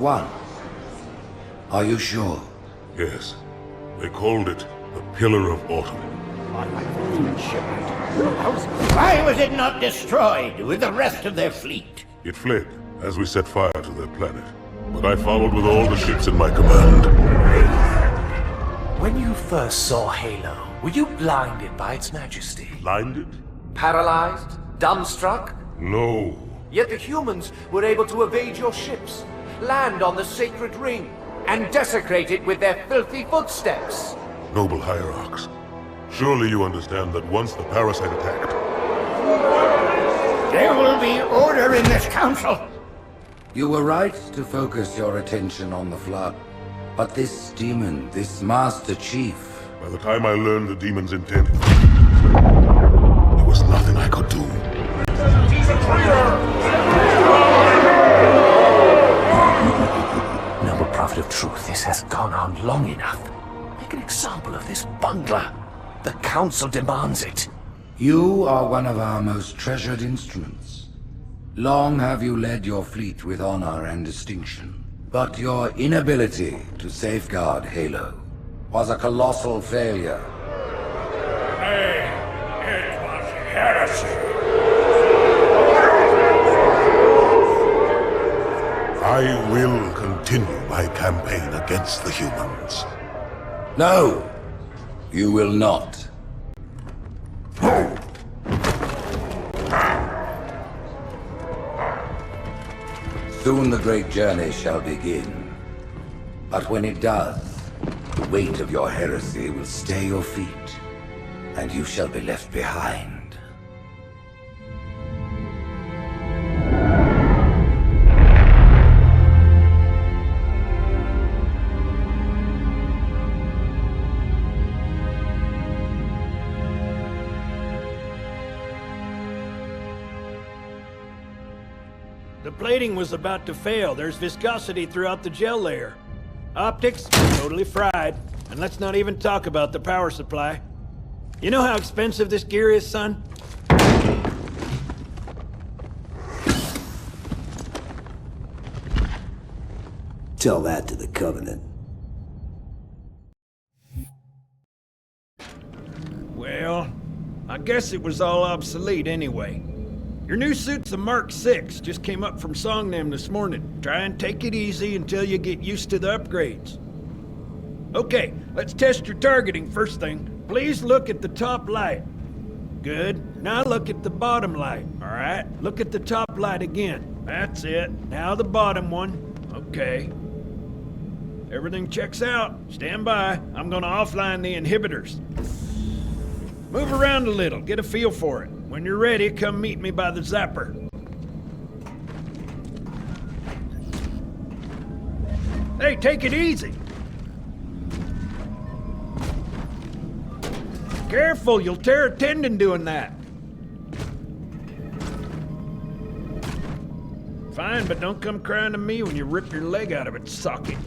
One. Are you sure? Yes. They called it the Pillar of Autumn. Why was it not destroyed with the rest of their fleet? It fled as we set fire to their planet. But I followed with all the ships in my command. When you first saw Halo, were you blinded by its majesty? Blinded? Paralyzed? Dumbstruck? No. Yet the humans were able to evade your ships, land on the sacred ring, and desecrate it with their filthy footsteps. Noble hierarchs, surely you understand that once the parasite attacked... There will be order in this council. You were right to focus your attention on the Flood. But this demon, this Master Chief... By the time I learned the demon's intent, there was nothing I could do. He's a traitor! Noble Prophet of Truth, this has gone on long enough. Make an example of this bungler. The Council demands it. You are one of our most treasured instruments. Long have you led your fleet with honor and distinction. But your inability to safeguard Halo was a colossal failure. Hey, it was heresy. I will continue my campaign against the humans. No, you will not. Soon the great journey shall begin. But when it does, the weight of your heresy will stay your feet, and you shall be left behind. The plating was about to fail. There's viscosity throughout the gel layer. Optics, totally fried. And let's not even talk about the power supply. You know how expensive this gear is, son? Tell that to the Covenant. Well, I guess it was all obsolete anyway. Your new suit's a Mark 6, just came up from Songnam this morning. Try and take it easy until you get used to the upgrades. Okay, let's test your targeting first thing. Please look at the top light. Good. Now look at the bottom light, alright? Look at the top light again. That's it. Now the bottom one. Okay. Everything checks out. Stand by. I'm gonna offline the inhibitors. Move around a little, get a feel for it. When you're ready, come meet me by the zapper. Hey, take it easy. Careful, you'll tear a tendon doing that. Fine, but don't come crying to me when you rip your leg out of its socket.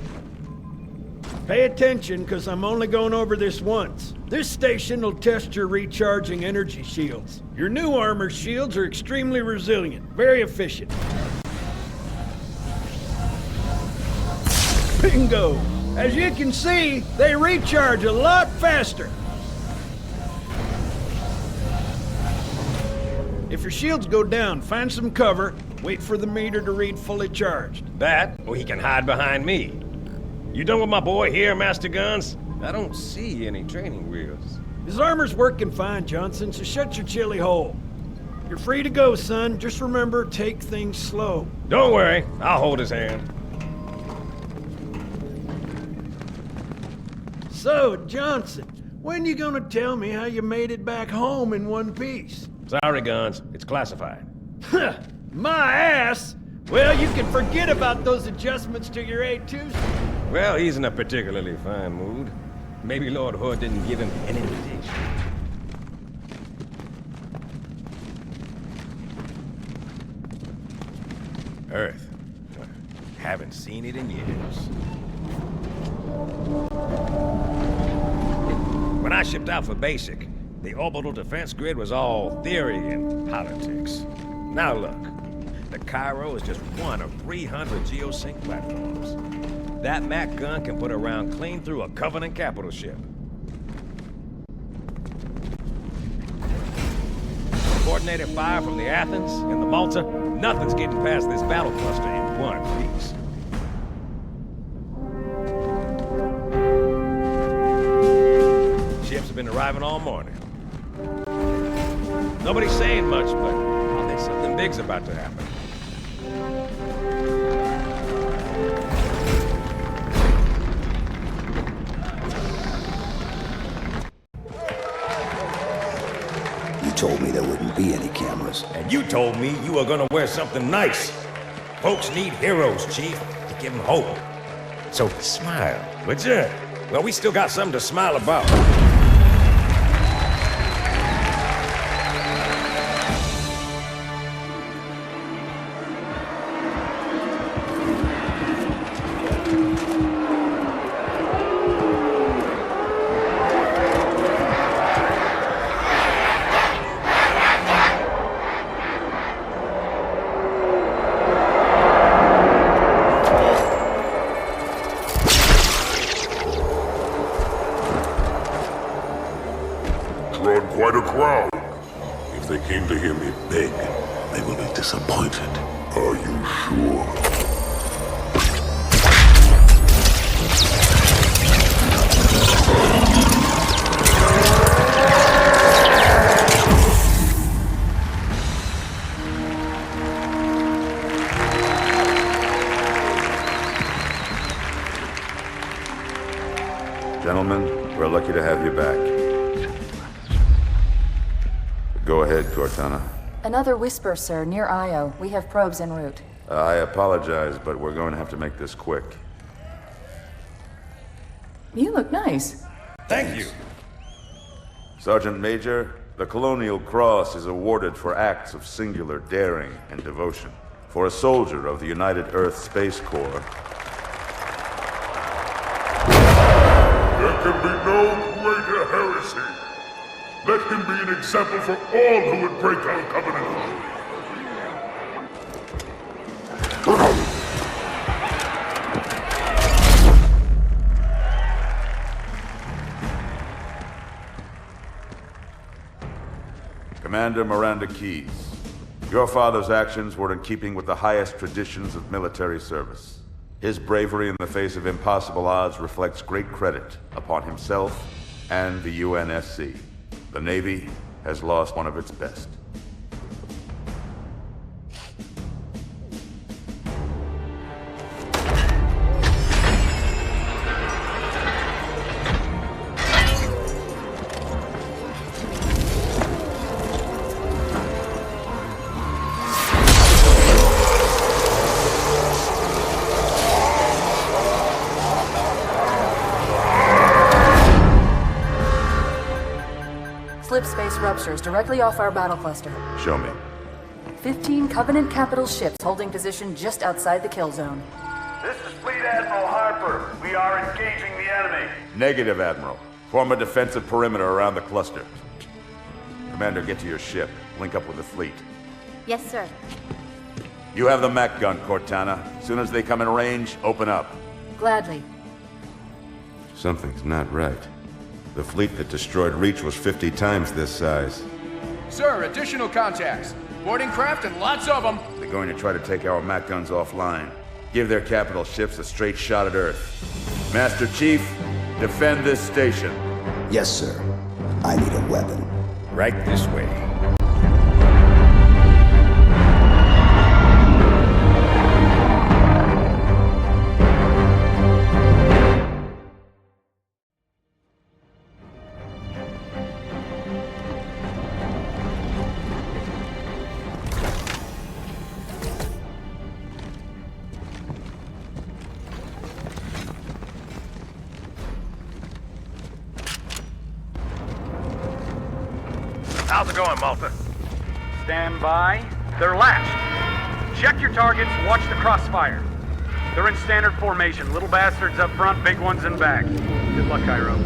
Pay attention, because I'm only going over this once. This station will test your recharging energy shields. Your new armor shields are extremely resilient, very efficient. Bingo! As you can see, they recharge a lot faster. If your shields go down, find some cover, wait for the meter to read fully charged. That, or he can hide behind me. You done with my boy here, Master Guns? I don't see any training wheels. His armor's working fine, Johnson, so shut your chilly hole. You're free to go, son. Just remember, take things slow. Don't worry, I'll hold his hand. So, Johnson, when you gonna tell me how you made it back home in one piece? Sorry, Guns. It's classified. My ass! Well, you can forget about those adjustments to your A2s. Well, he's in a particularly fine mood. Maybe Lord Hood didn't give him an invitation. Earth. Haven't seen it in years. When I shipped out for basic, the orbital defense grid was all theory and politics. Now look, The Cairo is just one of 300 geosync platforms. That Mac gun can put a round clean through a Covenant capital ship. Coordinated fire from the Athens and the Malta, nothing's getting past this battle cluster in one piece. Ships have been arriving all morning. Nobody's saying much, but I think something big's about to happen. You told me there wouldn't be any cameras. And you told me you were gonna wear something nice. Folks need heroes, Chief, to give them hope. So smile, would you? Well, we still got something to smile about. Drawn quite a crowd. If they came to hear me beg, they will be disappointed. Are you sure? Gentlemen, we're lucky to have you back. Go ahead, Cortana. Another whisper, sir, near Io. We have probes en route. I apologize, but we're going to have to make this quick. You look nice. Thank you. Sergeant Major, the Colonial Cross is awarded for acts of singular daring and devotion. For a soldier of the United Earth Space Corps, There can be no greater heresy. Let him be an example for all who would break our covenant. Commander Miranda Keyes, your father's actions were in keeping with the highest traditions of military service. His bravery in the face of impossible odds reflects great credit upon himself and the UNSC. The Navy has lost one of its best. Slip space ruptures directly off our battle cluster. Show me. 15 Covenant capital ships holding position just outside the kill zone. This is Fleet Admiral Harper. We are engaging the enemy. Negative, Admiral. Form a defensive perimeter around the cluster. Commander, get to your ship. Link up with the fleet. Yes, sir. You have the Mac gun, Cortana. As soon as they come in range, open up. Gladly. Something's not right. The fleet that destroyed Reach was 50 times this size. Sir, additional contacts. Boarding craft and lots of them. They're going to try to take our Mac guns offline. Give their capital ships a straight shot at Earth. Master Chief, defend this station. Yes, sir. I need a weapon. Right this way. How's it going, Malta? Stand by. They're lashed. Check your targets, watch the crossfire. They're in standard formation. Little bastards up front, big ones in back. Good luck, Cairo.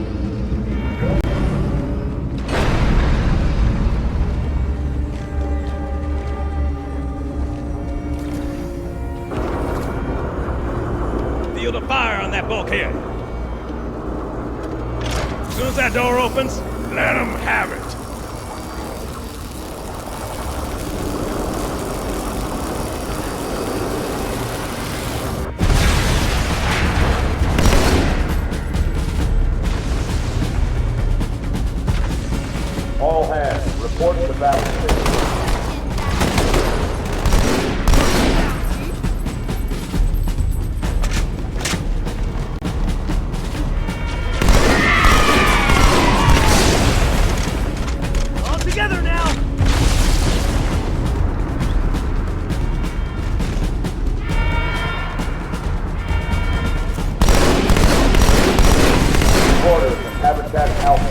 that bulkhead. As soon as that door opens, let them have it. All hands, report to the battle station. All together now! Orders from Habitat Alpha.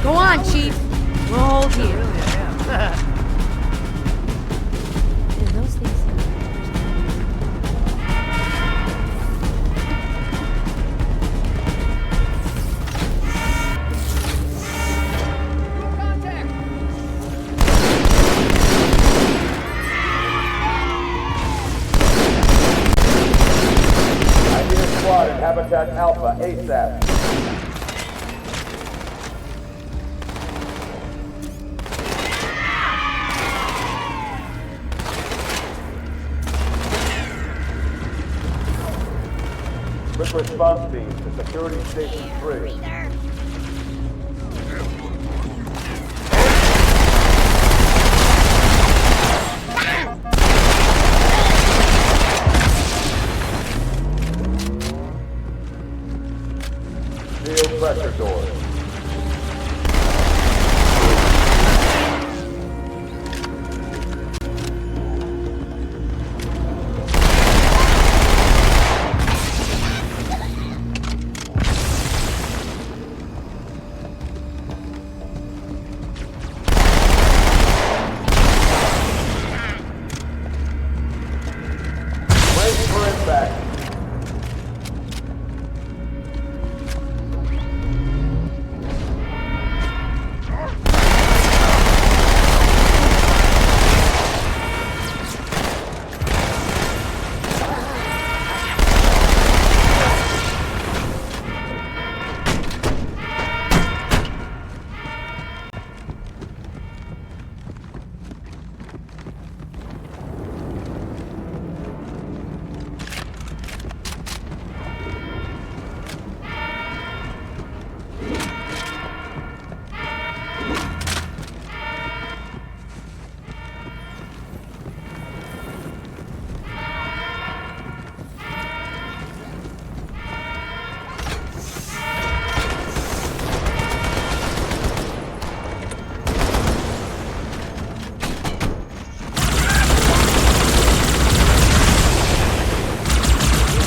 Go on, Chief. We'll hold here. And those things. I need a squad in Habitat Alpha ASAP. Quick response team to Security Station 3. Seal pressure doors. Brace for impact.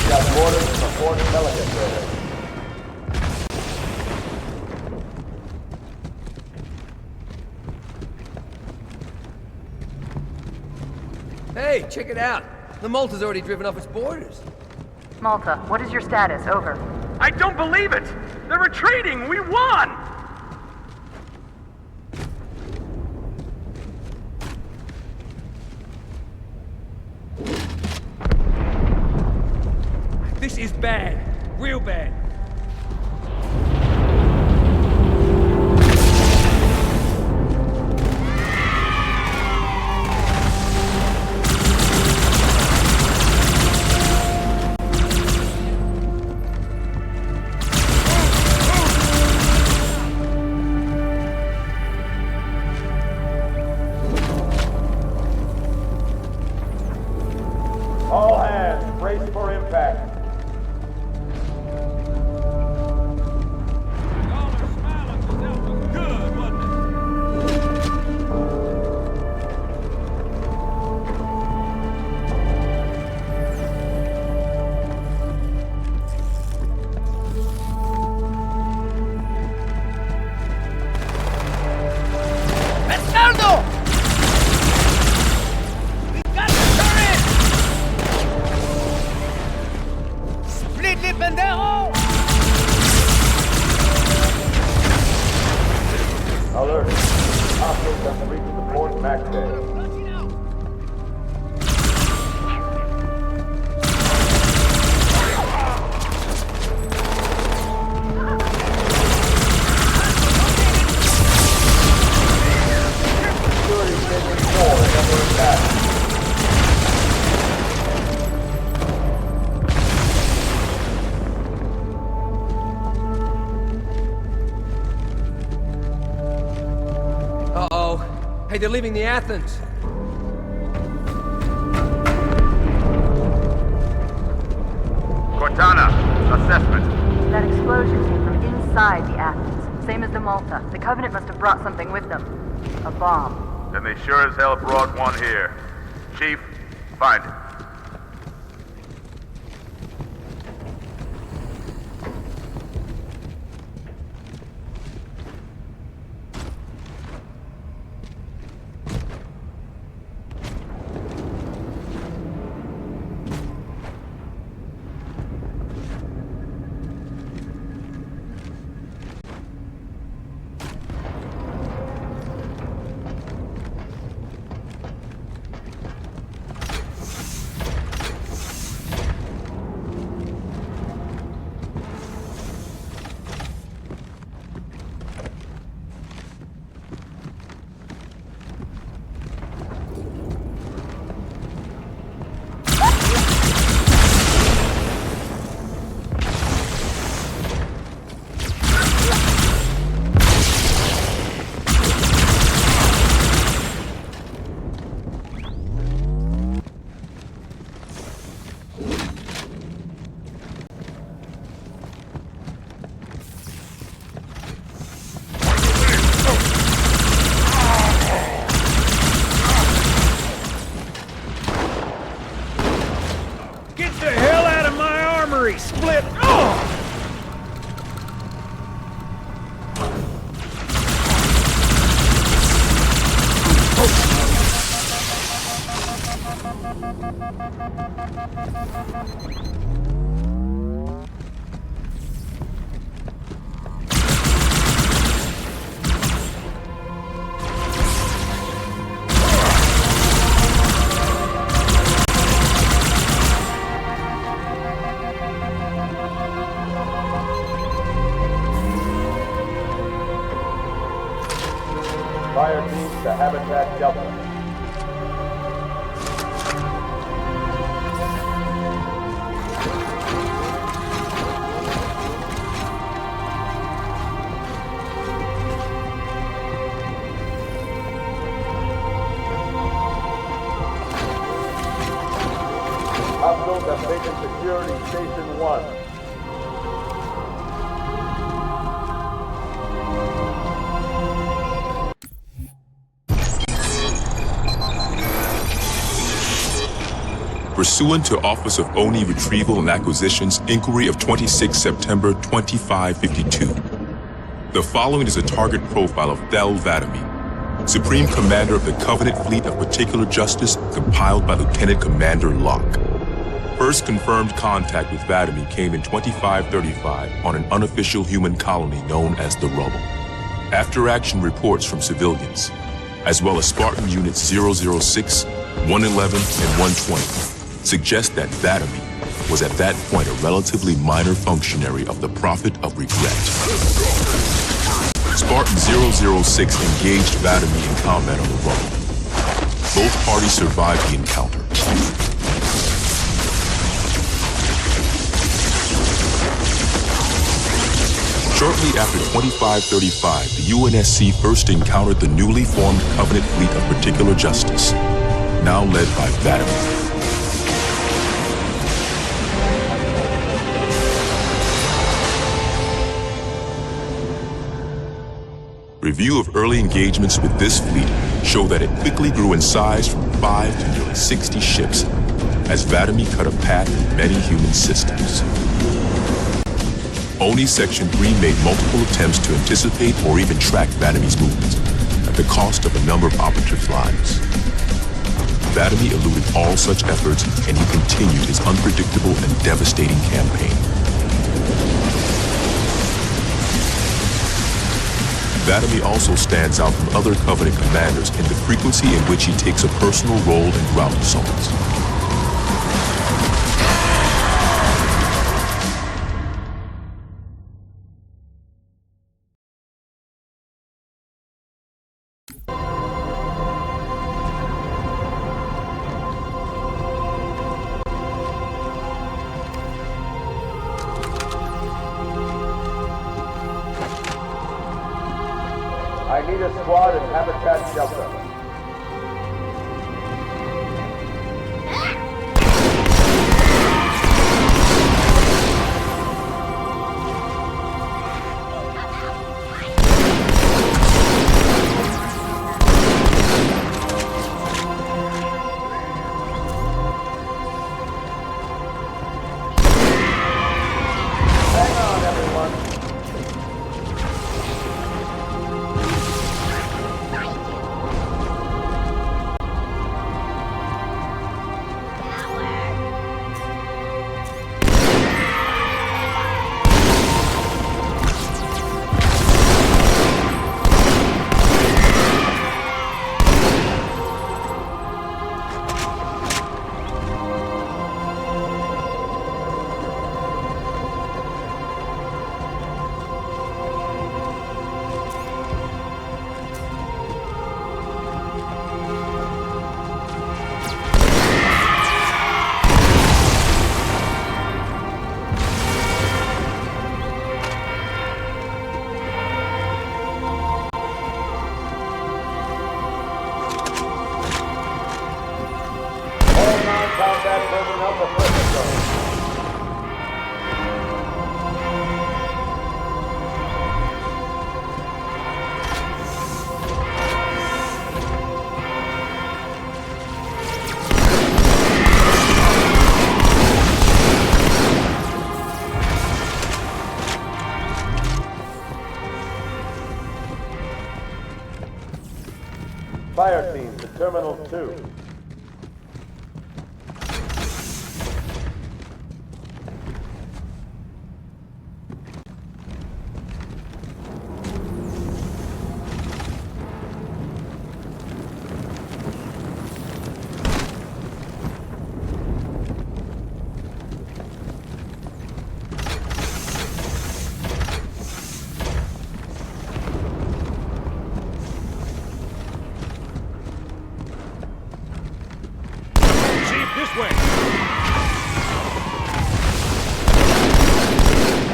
Got orders from Fort Pelican Trader. Hey, check it out. The Malta's already driven off its borders. Malta, what is your status? Over. I don't believe it! They're retreating! We won! This is bad. Real bad. All hands, brace for impact. Alert. Hostiles have reached the port Mac Bay. Hey, they're leaving the Athens. Cortana, assessment. That explosion came from inside the Athens, same as the Malta. The Covenant must have brought something with them. A bomb. Then they sure as hell brought one here. Chief, find it. Split! Oh! Fire teams to Habitat Delta. Hostiles have taken security Station 1. Pursuant to Office of ONI Retrieval and Acquisitions Inquiry of 26 September 2552. The following is a target profile of Thel Vadami, Supreme Commander of the Covenant Fleet of Particular Justice, compiled by Lieutenant Commander Locke. First confirmed contact with Vadami came in 2535 on an unofficial human colony known as the Rubble. After-action reports from civilians, as well as Spartan Units 006, 111, and 120, suggest that Vadami was at that point a relatively minor functionary of the Prophet of Regret. Spartan 006 engaged Vadami in combat on the Rubble. Both parties survived the encounter. Shortly after 2535, the UNSC first encountered the newly formed Covenant Fleet of Particular Justice, now led by Vadami. Review of early engagements with this fleet show that it quickly grew in size from 5 to nearly 60 ships as Vadami cut a path in many human systems. ONI Section 3 made multiple attempts to anticipate or even track Vadami's movements at the cost of a number of operatives' lives. Vadami eluded all such efforts and he continued his unpredictable and devastating campaign. Vadami also stands out from other Covenant commanders in the frequency in which he takes a personal role in ground assaults. I need a squad in Habitat Delta. Fire team to Terminal 2. This way!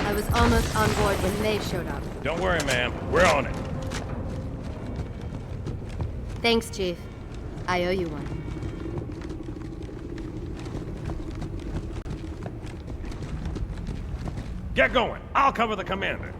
I was almost on board when they showed up. Don't worry, ma'am. We're on it. Thanks, Chief. I owe you one. Get going. I'll cover the commander.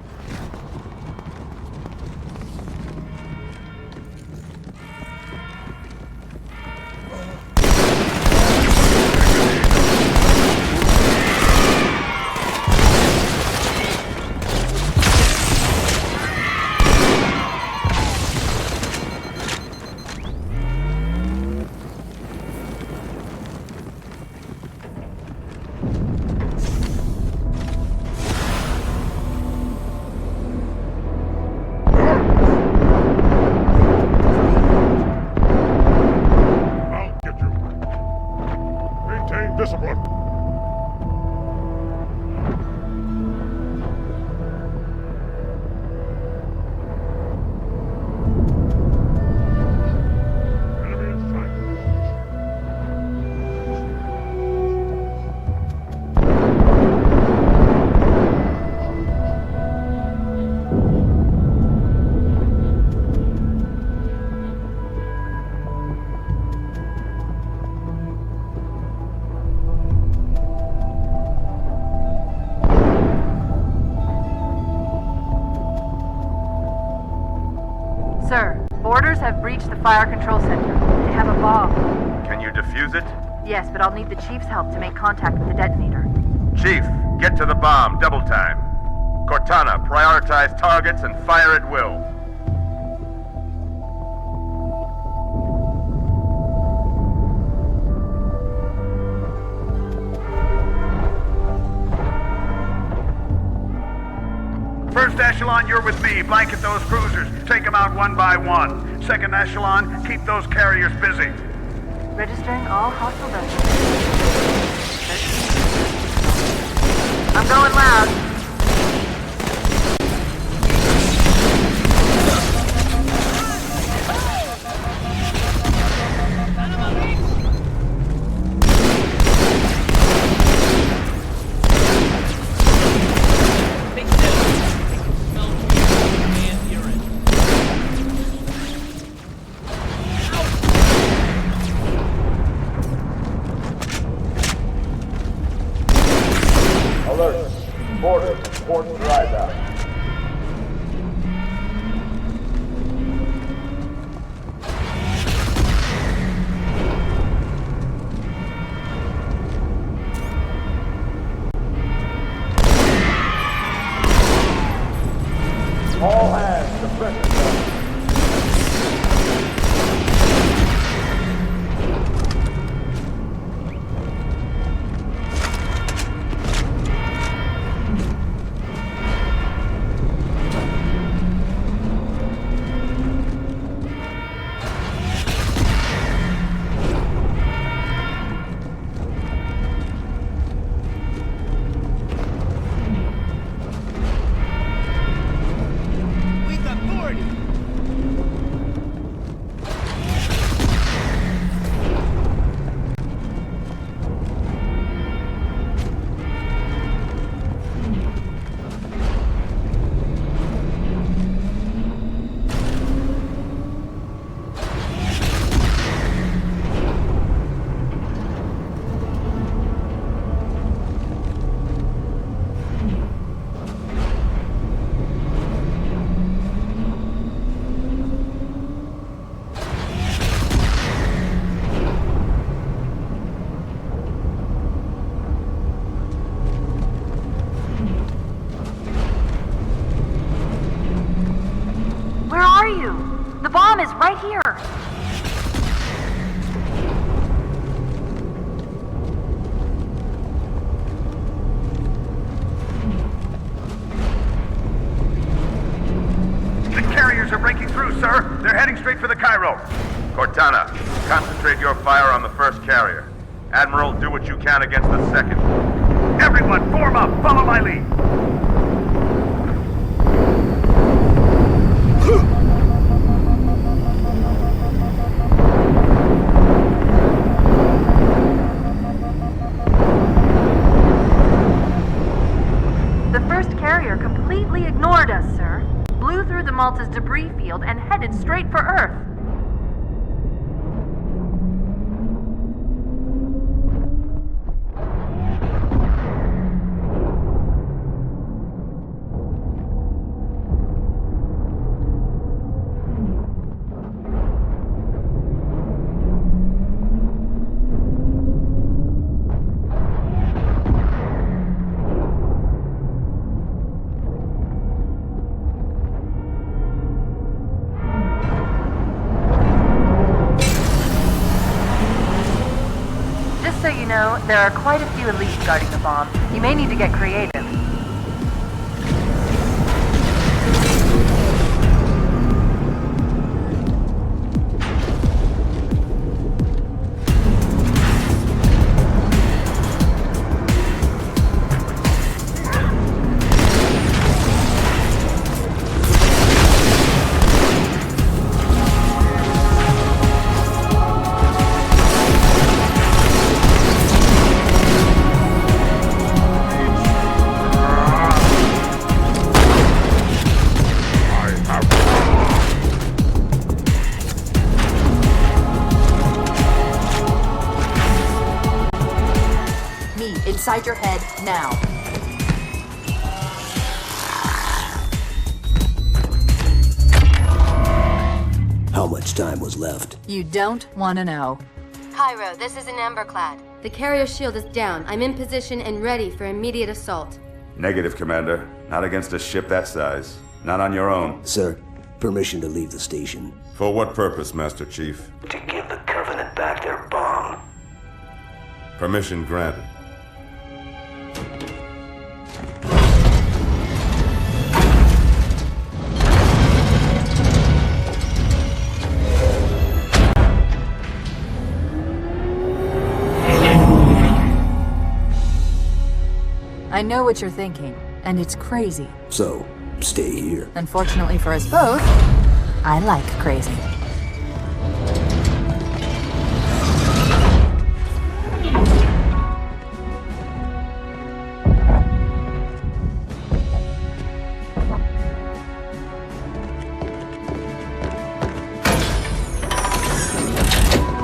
Discipline. Sir, boarders have breached the fire control center. They have a bomb. Can you defuse it? Yes, but I'll need the Chief's help to make contact with the detonator. Chief, get to the bomb, double time. Cortana, prioritize targets and fire at will. First echelon, you're with me. Blanket those cruisers. Take them out one by one. Second echelon, keep those carriers busy. Registering all hostile vessels. I'm going loud. Alert. Boarders, port drive out. All hands to pressure zone. Where are you? The bomb is right here. straight for the Cairo. Cortana, concentrate your fire on the first carrier. Admiral, do what you can against the second. Everyone, form up! Follow my lead! The first carrier completely ignored us, sir. Blew through the Malta's debris field and headed straight for Earth. So you know, there are quite a few elites guarding the bomb. You may need to get creative. Inside your head, now. How much time was left? You don't want to know. Cairo, this is an Emberclad. The carrier shield is down. I'm in position and ready for immediate assault. Negative, Commander. Not against a ship that size. Not on your own. Sir, permission to leave the station. For what purpose, Master Chief? To give the Covenant back their bomb. Permission granted. I know what you're thinking, and it's crazy. So, stay here. Unfortunately for us both, I like crazy.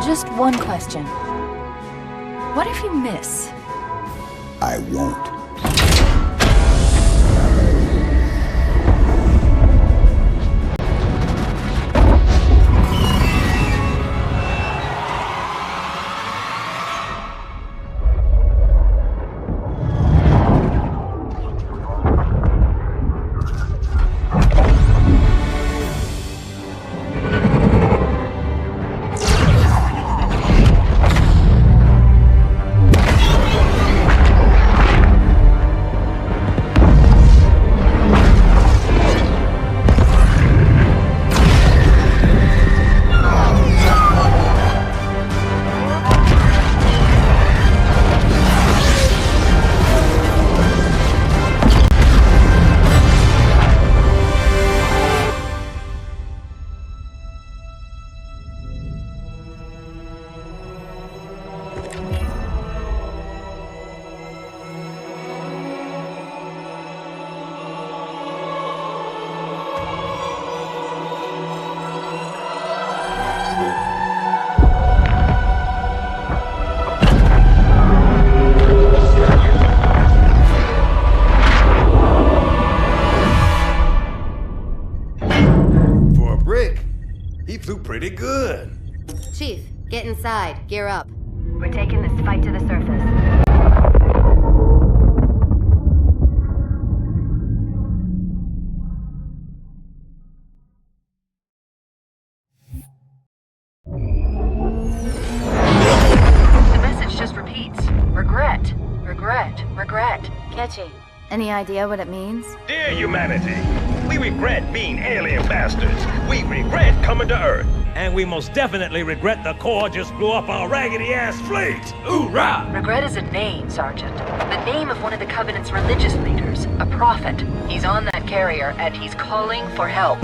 Just one question. What if you miss? I won't. Pretty good. Chief, get inside. Gear up. We're taking this fight to the surface. The message just repeats. Regret. Regret. Regret. Catchy. Any idea what it means? Dear humanity, We regret being alien bastards. We regret coming to Earth. And we most definitely regret the Corps just blew up our raggedy-ass fleet. Hoorah! Regret is a name, Sergeant. The name of one of the Covenant's religious leaders, a prophet. He's on that carrier, and he's calling for help.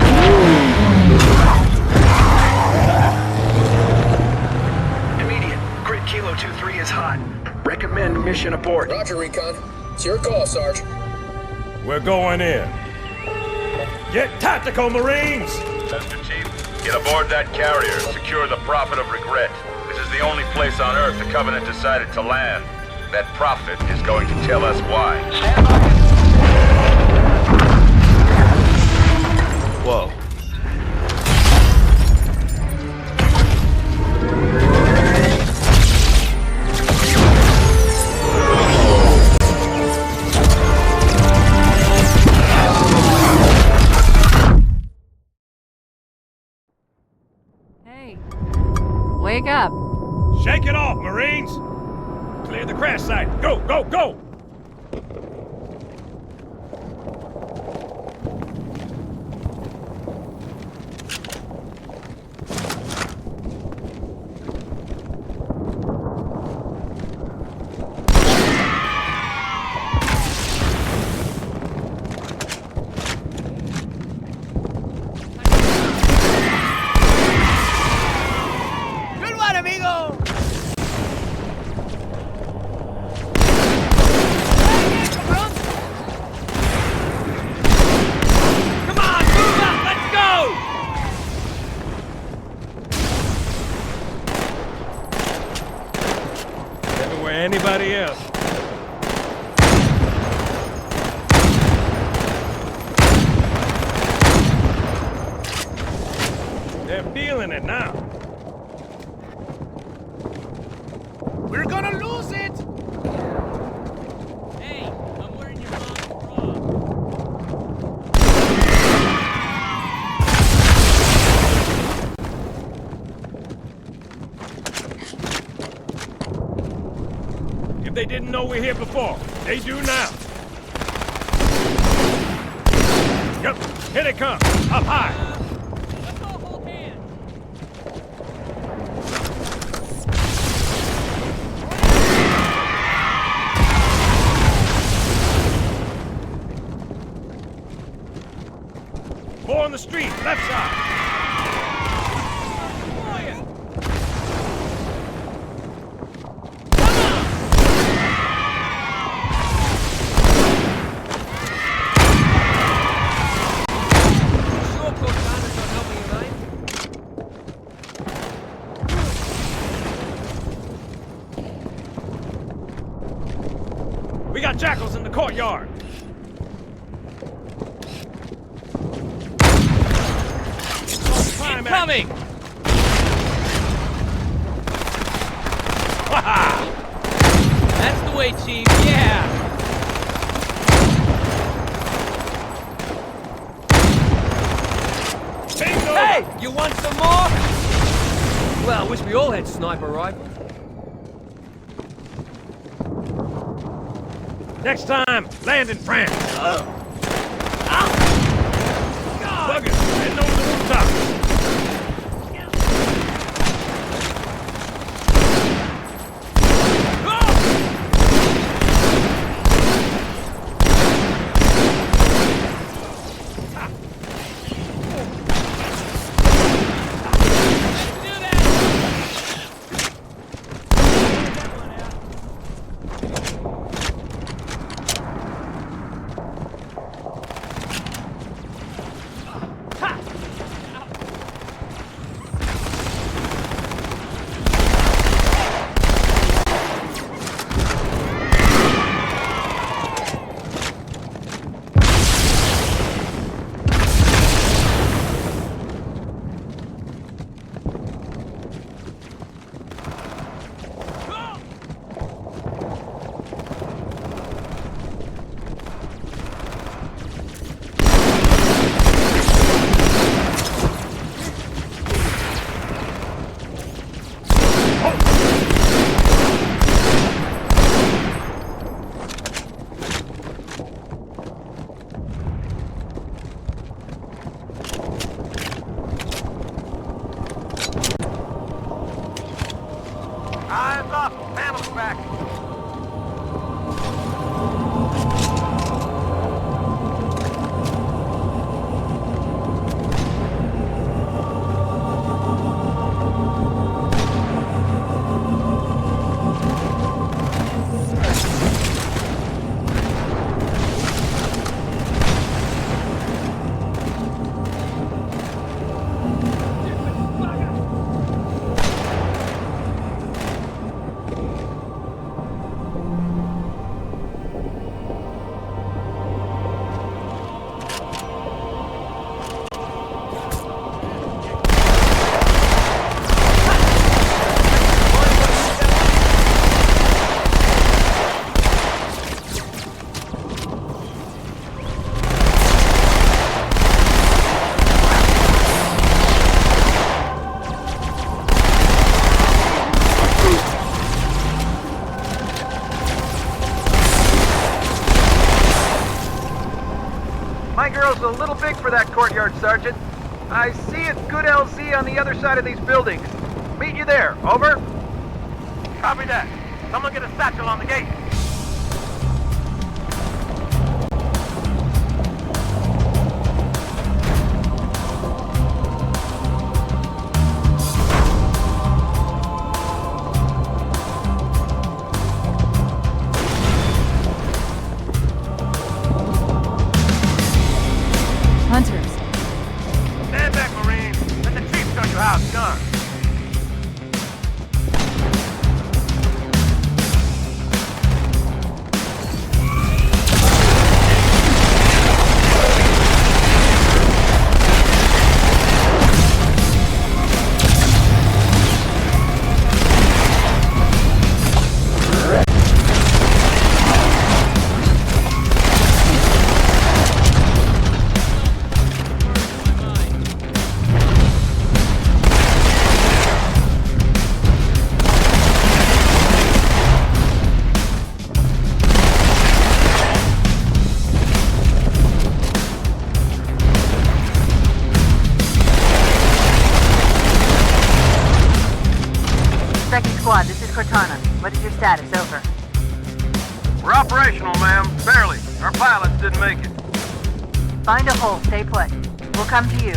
Immediate. Grid Kilo 2-3 is hot. Recommend mission abort. Roger, Recon. It's your call, Sarge. We're going in. Get tactical, Marines! Chester, Chief, get aboard that carrier. Secure the Prophet of Regret. This is the only place on Earth the Covenant decided to land. That Prophet is going to tell us why. Stand by. Whoa. Hey, wake up. Shake it off, Marines! Clear the crash site. Go, go, go! Good one, amigo! Come on, move up! Let's go! Everywhere anybody else. They're feeling it now. We're gonna lose it! Hey, I'm wearing your mom's bra. If they didn't know we're here before, they do now. Yep, here they come. Up high. Let's all hold hands. Four on the street, left side. Sure, Cortana's not helping you, mate. We got jackals in the courtyard. Incoming! That's the way, Chief. Yeah! Hey! You want some more? Well, I wish we all had sniper rifles. Next time, land in France. Buggers, heading over the rooftop. My girl's a little big for that courtyard, Sergeant. I see a good LZ on the other side of these buildings. Meet you there. Over. Copy that. Someone get a satchel on the gate. Hunters. Stand back, Marine. Let the chief show you how it's done. Squad, this is Cortana. What is your status? Over. We're operational, ma'am. Barely. Our pilots didn't make it. Find a hole. Stay put. We'll come to you.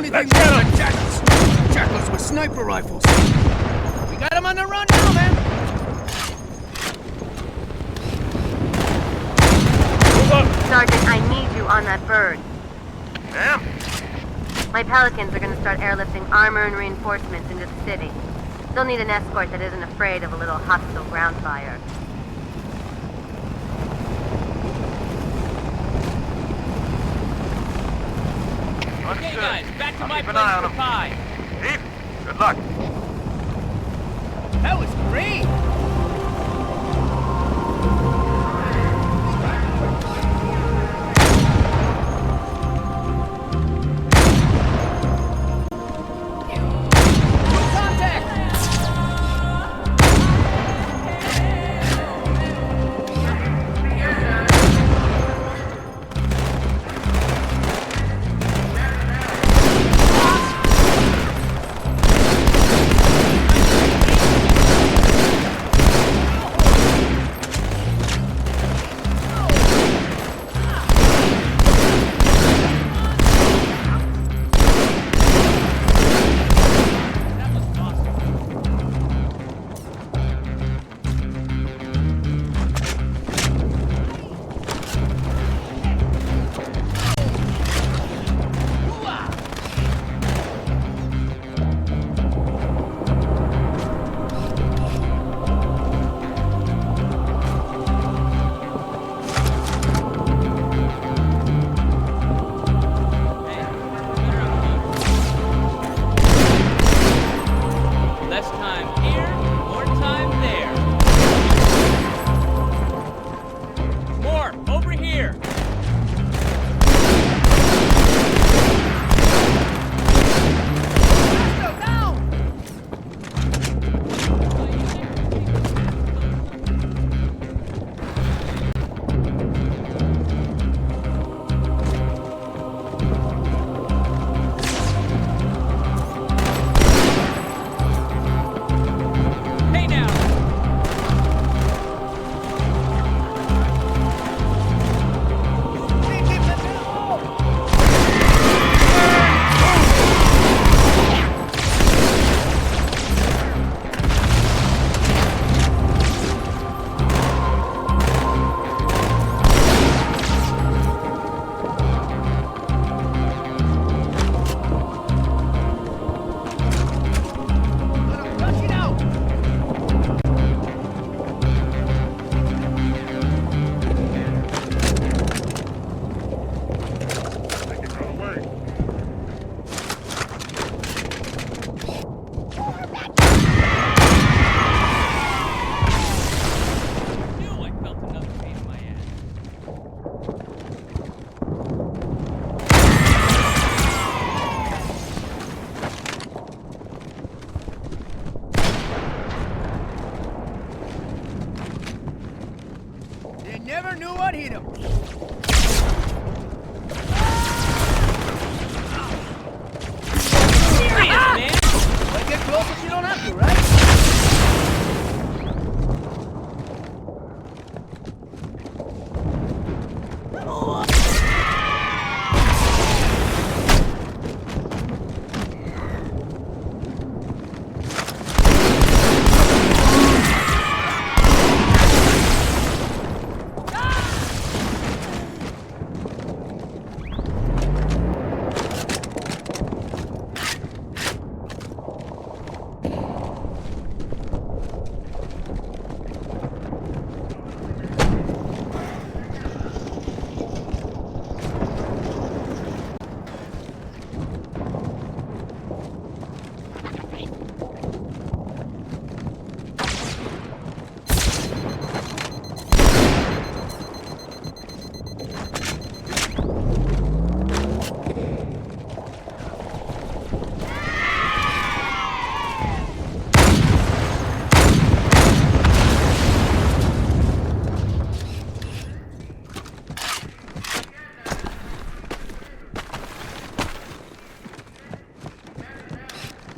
Let's get them! Jackals with sniper rifles. We got them on the run now, man. Move up! Sergeant, I need you on that bird. Ma'am? My Pelicans are gonna start airlifting armor and reinforcements into the city. They'll need an escort that isn't afraid of a little hostile ground fire. Okay, guys, back to my keep an eye place on for pie. Chief, good luck. That was great.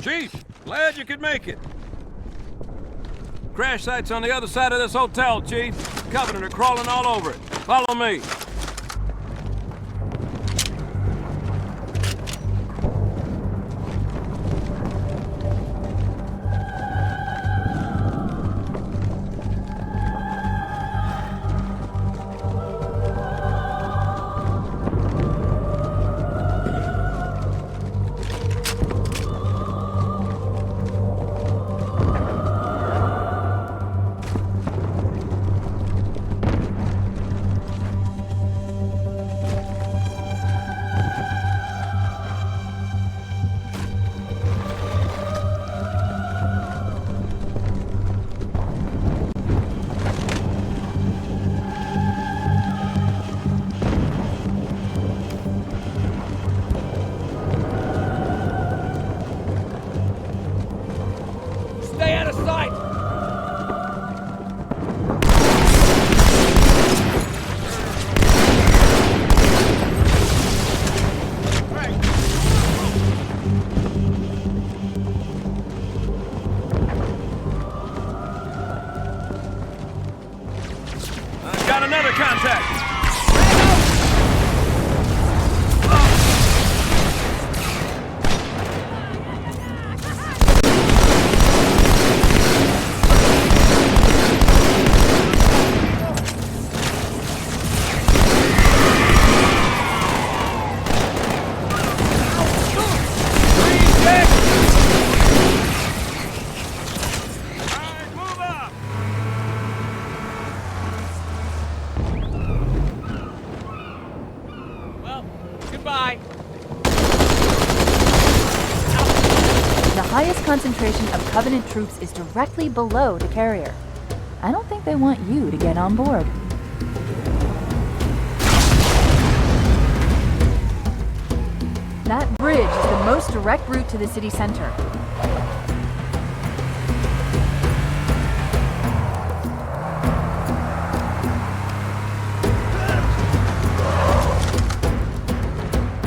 Chief, glad you could make it. Crash site's on the other side of this hotel, Chief. Covenant are crawling all over it. Follow me. Stay out of sight! I've got another contact. Goodbye. The highest concentration of Covenant troops is directly below the carrier. I don't think they want you to get on board. That bridge is the most direct route to the city center.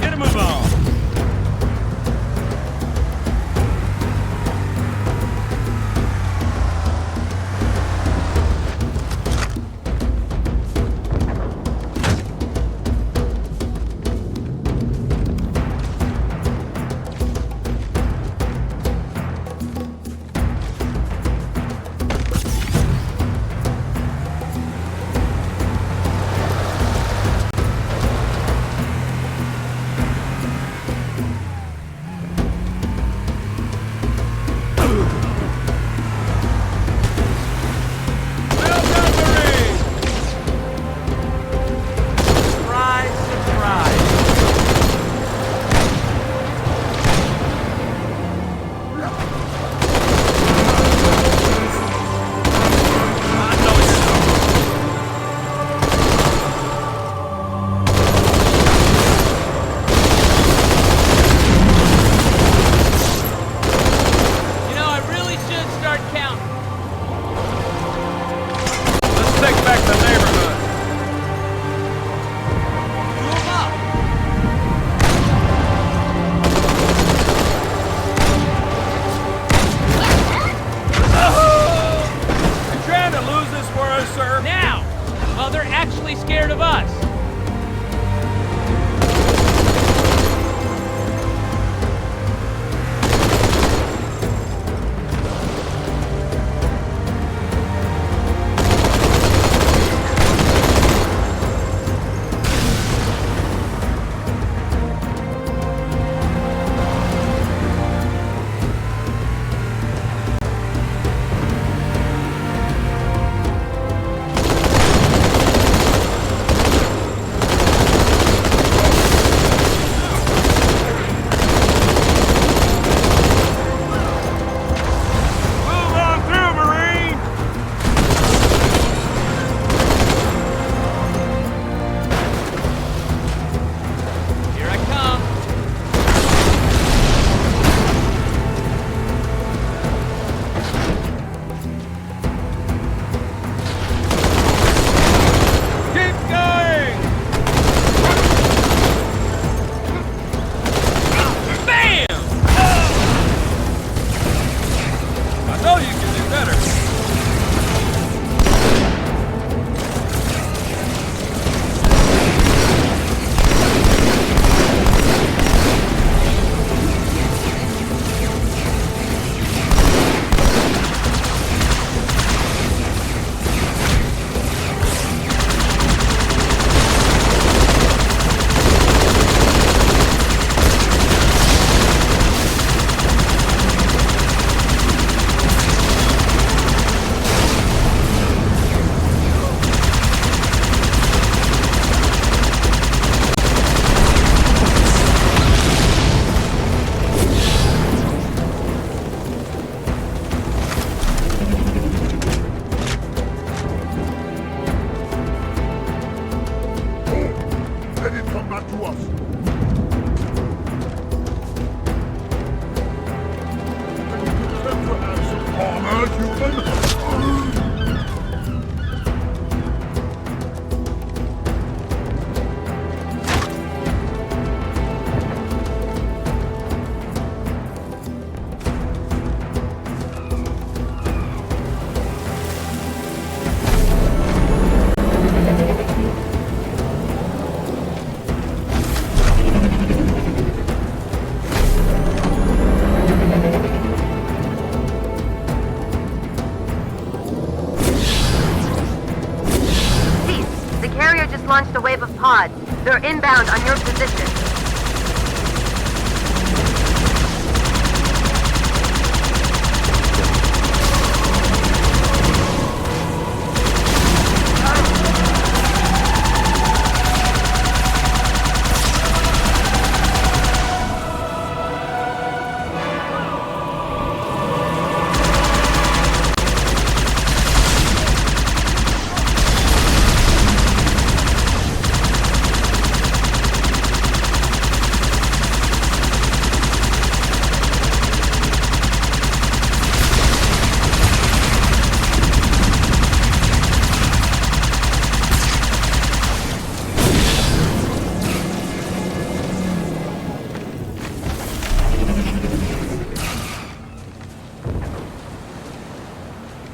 Get a move on. squads. They're inbound on your position.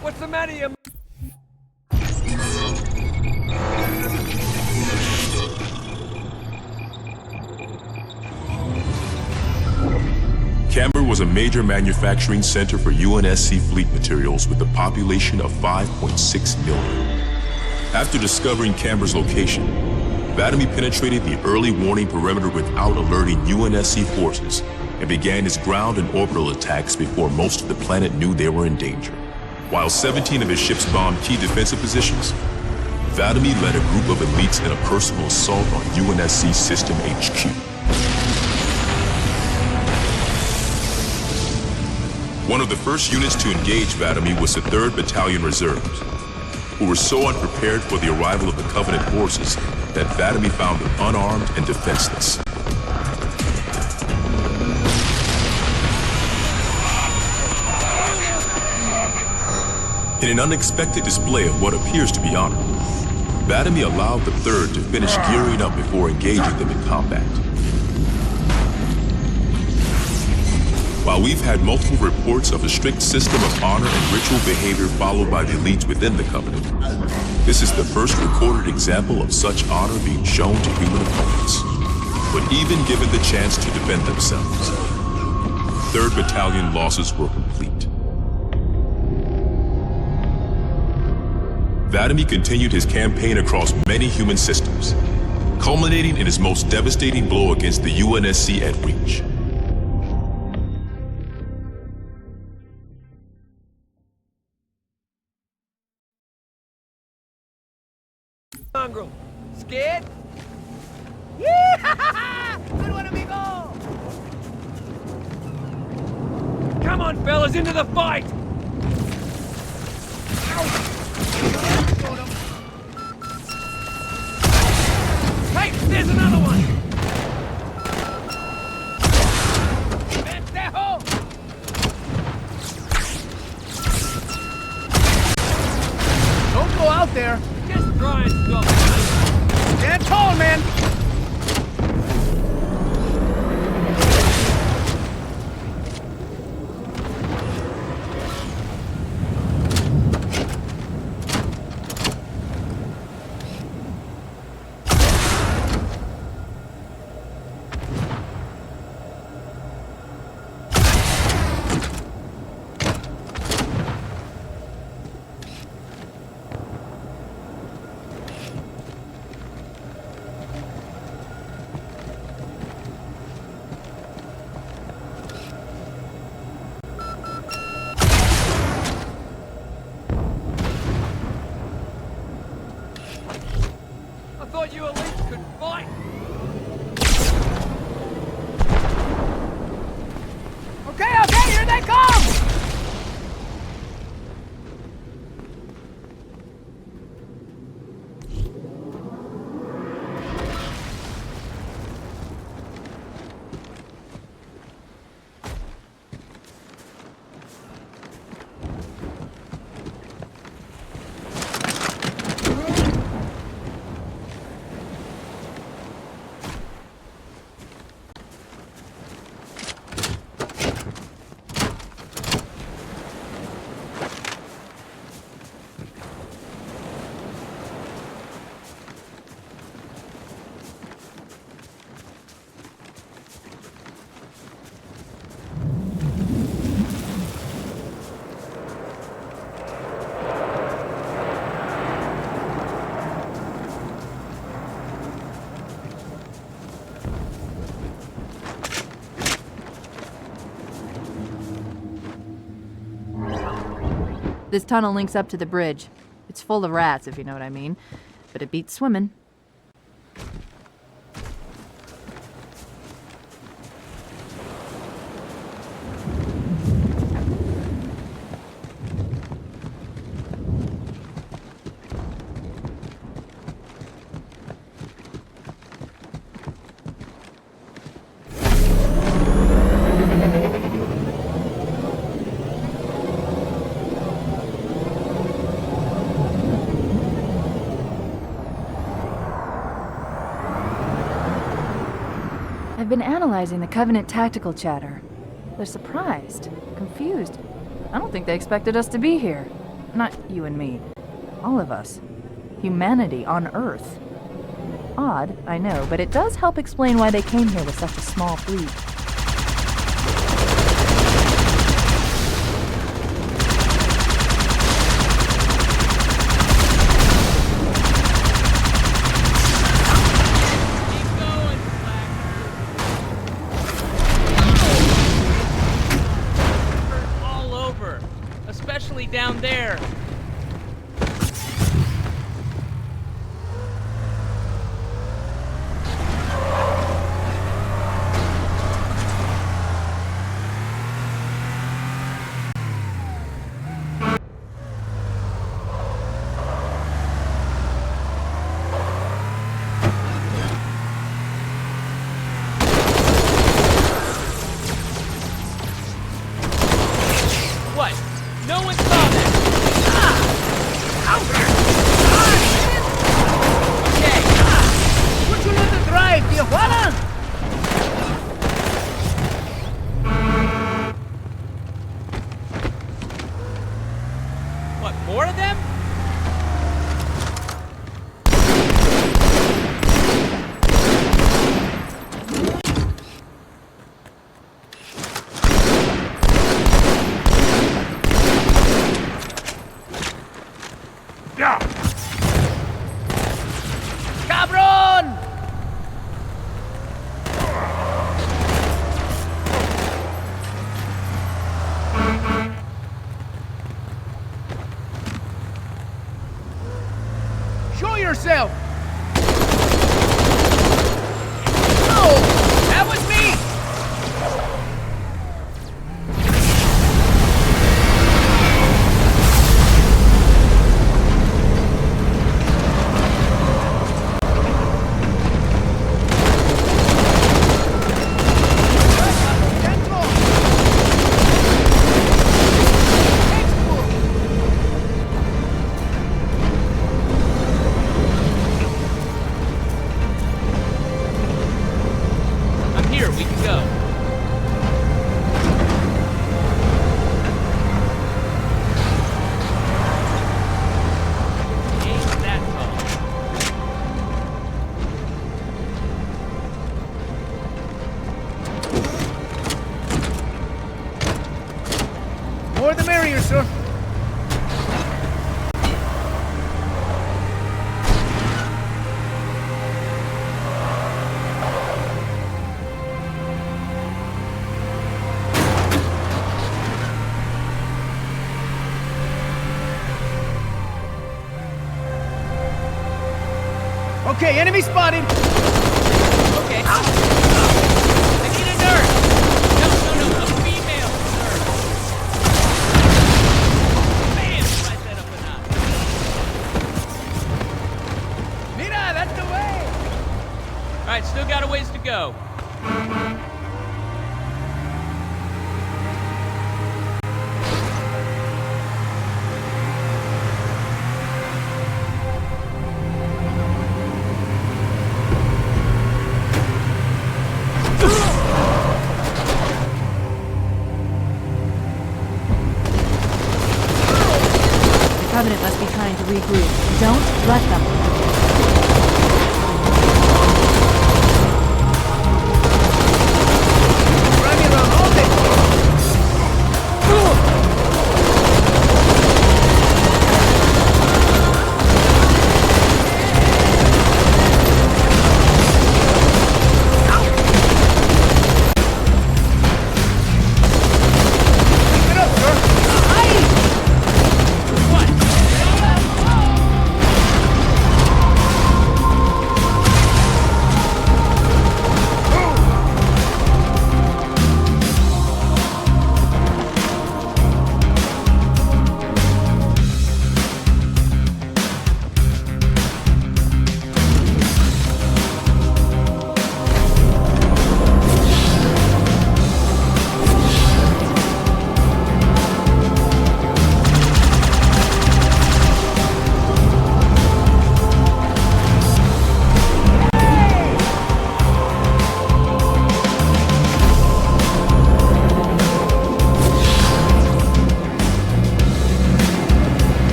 What's the matter, you... Camber was a major manufacturing center for UNSC fleet materials with a population of 5.6 million. After discovering Camber's location, Vladimir penetrated the early warning perimeter without alerting UNSC forces and began his ground and orbital attacks before most of the planet knew they were in danger. While 17 of his ships bombed key defensive positions, Vladimir led a group of elites in a personal assault on UNSC System HQ. One of the first units to engage Vladimir was the 3rd Battalion Reserves, who were so unprepared for the arrival of the Covenant forces that Vladimir found them unarmed and defenseless. In an unexpected display of what appears to be honor, Vladimir allowed the 3rd to finish gearing up before engaging them in combat. While we've had multiple reports of a strict system of honor and ritual behavior followed by the elites within the Covenant, this is the first recorded example of such honor being shown to human opponents. But even given the chance to defend themselves, 3rd Battalion losses were complete. Vladimir continued his campaign across many human systems, culminating in his most devastating blow against the UNSC at Reach. Mongrel. Scared? Good one, amigo! Come on, fellas, into the fight! Hey, there's another one! Pendejo! Don't go out there. Just try and stop it. Stand tall, man. This tunnel links up to the bridge. It's full of rats, if you know what I mean. But it beats swimming. I've been analyzing the Covenant tactical chatter. They're surprised, confused. I don't think they expected us to be here. Not you and me. All of us. Humanity on Earth. Odd, I know, but it does help explain why they came here with such a small fleet. Down there. What? No one saw this! Okay. Would you let the drive, Tijuana? What, more of them? Cabron! Show yourself! No! That was me! More the merrier, sir. Okay, enemy spotted. Okay. I need a nurse. No, a female nurse. Man, if I set up a knot. Mira, that's the way. All right, still got a ways to go. Covenant must be trying to regroup. Don't let them.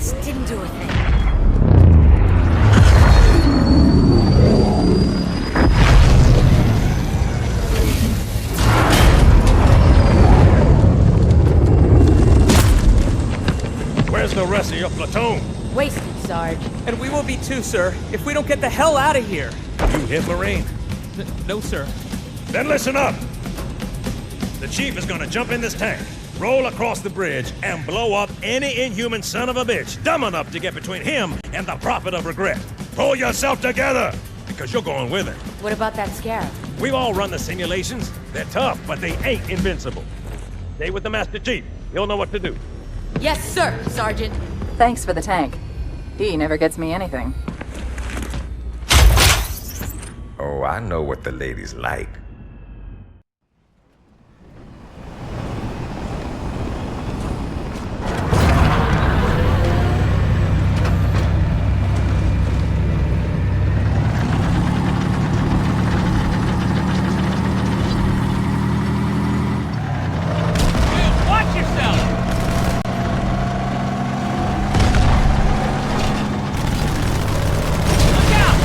bullets didn't do a thing. Where's the rest of your platoon? Wasted, Sarge. And we will be too, sir, if we don't get the hell out of here. You hit Marine? No, sir. Then listen up! The chief is gonna jump in this tank, roll across the bridge, and blow up any inhuman son of a bitch dumb enough to get between him and the prophet of regret. Pull yourself together, because you're going with it. What about that scarab? We've all run the simulations. They're tough, but they ain't invincible. Stay with the Master Chief. He'll know what to do. Yes, sir, Sergeant. Thanks for the tank. He never gets me anything. Oh, I know what the ladies like. Watch yourself! Look out!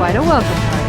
quite a welcome party.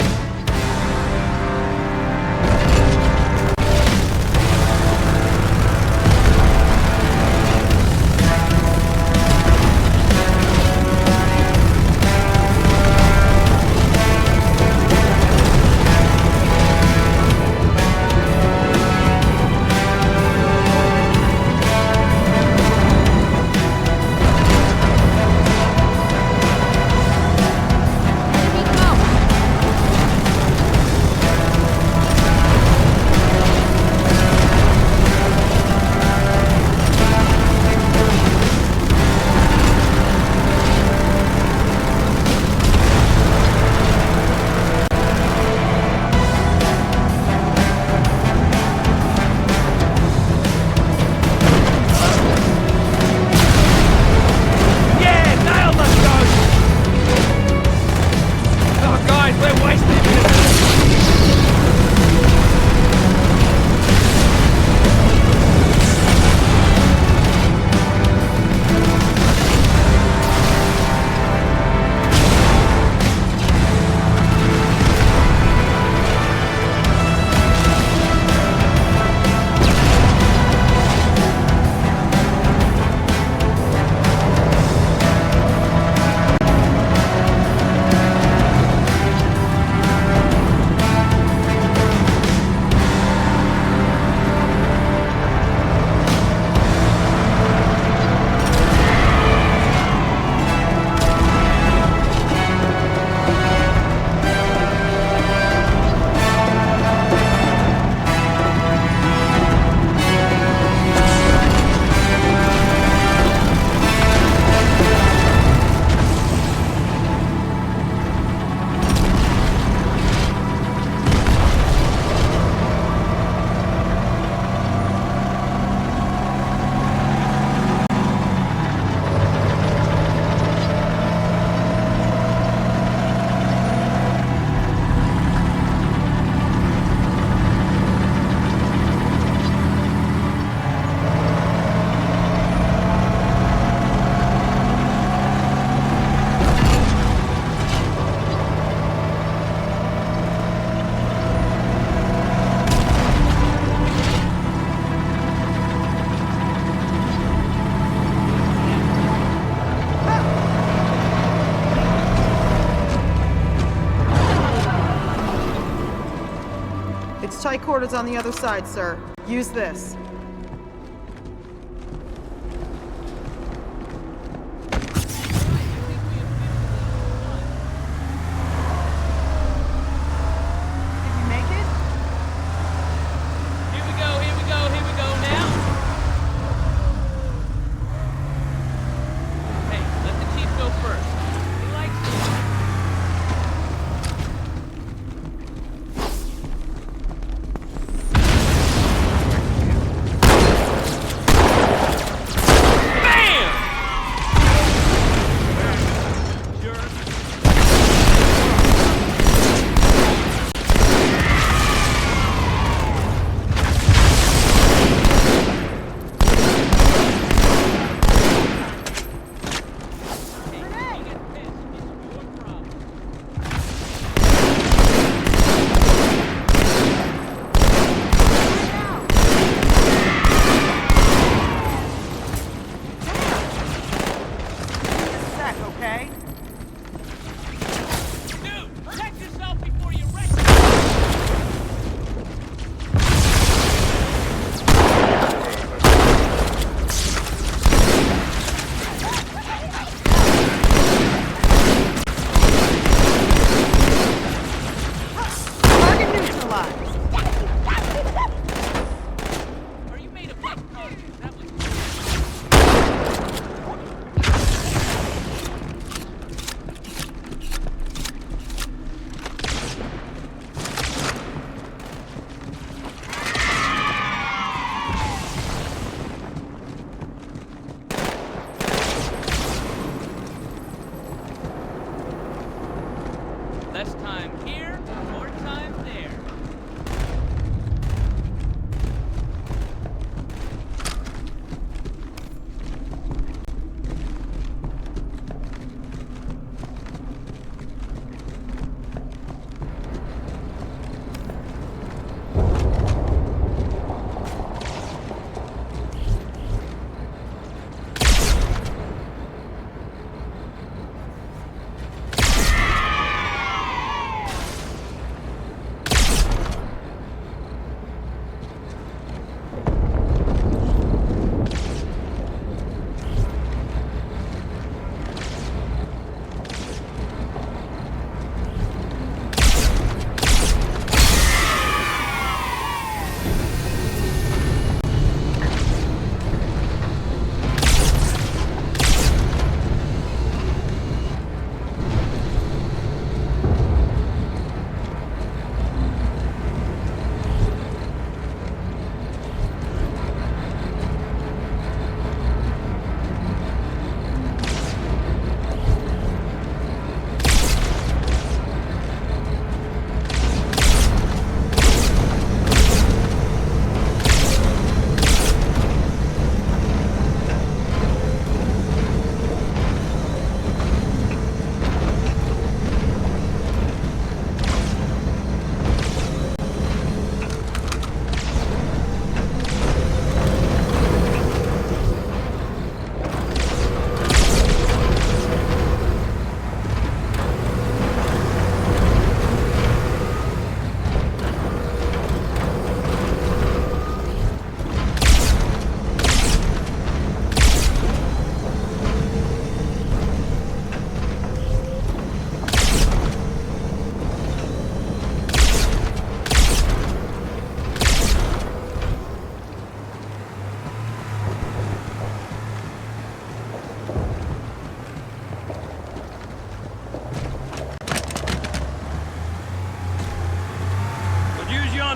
Tight quarters on the other side, sir. Use this. Less time here, more time there.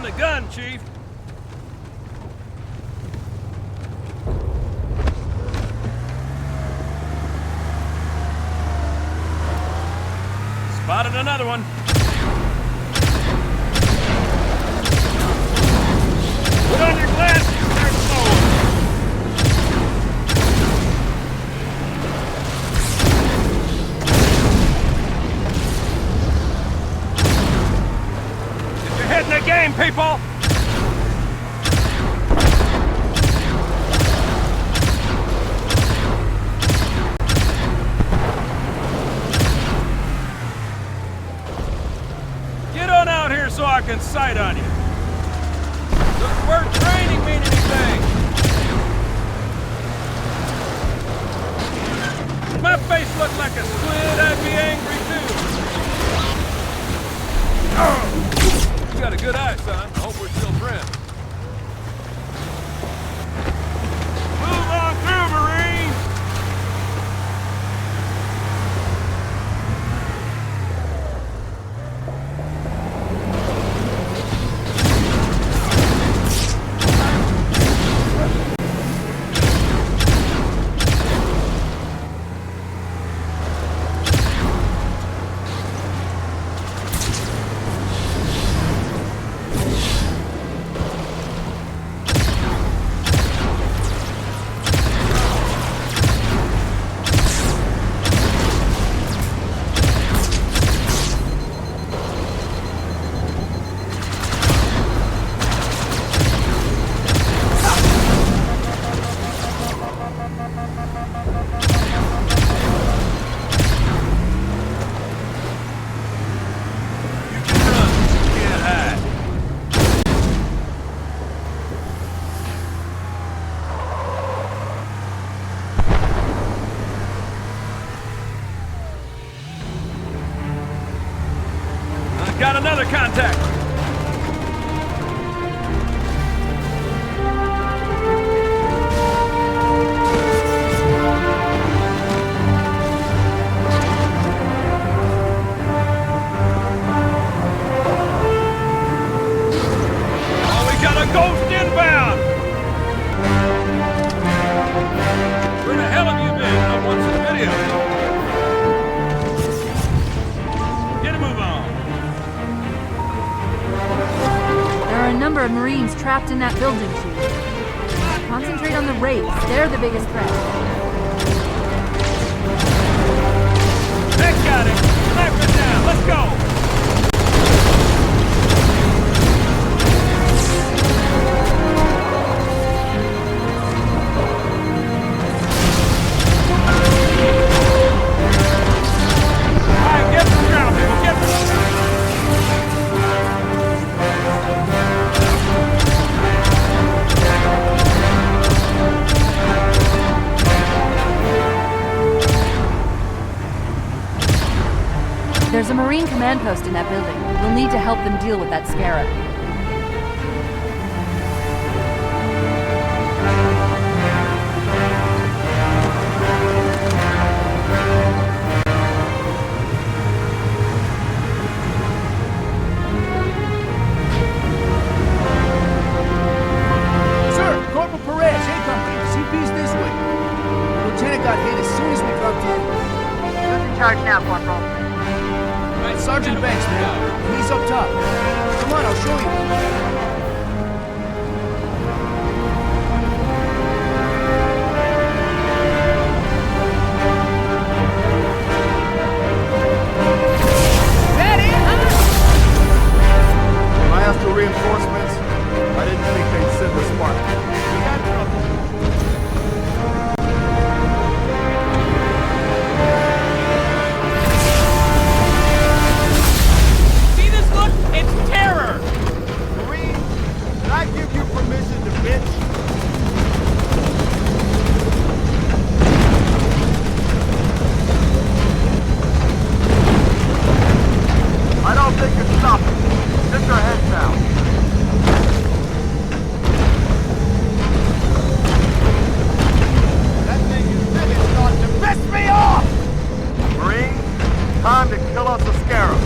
a gun, Chief. Spotted another one. Put on your glasses, they're forward. Get your head in the game, people! Get on out here so I can sight on you. Does the word training mean anything? If my face looked like a squid, I'd be angry too. Oh, you got a good eye, son. I hope we're still friends. Move on through, Marine! Got another contact. Oh, we got a ghost inbound. Where the hell have you been? I watched the video. Get a move on. There are a number of Marines trapped in that building, Chief. Concentrate on the Wraiths. They're the biggest threat. That got it. Sniper down. Let's go. All right, get to the ground, people. Get to the ground. There's a Marine command post in that building. We'll need to help them deal with that scarab. Sir, Corporal Perez, A Company. CP's this way. The lieutenant got hit as soon as we dropped in. Who's in charge now, Corporal? Sergeant Banks, man. He's up top. Come on, I'll show you. That it, huh? Am I asked for reinforcements? I didn't think they'd send the spark. We got trouble. It's terror! Marine, did I give you permission to bitch? I don't think it's stopping. Sit your head down. That thing is really starting to piss me off! Marine, time to kill us a scarab.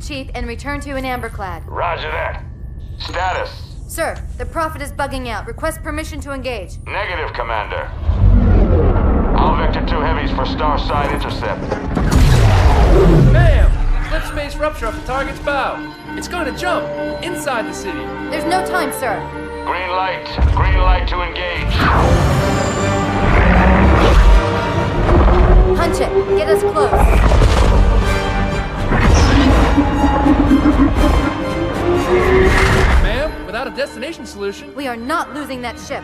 chief and return to an amberclad. Roger that. Status? Sir, the Prophet is bugging out. Request permission to engage. Negative, Commander. I'll vector 2 heavies for Starside intercept. Bam! Flip space rupture up the target's bow. It's going to jump inside the city. There's no time, sir. Green light to engage. Punch it. Get us close. Ma'am, without a destination solution... We are not losing that ship.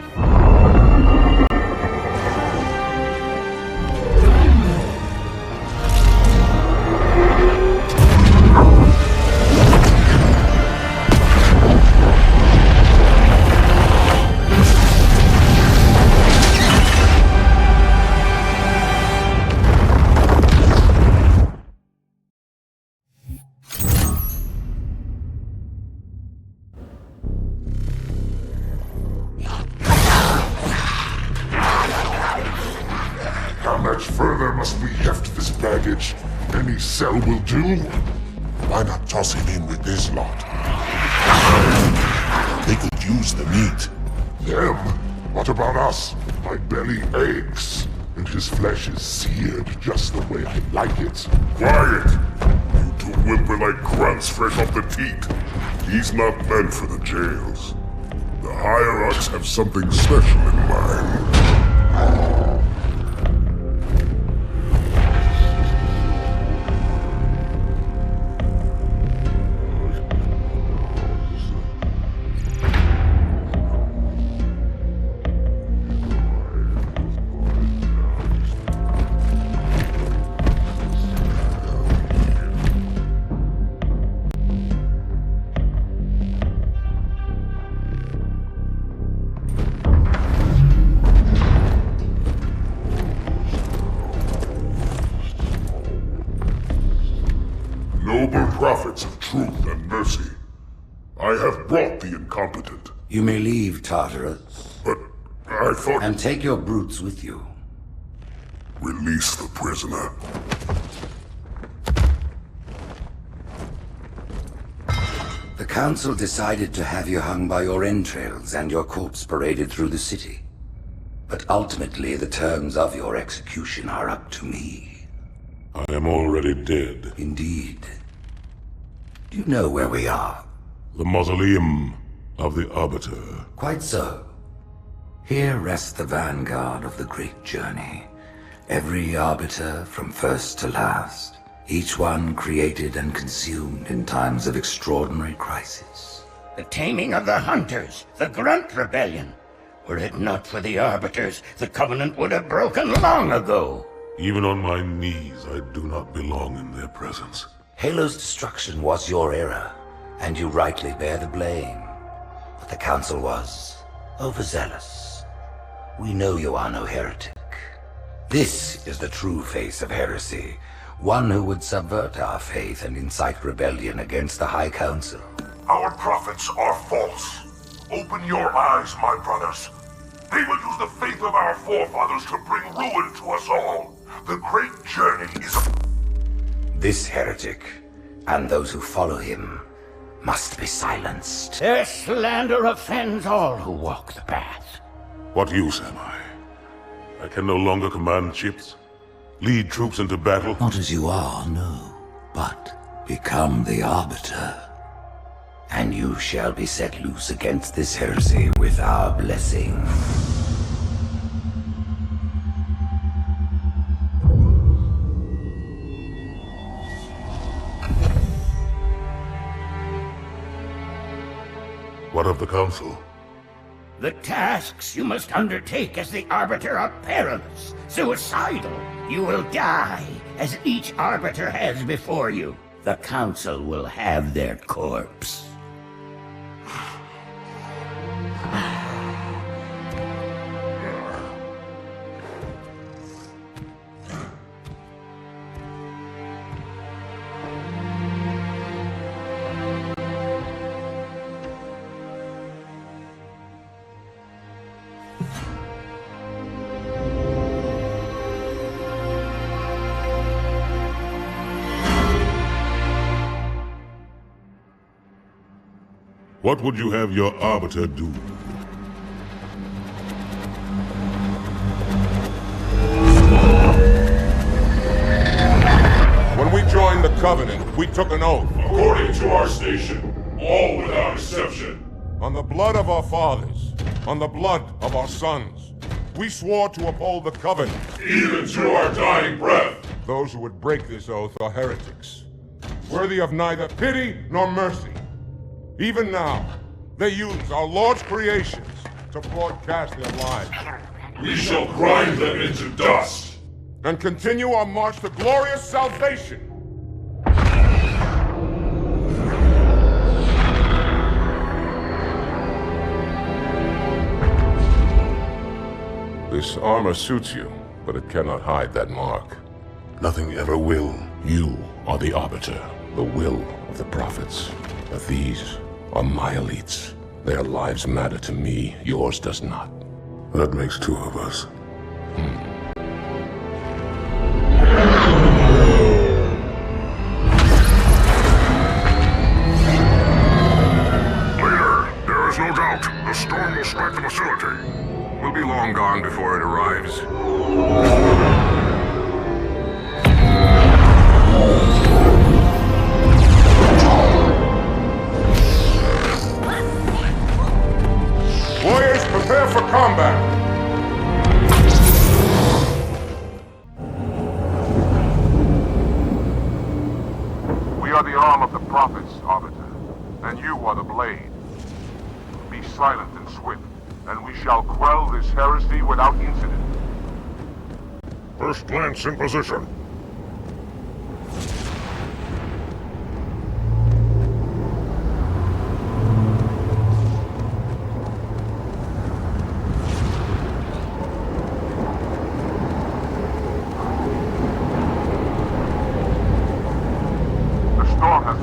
Any cell will do. Why not toss him in with this lot? They could use the meat. Them? What about us? My belly aches, and his flesh is seared just the way I like it. Quiet! You two whimper like grunts fresh off the teat. He's not meant for the jails. The hierarchs have something special in mind. Prophets of truth and mercy, I have brought the incompetent. You may leave, Tartarus. But I thought... And take your brutes with you. Release the prisoner. The Council decided to have you hung by your entrails and your corpse paraded through the city. But ultimately, the terms of your execution are up to me. I am already dead. Indeed. Do you know where we are? The mausoleum of the Arbiter. Quite so. Here rests the vanguard of the great journey. Every Arbiter from first to last. Each one created and consumed in times of extraordinary crisis. The taming of the Hunters, the Grunt Rebellion. Were it not for the Arbiters, the Covenant would have broken long ago. Even on my knees, I do not belong in their presence. Halo's destruction was your error, and you rightly bear the blame. But the Council was overzealous. We know you are no heretic. This is the true face of heresy, one who would subvert our faith and incite rebellion against the High Council. Our prophets are false. Open your eyes, my brothers. They will use the faith of our forefathers to bring ruin to us all. The great journey is... This heretic, and those who follow him, must be silenced. Their slander offends all who walk the path. What use am I? I can no longer command ships, lead troops into battle. Not as you are, no, but become the Arbiter. And you shall be set loose against this heresy with our blessing. What of the Council? The tasks you must undertake as the Arbiter are perilous, suicidal. You will die, as each Arbiter has before you. The Council will have their corpse. What would you have your Arbiter do? When we joined the Covenant, we took an oath. According to our station, all without exception. On the blood of our fathers, on the blood of our sons, we swore to uphold the Covenant. Even to our dying breath. Those who would break this oath are heretics, worthy of neither pity nor mercy. Even now, they use our Lord's creations to broadcast their lies. We shall grind them into dust and continue our march to glorious salvation. This armor suits you, but it cannot hide that mark. Nothing ever will. You are the Arbiter, the will of the Prophets. But these are my elites. Their lives matter to me, yours does not. That makes two of us. Leader, there is no doubt the storm will strike the facility. We'll be long gone before it arrives. Warriors, prepare for combat! We are the arm of the Prophets, Arbiter, and you are the blade. Be silent and swift, and we shall quell this heresy without incident. First lance in position.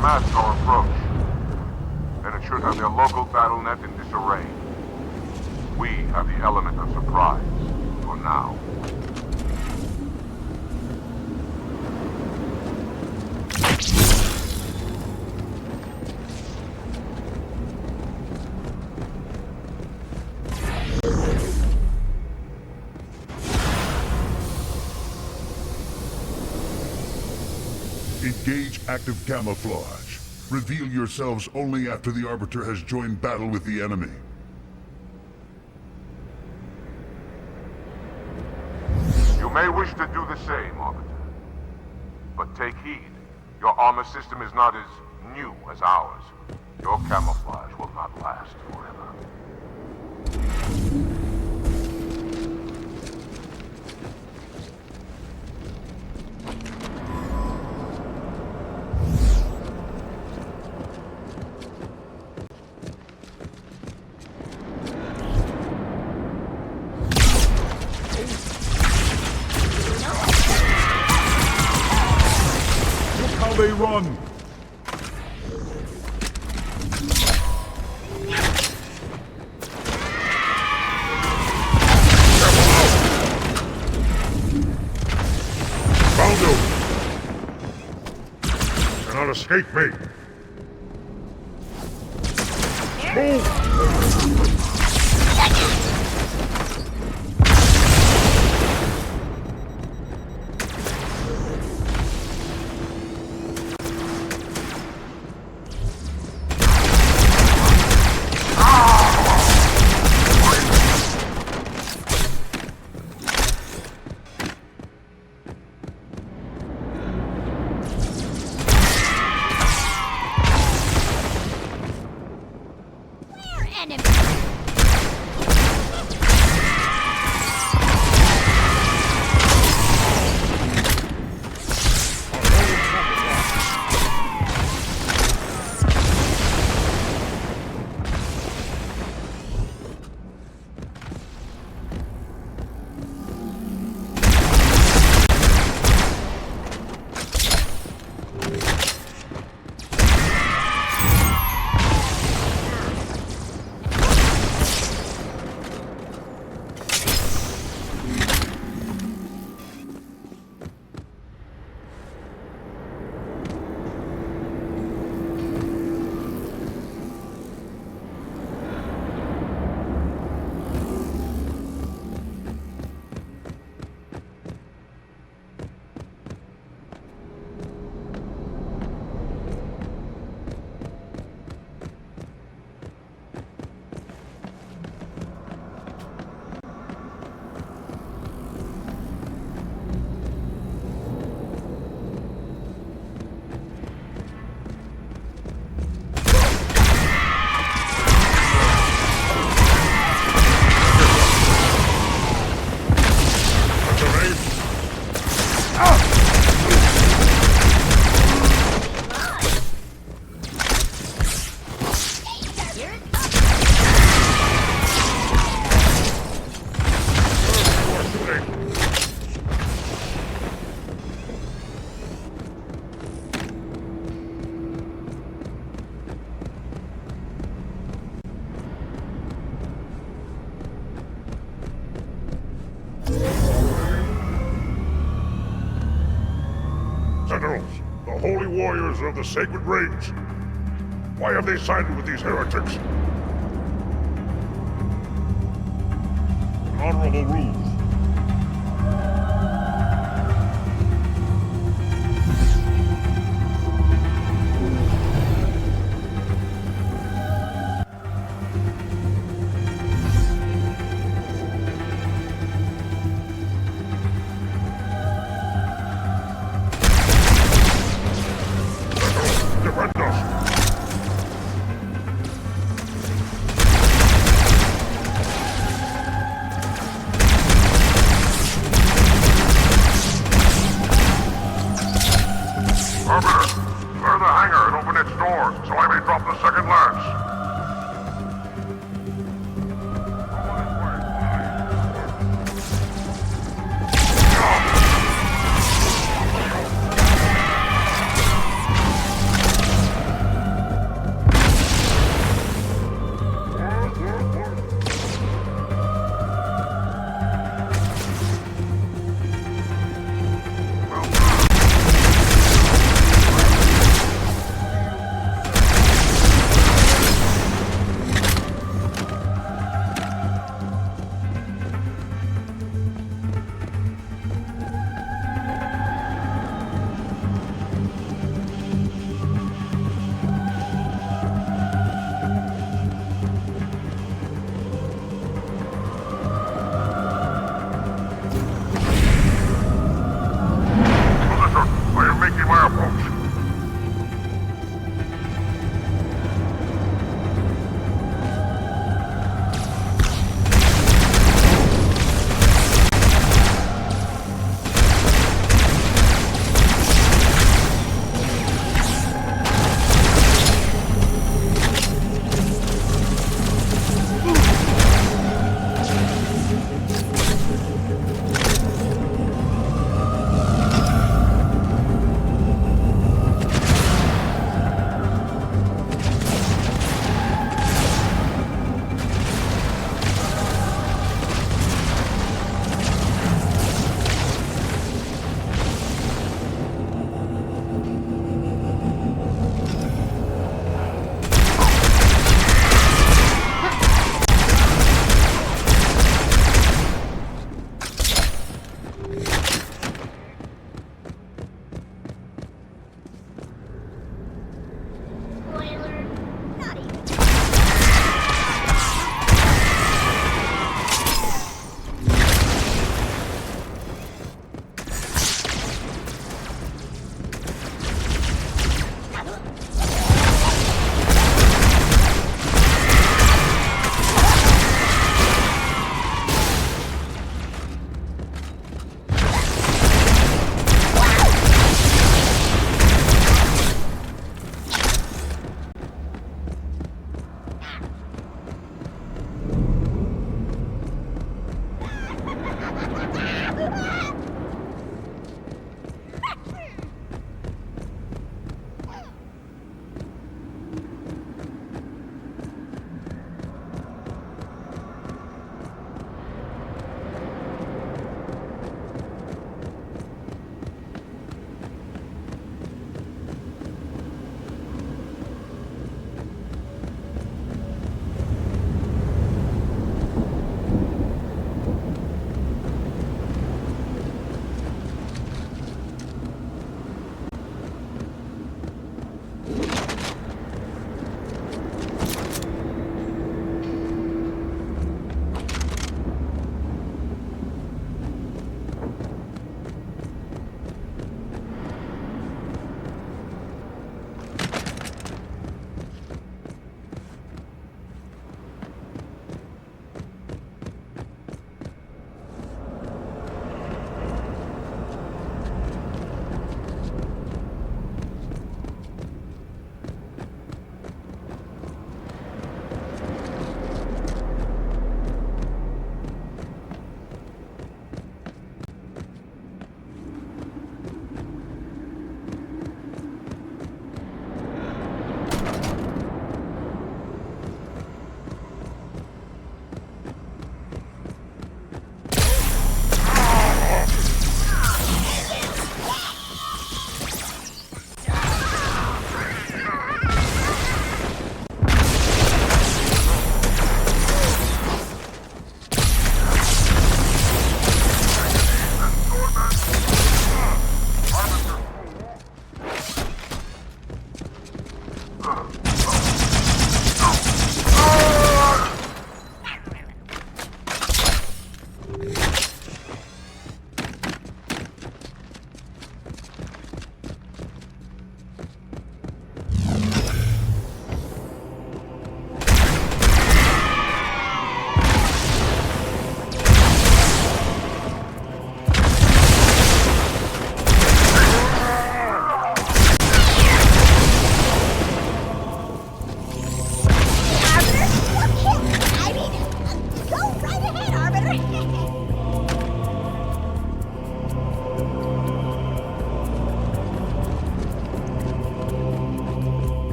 Masked our approach, and it should have their local battle net in disarray. We have the element of surprise, for now. Engage active camouflage. Reveal yourselves only after the Arbiter has joined battle with the enemy. You may wish to do the same, Arbiter. But take heed. Your armor system is not as new as ours. Your camouflage will not last forever. They run! Found you! Cannot escape me! Move! warriors of the Sacred Range. Why have they sided with these heretics? Honorable rules.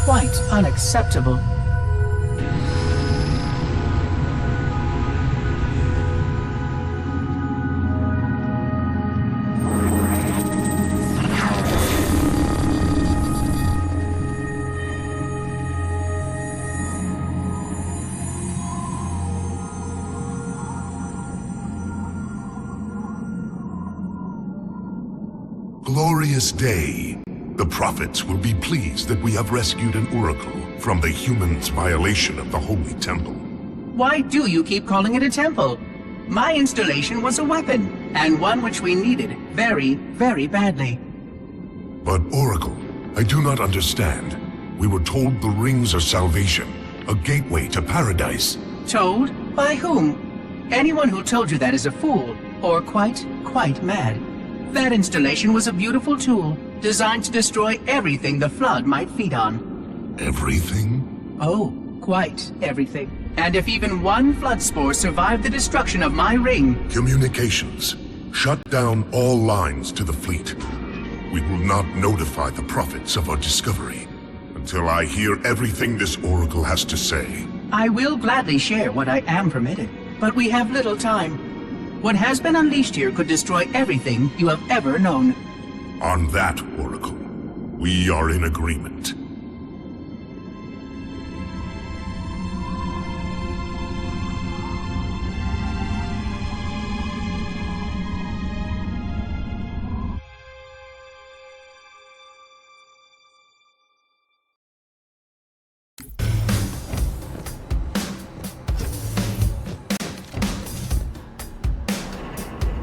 quite unacceptable. Glorious day. The prophets will be pleased that we have rescued an oracle from the humans' violation of the holy temple. Why do you keep calling it a temple? My installation was a weapon, and one which we needed very, very badly. But Oracle, I do not understand. We were told the rings are salvation, a gateway to paradise. Told? By whom? Anyone who told you that is a fool, or quite mad. That installation was a beautiful tool, designed to destroy everything the Flood might feed on. Everything? Oh, quite everything. And if even one Flood spore survived the destruction of my ring... Communications. Shut down all lines to the fleet. We will not notify the prophets of our discovery until I hear everything this Oracle has to say. I will gladly share what I am permitted, but we have little time. What has been unleashed here could destroy everything you have ever known. On that, Oracle, we are in agreement.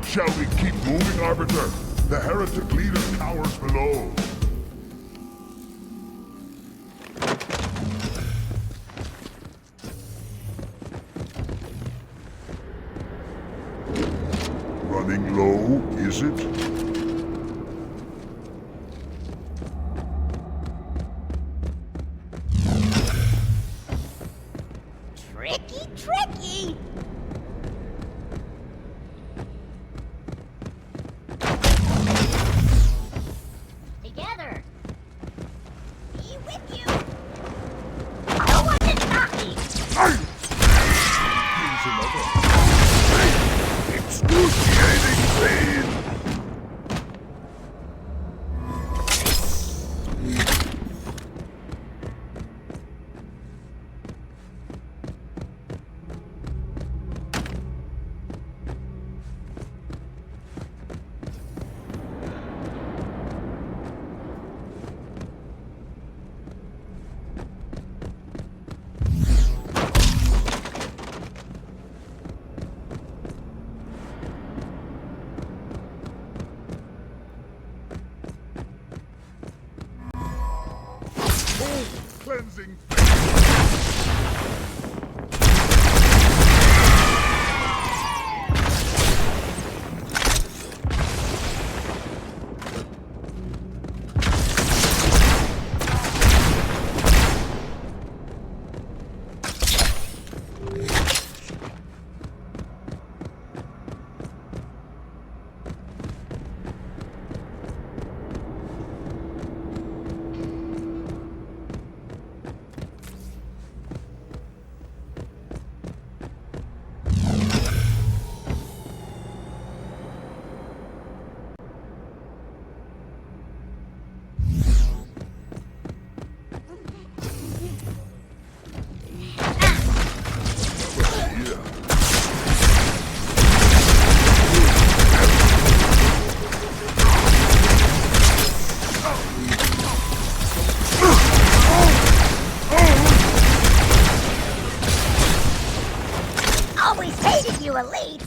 Shall we keep moving, Arbiter? The heretic leader cowers below. Running low, is it? Tricky! Together! Be with you! No one can stop me! Here's another. Excruciating pain! Cleansing. Always hated you, Elite!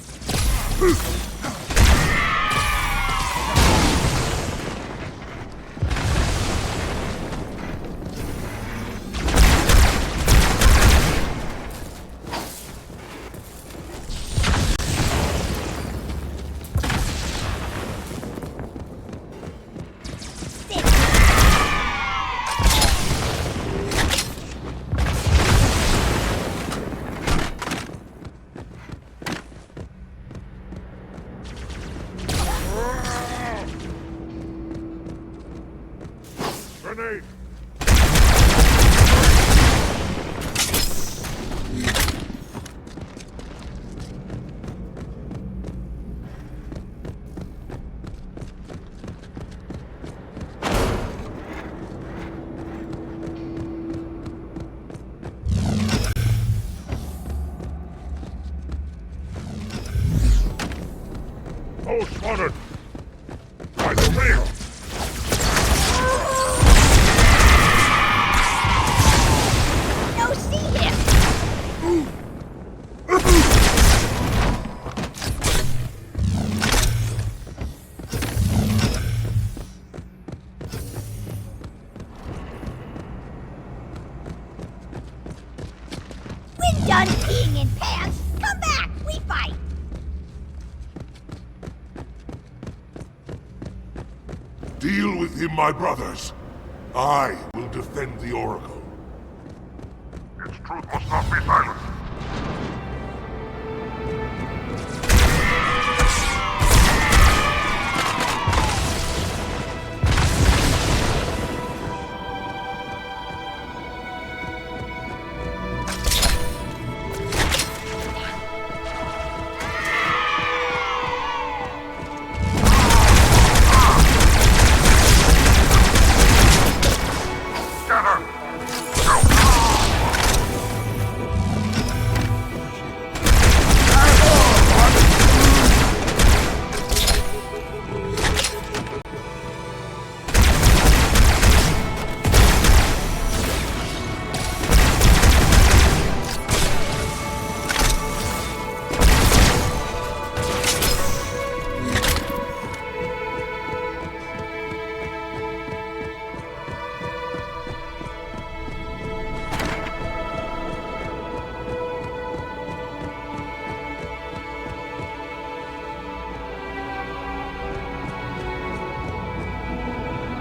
cornered! By the rail! No, see him! We're done peeing in pants! Come back! We fight! Deal with him, my brothers. I will defend the Oracle. Its truth must not be silenced.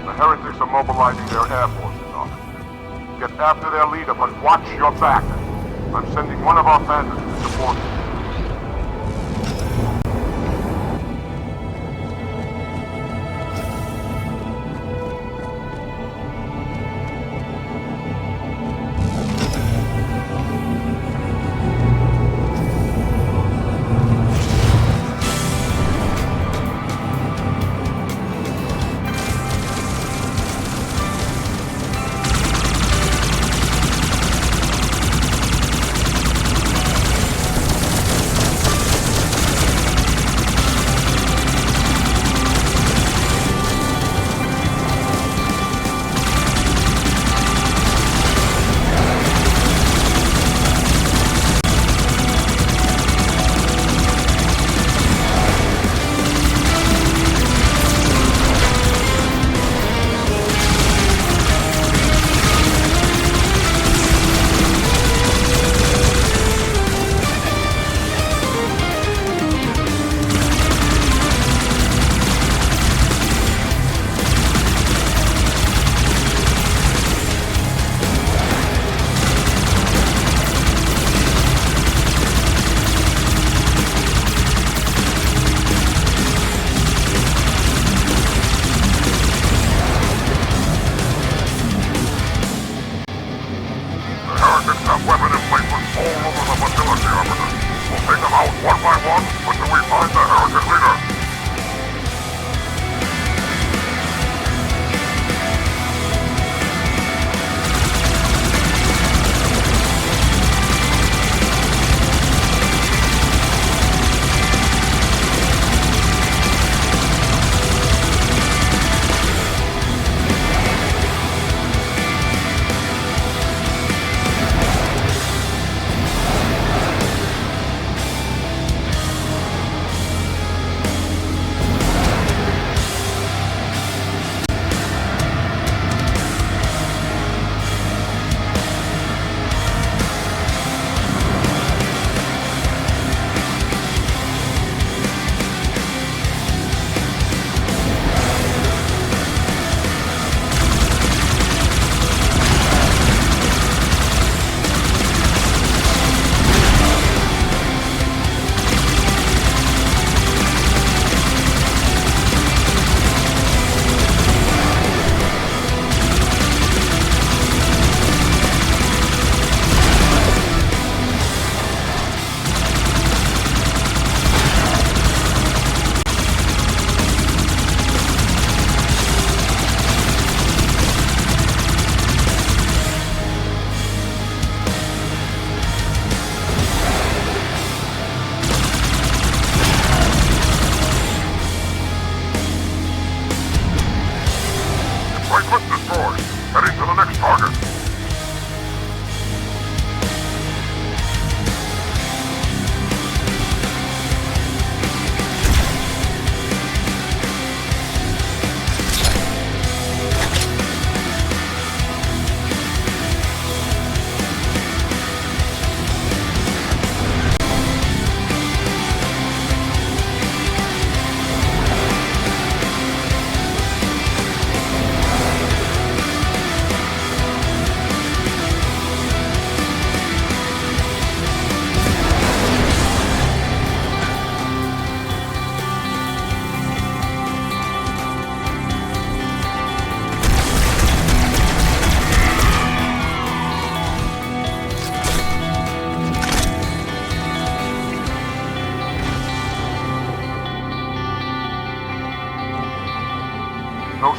The heretics are mobilizing their air forces, officer. Get after their leader, but watch your back. I'm sending one of our bandits to support you.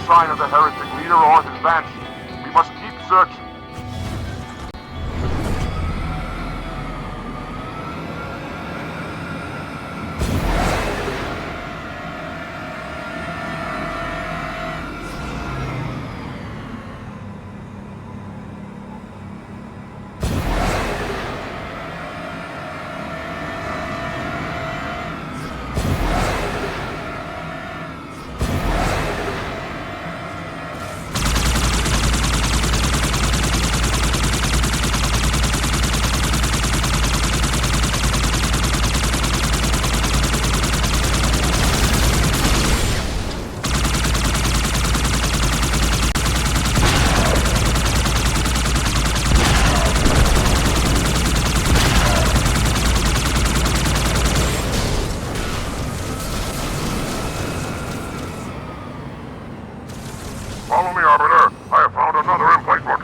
sign of the heretic leader or his banshee. We must keep searching. Follow me, Arbiter. I have found another emplacement.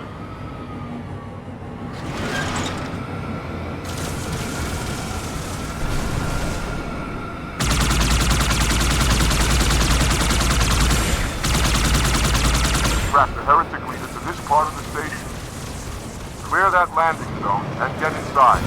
Track the heretic leader to this part of the station. Clear that landing zone and get inside.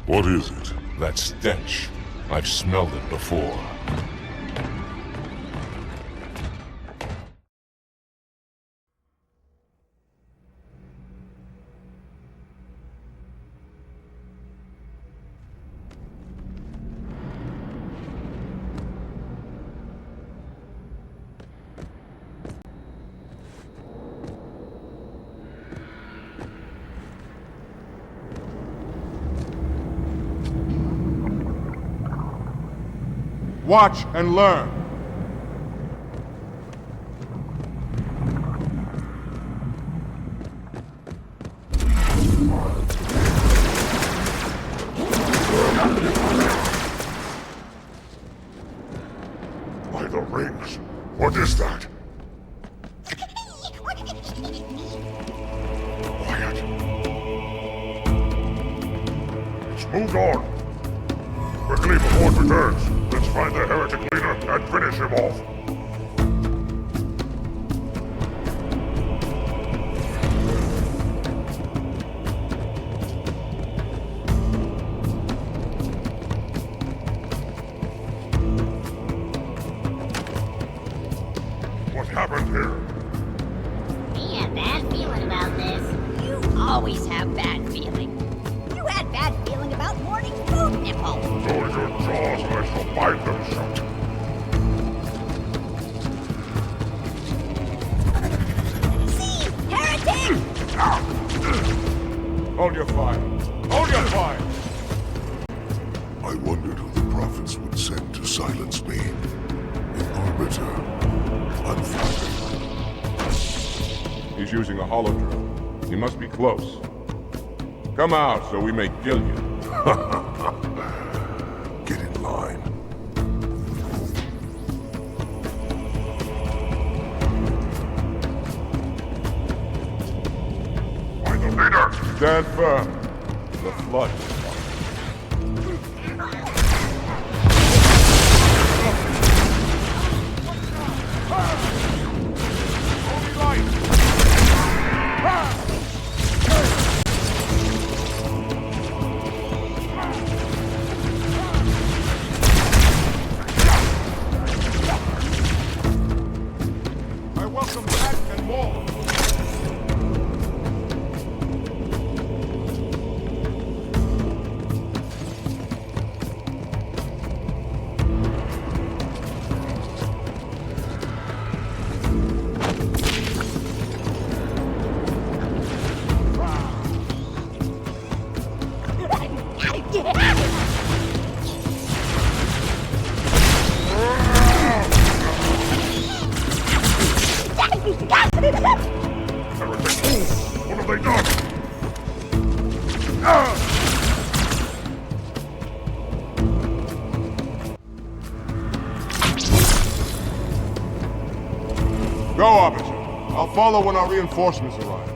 What is it? That stench. I've smelled it before. Watch and learn. By the rings. What is that? Quiet. It's moved on. Quickly before it returns. Let's find the heretic leader and finish him off. What happened here? Me have bad feeling about this. You always have bad feeling. You had bad feeling about morning food nipple. Close your jaws and I shall bite them shut. See, heretic! Hold your fire. Hold your fire! I wondered who the prophets would send to silence me. An Arbiter. Unflattering. He's using a holodrone. He must be close. Come out so we may kill you. Get in line. Find the leader! Stand firm. The flood. I welcome back and more. What have they done? Go, Arbiter. I'll follow when our reinforcements arrive.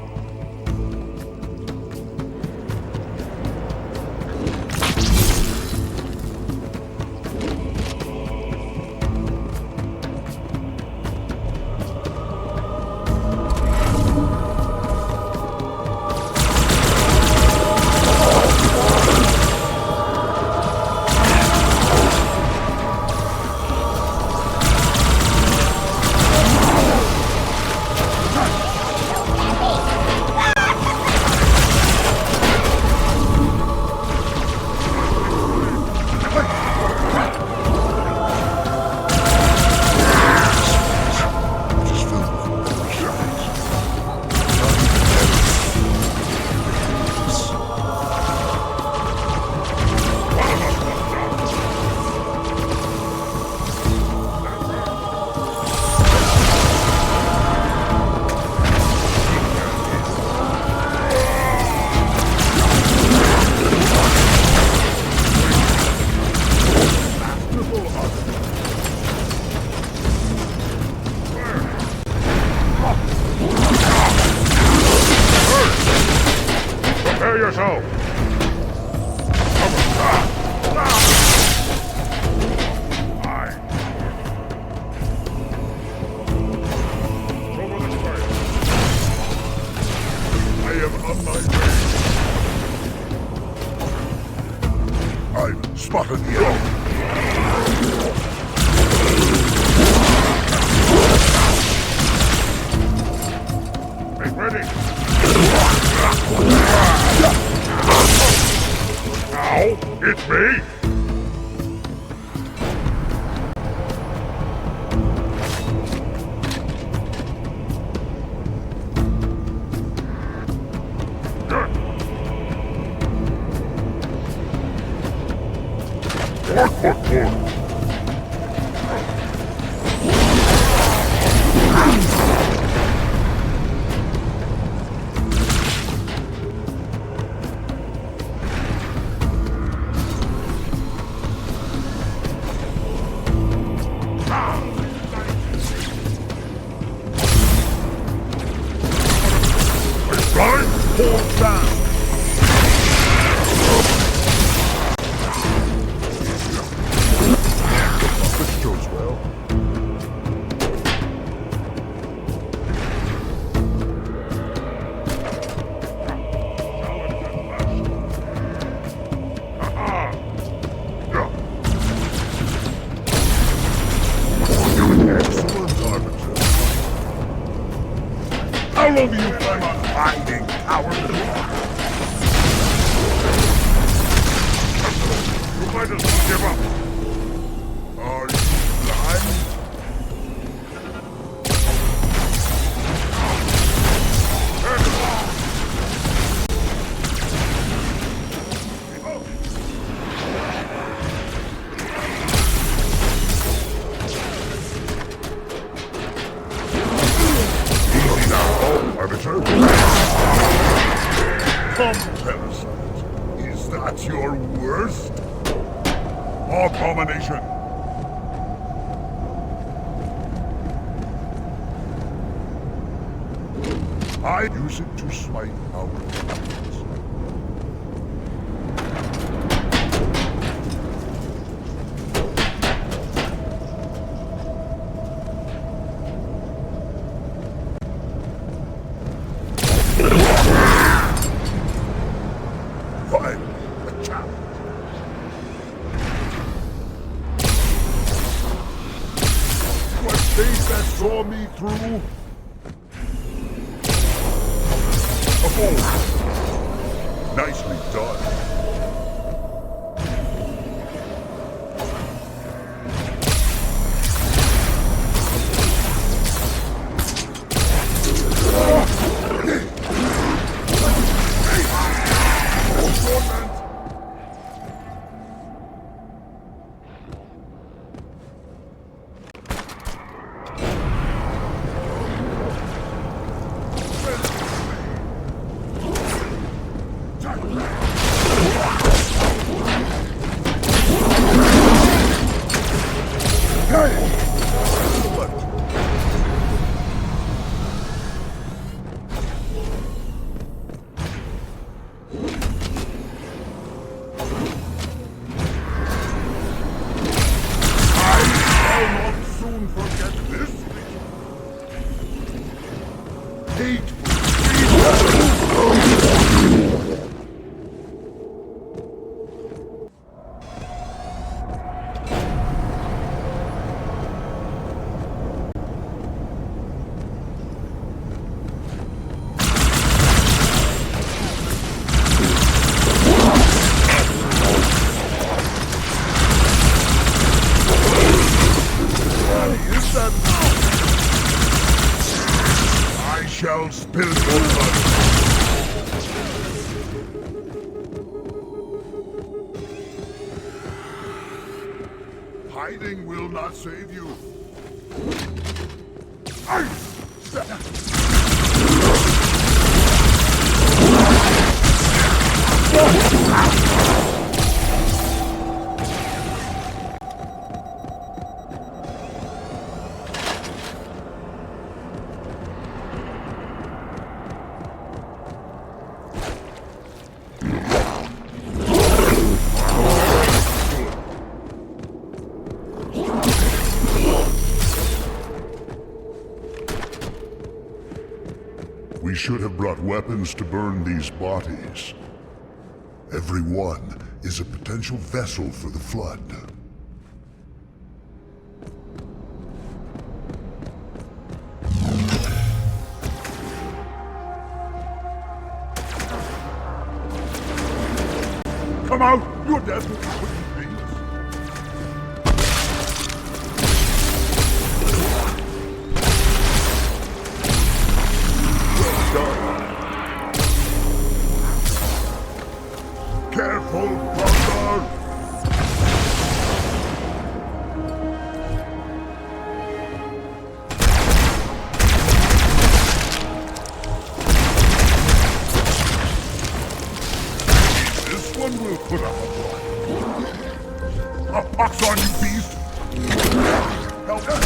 Prepare yourself! I am on my way. I've spotted the enemy. Make ready! Now, it's me! How long do you plan on hiding, coward? You might as well give up. Are you blind? Come, Parasite. Is that your worst? Abomination! I use it to smite our enemies. Saw me through? A fool. Nicely done. Shall spill your blood. Hiding will not save you. We should have brought weapons to burn these bodies. Every one is a potential vessel for the Flood. Come out! Your death will be quickly painless. Careful, brother! This one will put up a fight. A pox on you, beast! Help us!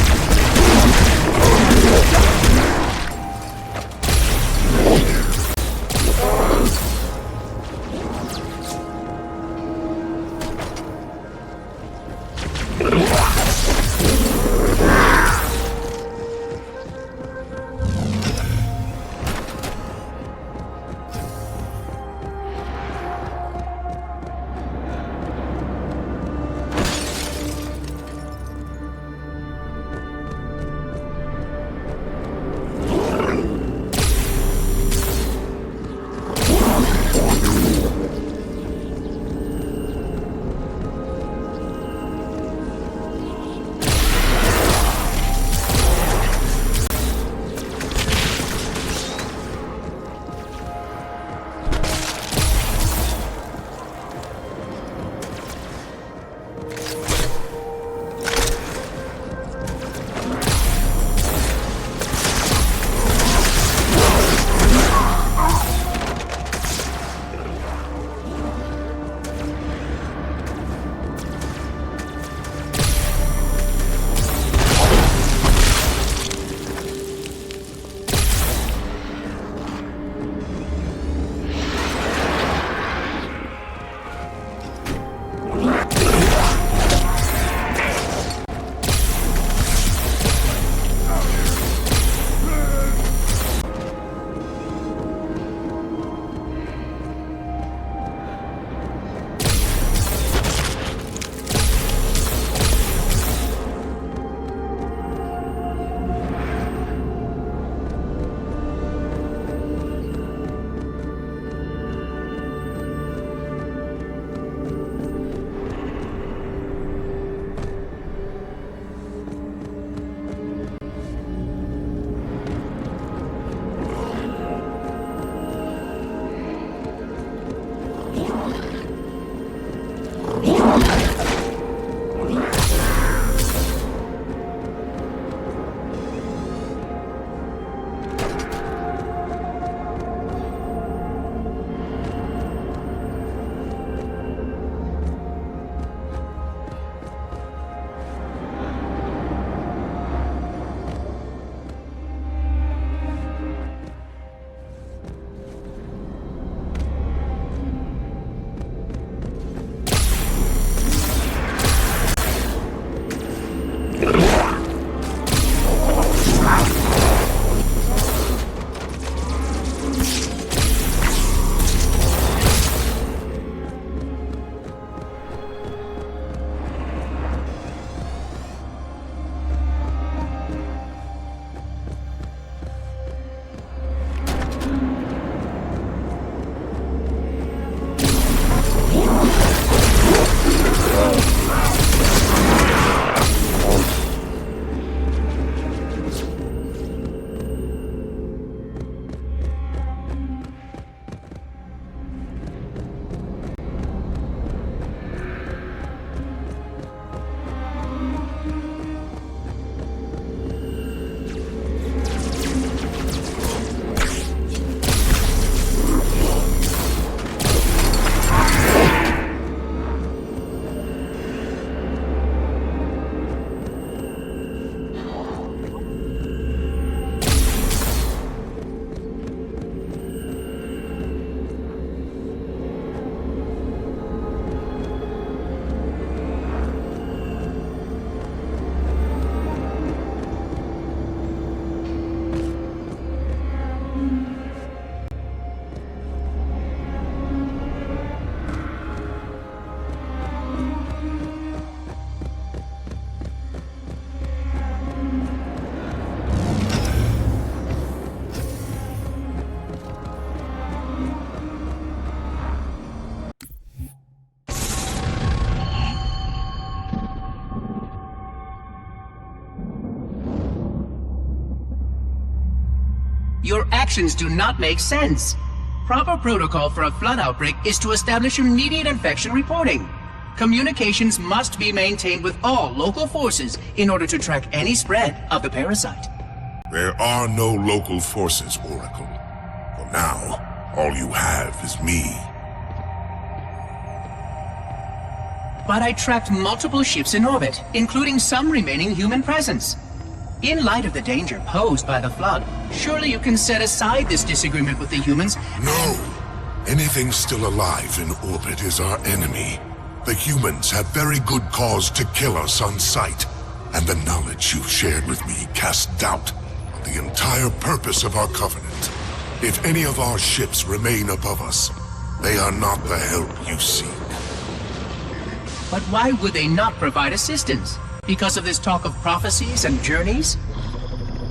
Your actions do not make sense. Proper protocol for a flood outbreak is to establish immediate infection reporting. Communications must be maintained with all local forces in order to track any spread of the parasite. There are no local forces, Oracle. For now, all you have is me. But I tracked multiple ships in orbit, including some remaining human presence. In light of the danger posed by the flood, surely you can set aside this disagreement with the humans. No! Anything still alive in orbit is our enemy. The humans have very good cause to kill us on sight, and the knowledge you've shared with me casts doubt on the entire purpose of our covenant. If any of our ships remain above us, they are not the help you seek. But why would they not provide assistance? Because of this talk of prophecies and journeys?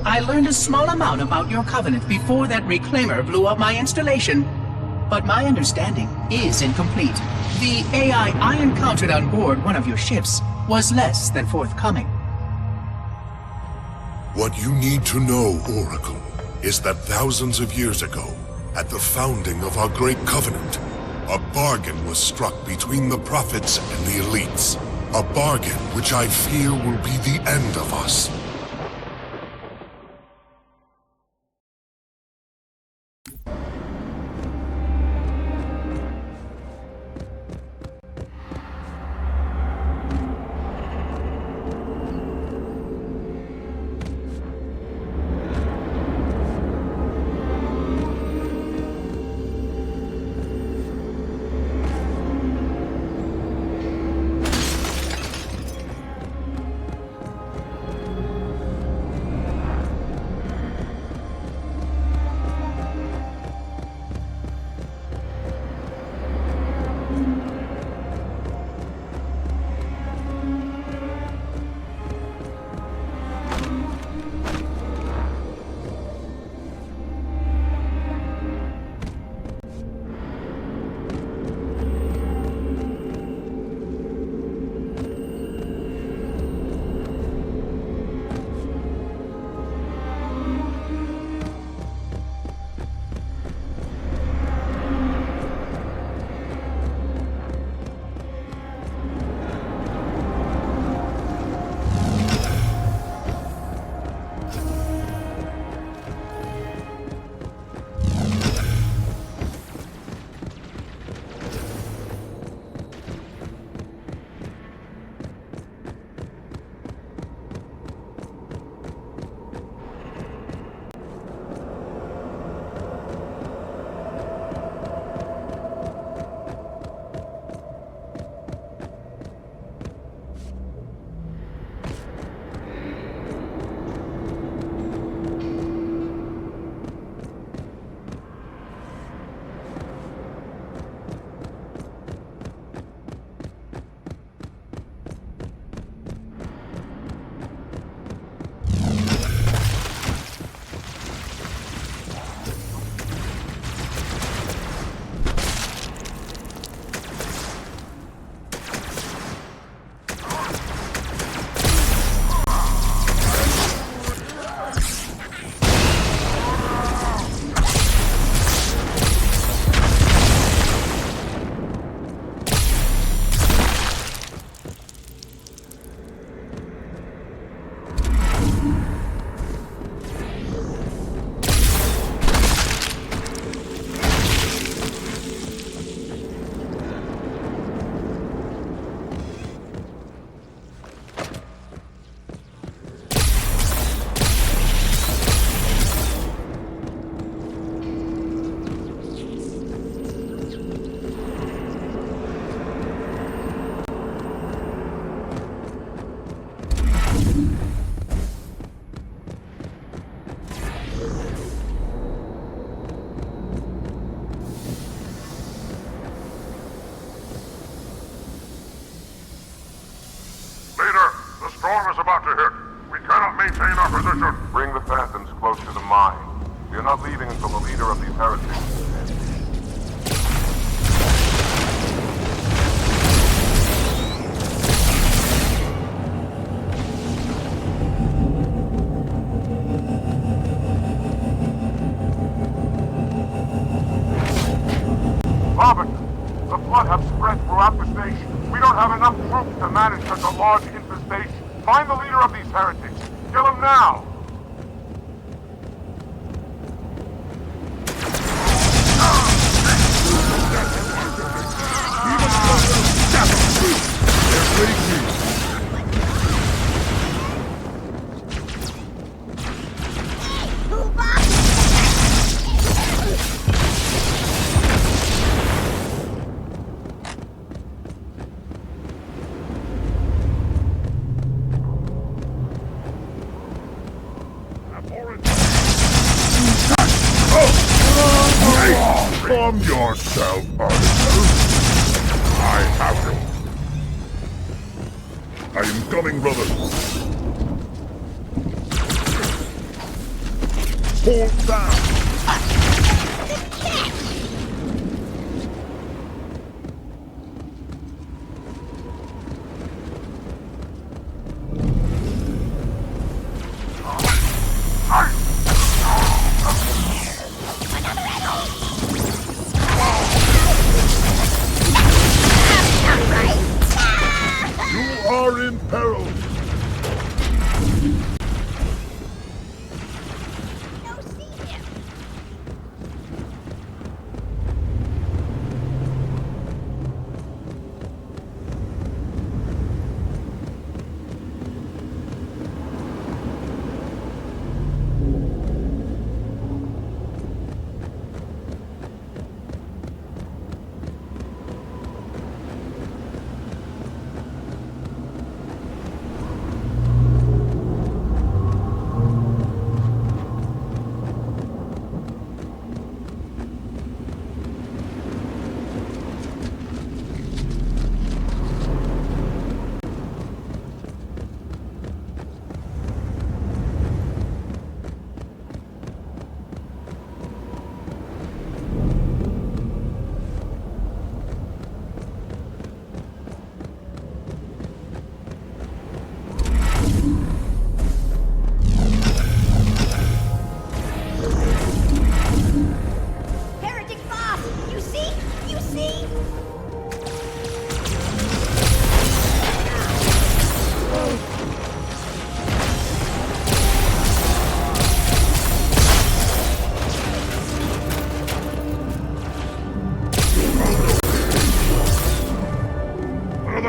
I learned a small amount about your covenant before that reclaimer blew up my installation, but my understanding is incomplete. The AI I encountered on board one of your ships was less than forthcoming. What you need to know, Oracle, is that thousands of years ago, at the founding of our great covenant, a bargain was struck between the prophets and the elites. A bargain which I fear will be the end of us. don't have enough troops to manage such a large infestation. Find the leader of these heretics. Kill him now! Calm yourself, Arbiter. I have you. I am coming, brother. Hold down. In peril.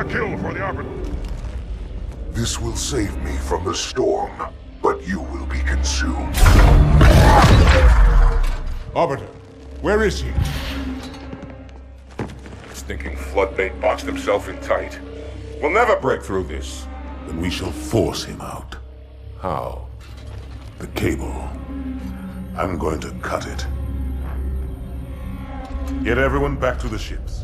Kill for the Arbiter. This will save me from the storm, but you will be consumed. Arbiter, where is he? Stinking floodbait boxed himself in tight. We'll never break through this. Then we shall force him out. How? The cable. I'm going to cut it. Get everyone back to the ships.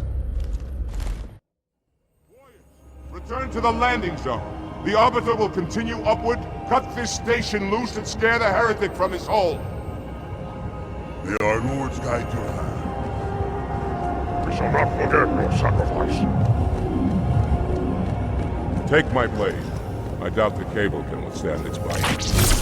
Return to the landing zone. The Arbiter will continue upward, cut this station loose, and scare the heretic from his hole. May our lords guide your hand. We shall not forget your sacrifice. Take my blade. I doubt the cable can withstand its bite.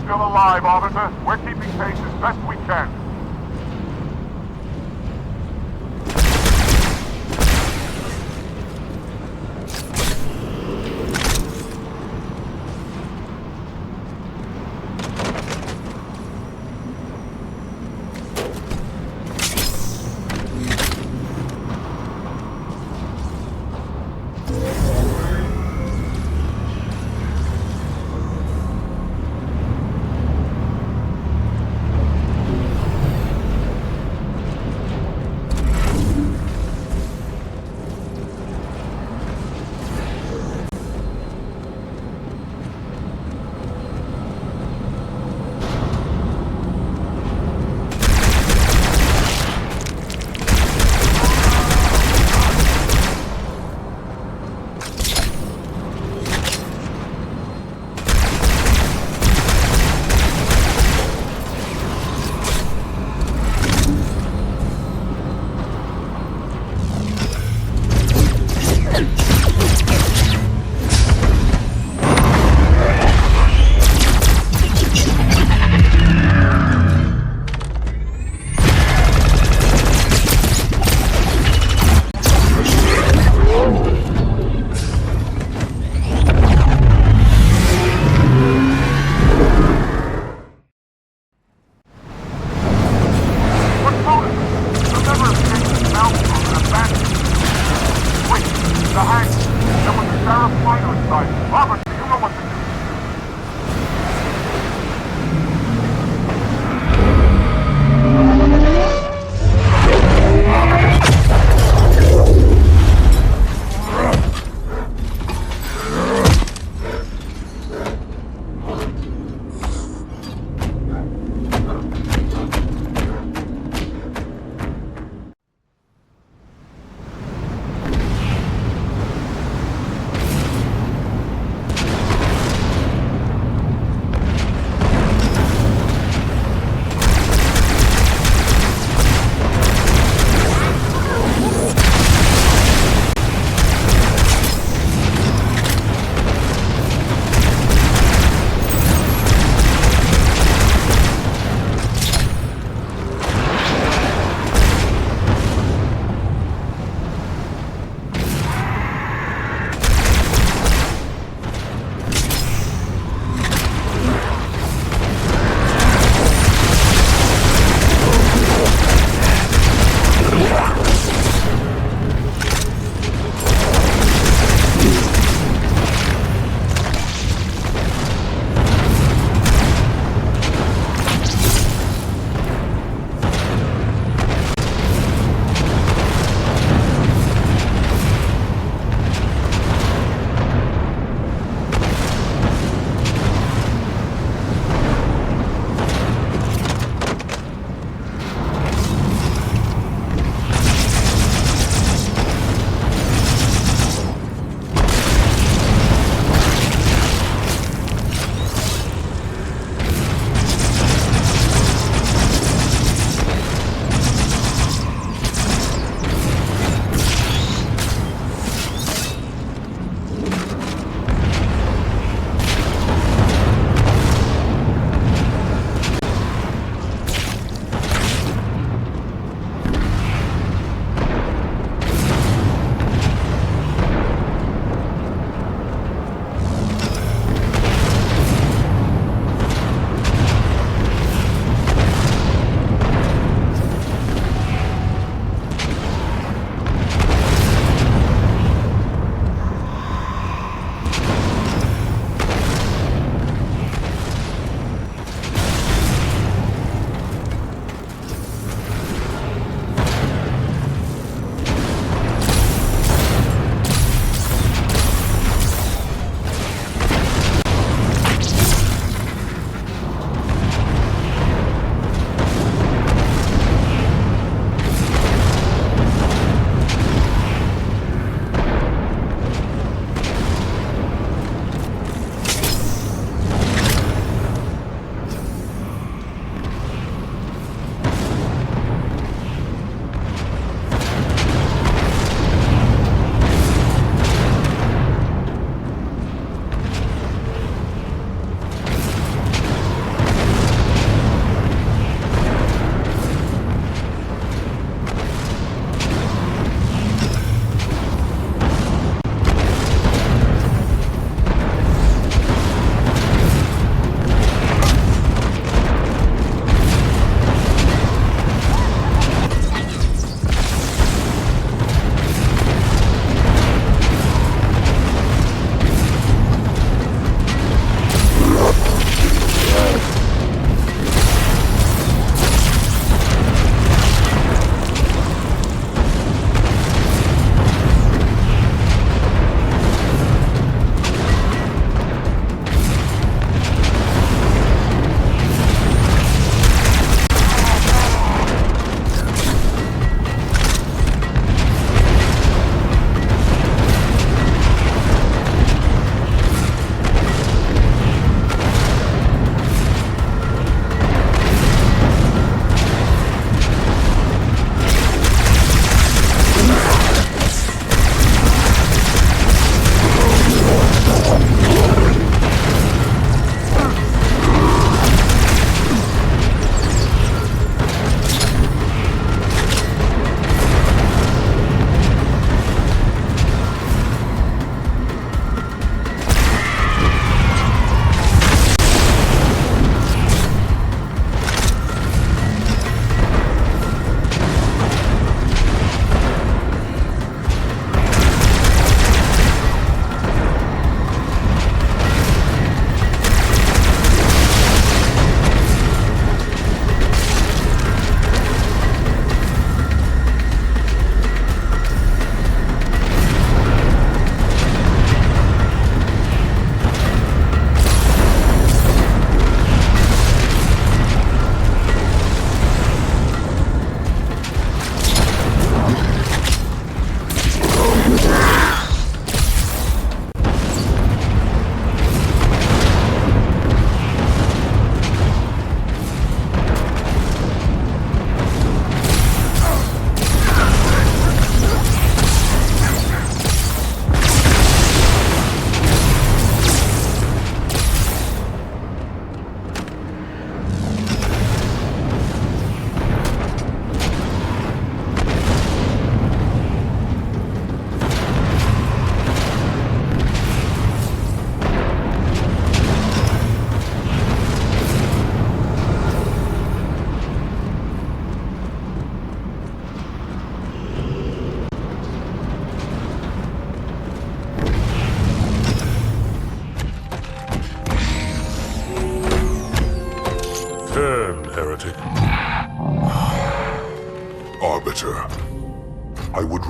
still alive, Arbiter. We're keeping pace as best we can.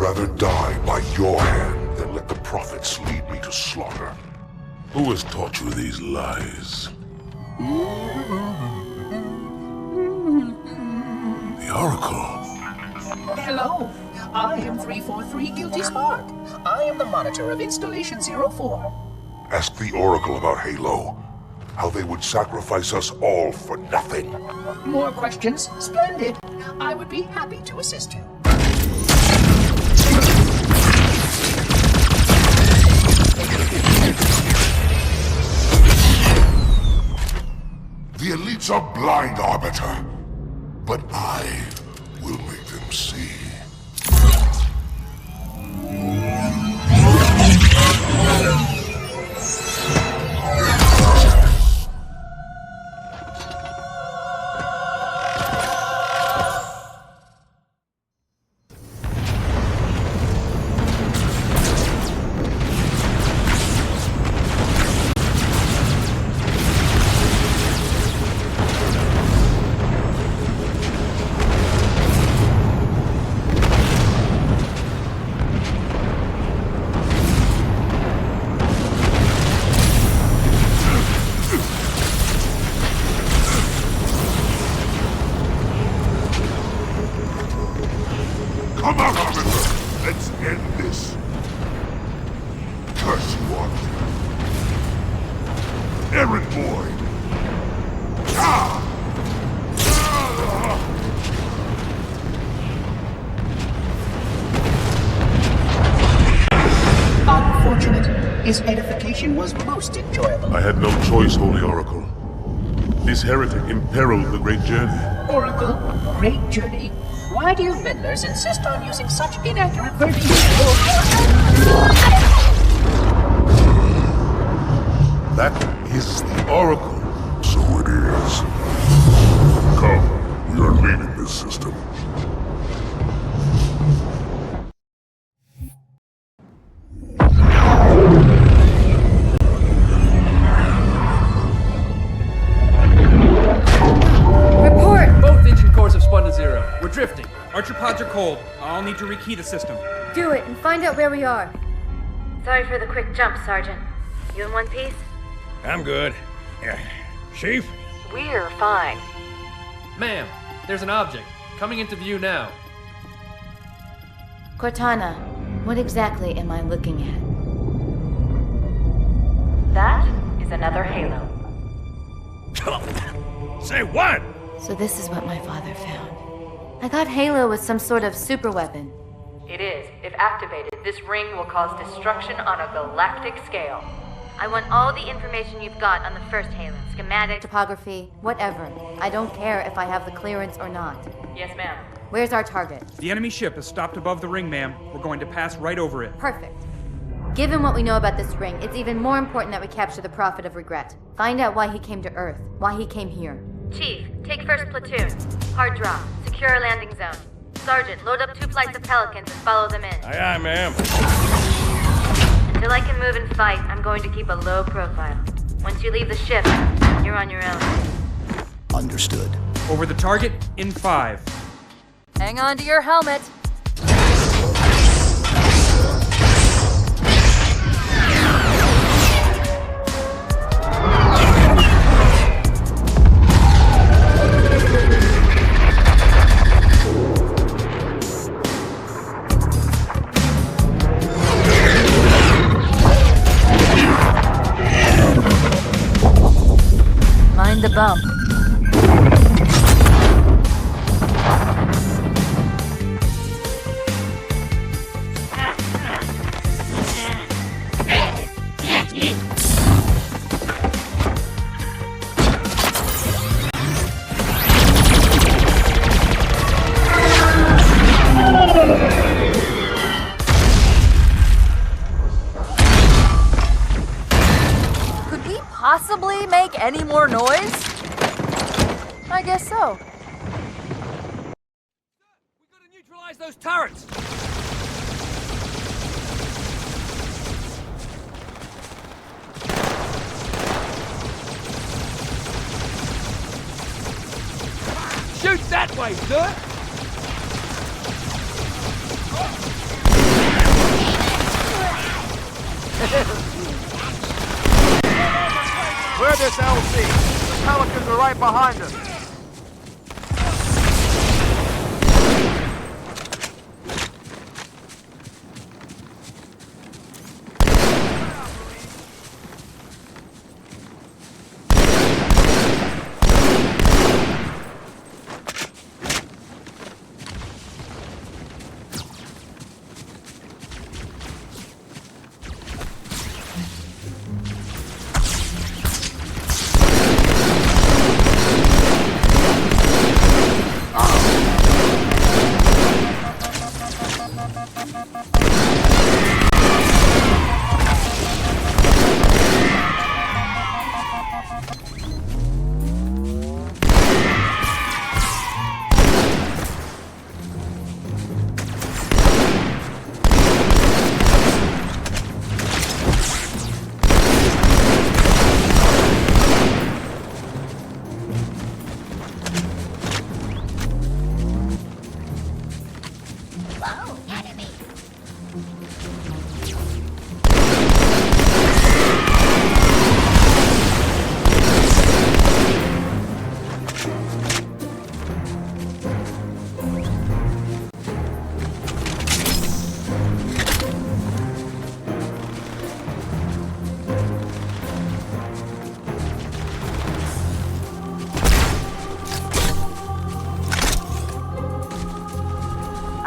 rather die by your hand than let the prophets lead me to slaughter. Who has taught you these lies? The Oracle. Hello, I am 343 Guilty Spark. I am the monitor of Installation 04. Ask the Oracle about Halo. How they would sacrifice us all for nothing. More questions? Splendid. I would be happy to assist you. The elites are blind, Arbiter. But I will make them see. Come on, Arbiter! Let's end this. Curse you, Arbiter. Errand boy! Ah! Unfortunate. His edification was most enjoyable. I had no choice, Holy Oracle. This heretic imperiled the great journey. Oracle, great journey. Why do you meddlers insist on using such inaccurate verbiage? That is the Oracle. So it is. Come, we are leaving this system. Report! Both engine cores have spun to zero. We're drifting. Archer pods are cold. I'll need to rekey the system. Do it and find out where we are. Sorry for the quick jump, Sergeant. You in one piece? I'm good. Yeah. Chief? We're fine. Ma'am, there's an object. Coming into view now. Cortana, what exactly am I looking at? That is another Halo. Say what? So this is what my father found. I thought Halo was some sort of super weapon. It is. If activated, this ring will cause destruction on a galactic scale. I want all the information you've got on the first Halo. Schematic, topography, whatever. I don't care if I have the clearance or not. Yes, ma'am. Where's our target? The enemy ship is stopped above the ring, ma'am. We're going to pass right over it. Perfect. Given what we know about this ring, it's even more important that we capture the Prophet of Regret. Find out why he came to Earth, why he came here. Chief, take first platoon. Hard drop. Secure landing zone. Sergeant, load up 2 flights of Pelicans and follow them in. Aye, aye, ma'am. Until I can move and fight, I'm going to keep a low profile. Once you leave the ship, you're on your own. Understood. Over the target in 5. Hang on to your helmet. Mind the bump. Could we possibly make any more noise? I guess so. We gotta neutralize those turrets! Shoot that way, sir! Clear this LC. The Pelicans are right behind us.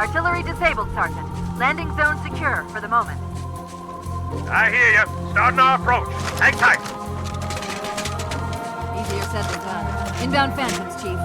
Artillery disabled, Sergeant. Landing zone secure for the moment. I hear you. Starting our approach. Hang tight. Easier said than done. Inbound Phantoms, Chief.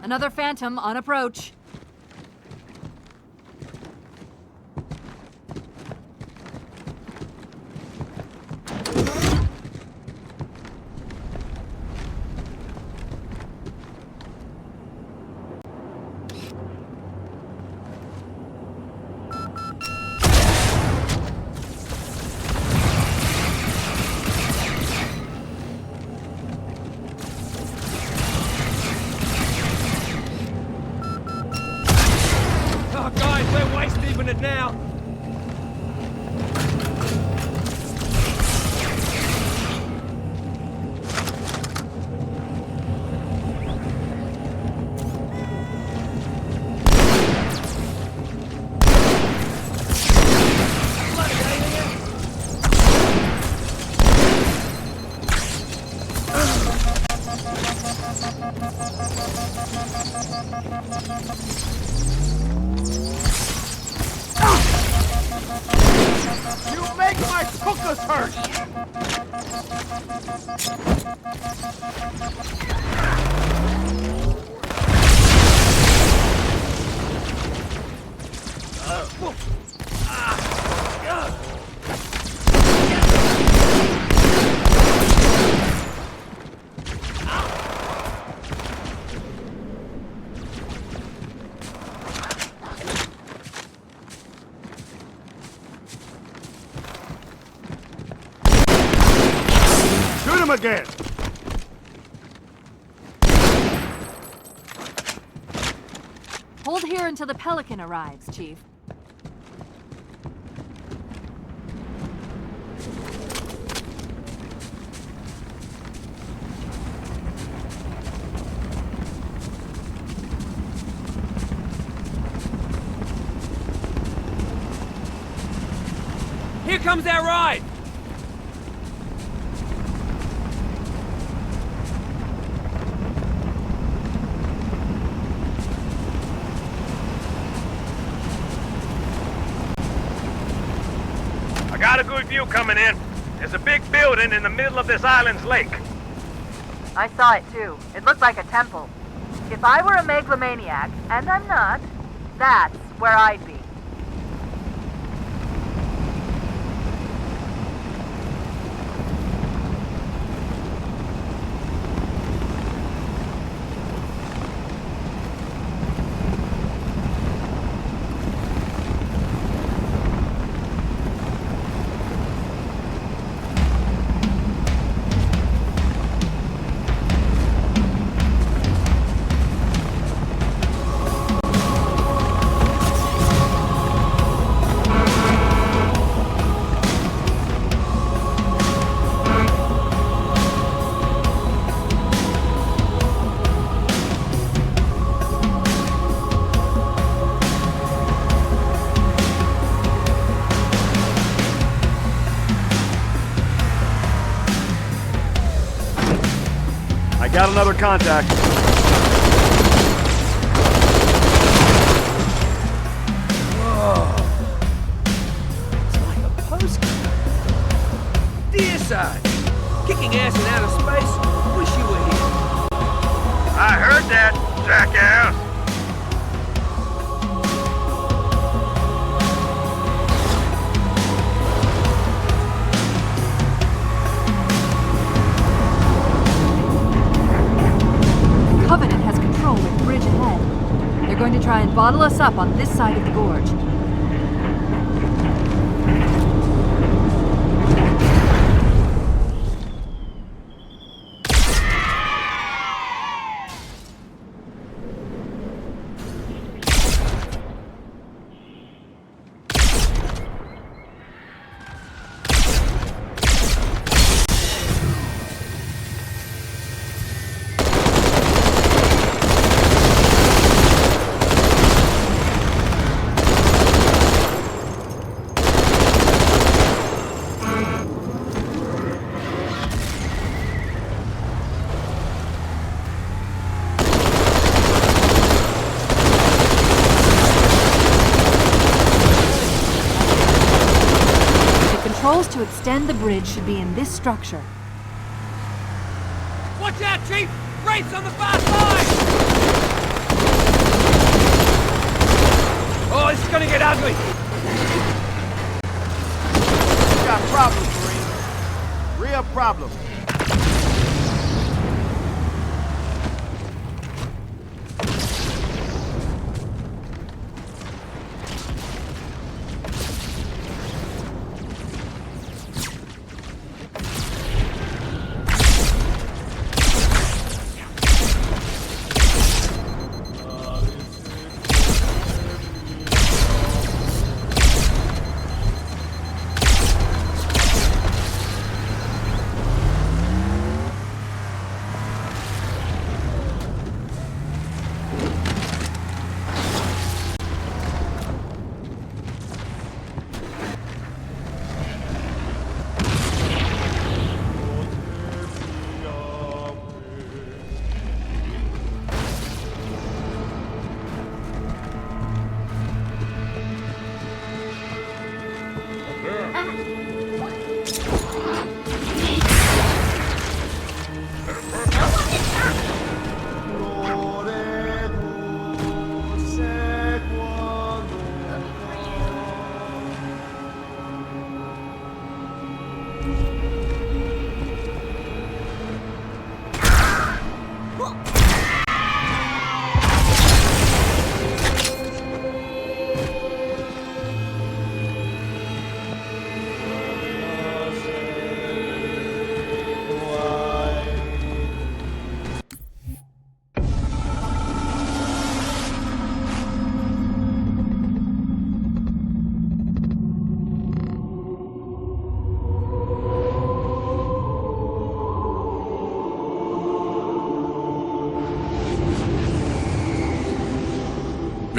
Another Phantom on approach. It now. Again. until the Pelican arrives, Chief. Here comes our ride! I got a good view coming in. There's a big building in the middle of this island's lake. I saw it too. It looked like a temple. If I were a megalomaniac, and I'm not, that's where I'd be. Got another contact. Whoa. It's like a postcard. Dear side, kicking ass in outer space. Wish you were here. I heard that, jackass. Covenant has control of the bridge ahead. They're going to try and bottle us up on this side of the gorge. Controls to extend the bridge should be in this structure. Watch out, Chief! Wraiths on the far side! Oh, this is gonna get ugly! We got problems, Marine. Real problems.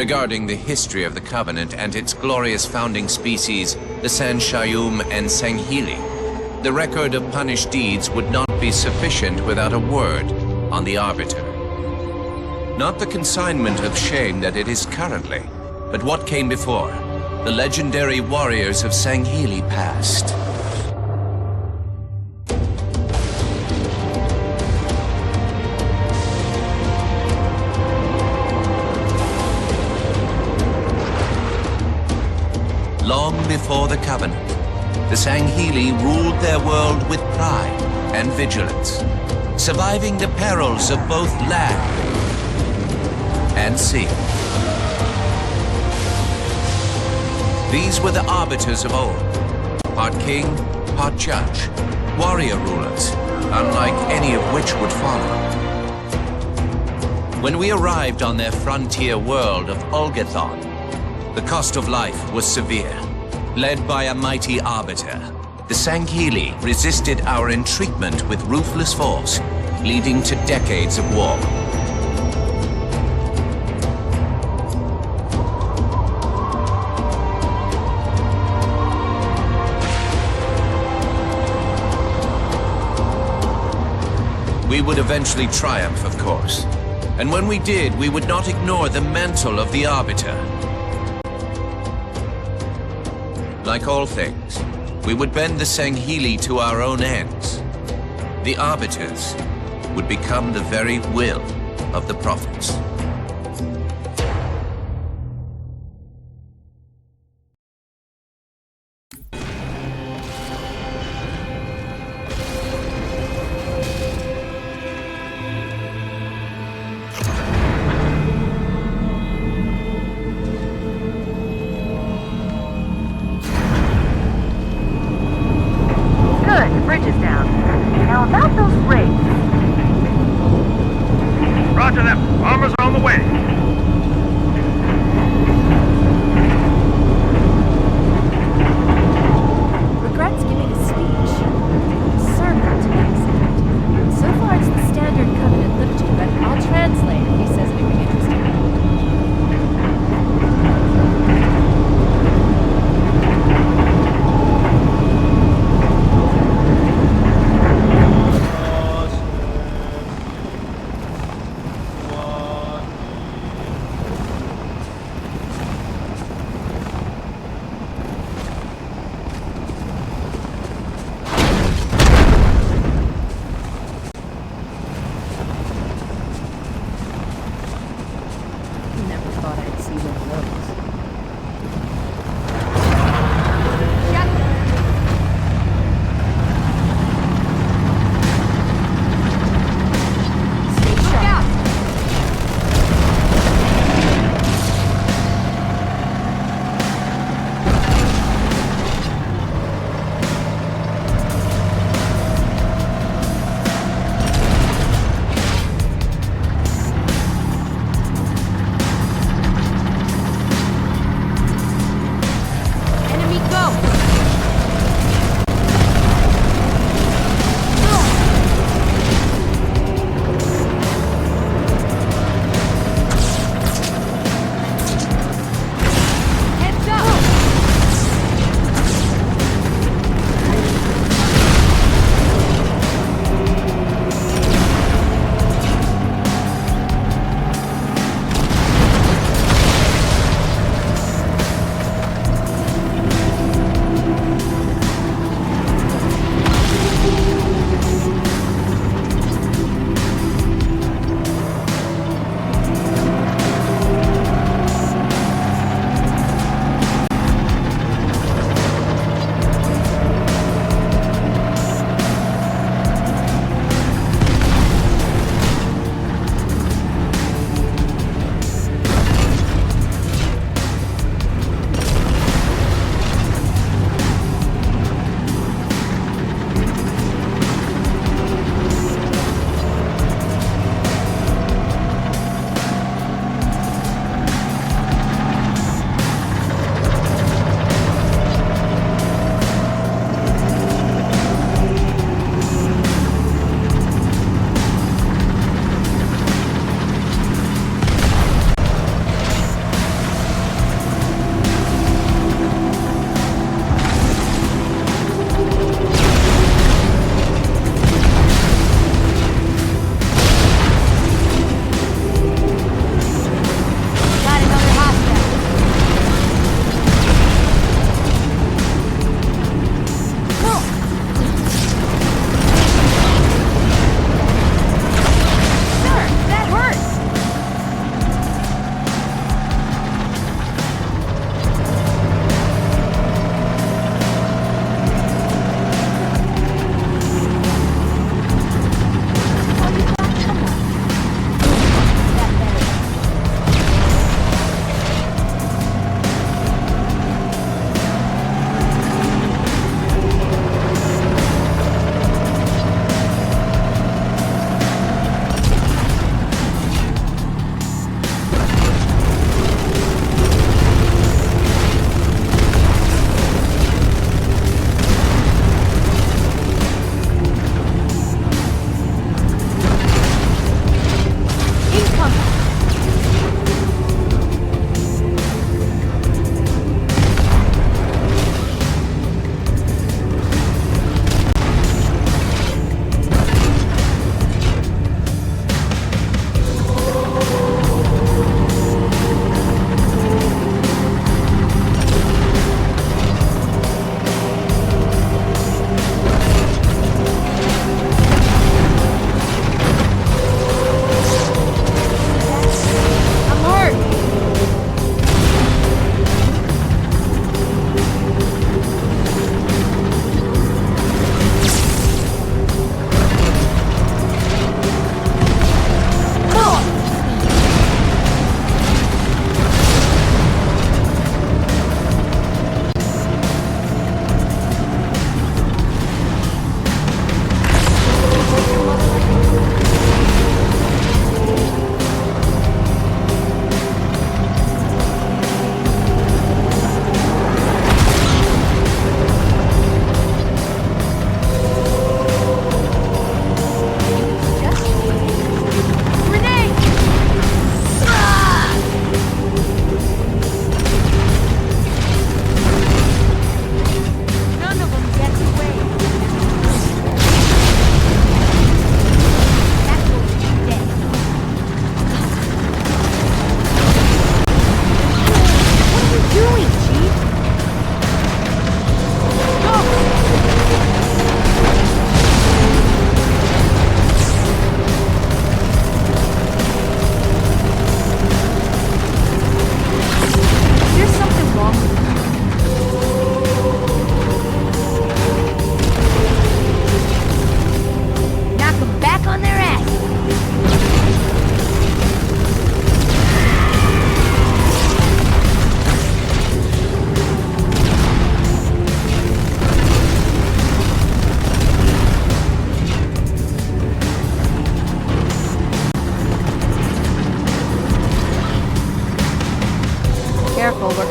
regarding the history of the Covenant and its glorious founding species, the San Shayum and Sanghili. The record of punished deeds would not be sufficient without a word on the Arbiter. Not the consignment of shame that it is currently, but what came before, the legendary warriors of Sanghili past. Long before the Covenant, the Sanghili ruled their world with pride and vigilance, surviving the perils of both land and sea. These were the arbiters of old, part king, part judge, warrior rulers, unlike any of which would follow. When we arrived on their frontier world of Olgathon, the cost of life was severe. Led by a mighty arbiter, the Sanghili resisted our entreatment with ruthless force, leading to decades of war. We would eventually triumph, of course. And when we did, we would not ignore the mantle of the Arbiter. Like all things, we would bend the Sanghili to our own ends. The Arbiters would become the very will of the Prophets. Roger them. Armor's on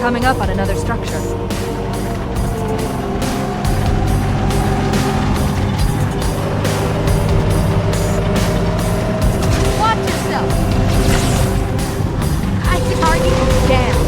coming up on another structure. Watch yourself! I target down.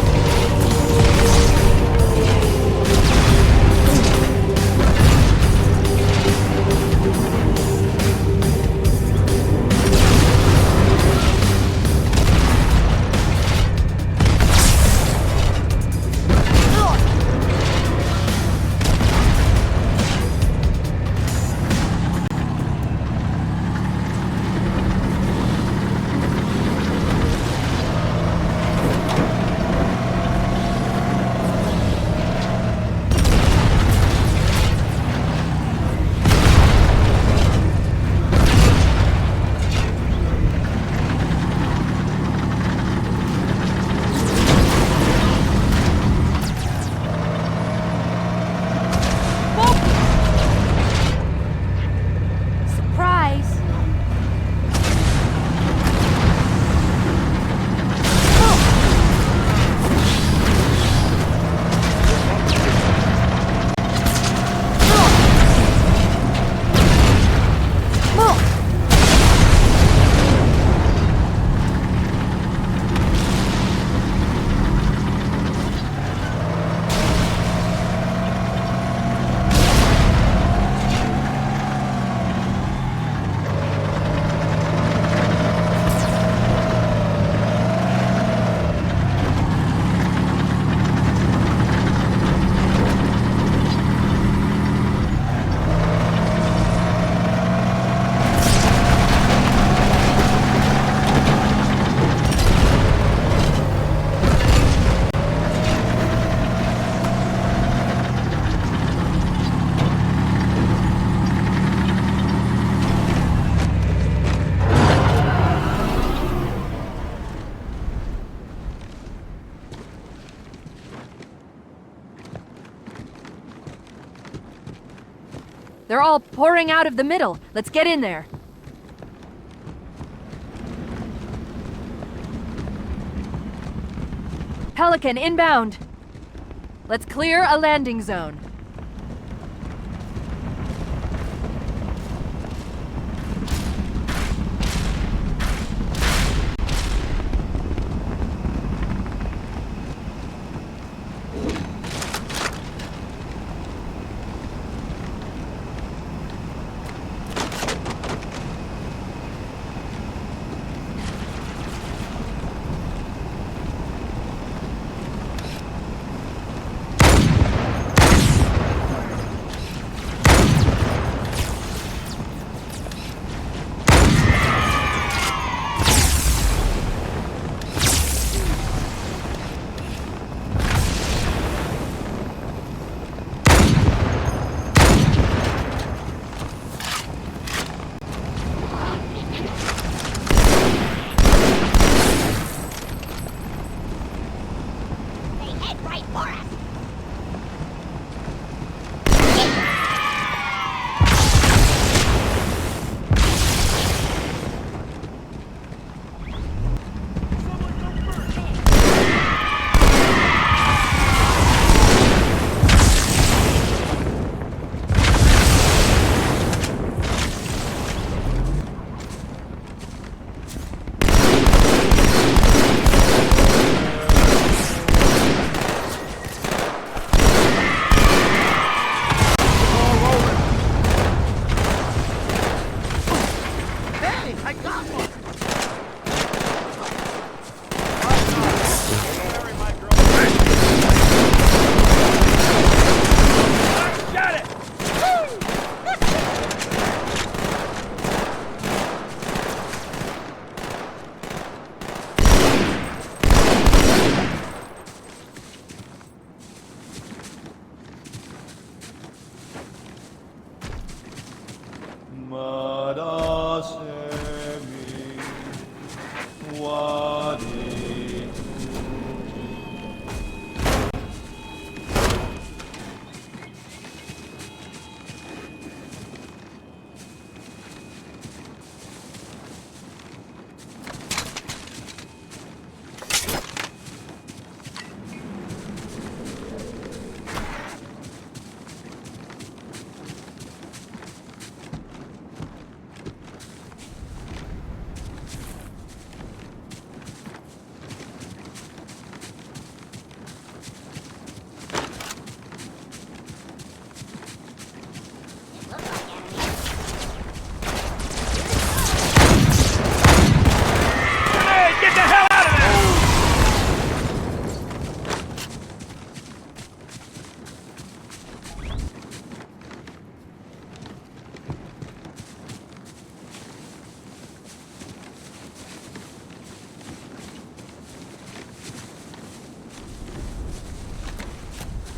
They're all pouring out of the middle. Let's get in there. Pelican, inbound. Let's clear a landing zone.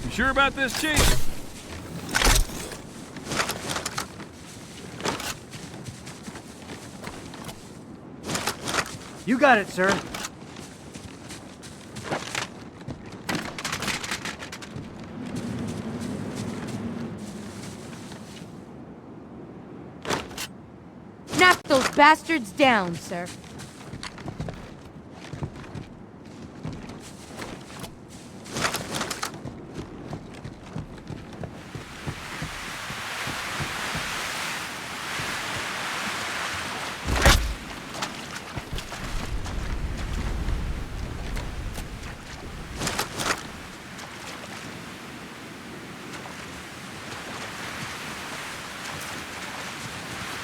You sure about this, Chief? You got it, sir. Knock those bastards down, sir.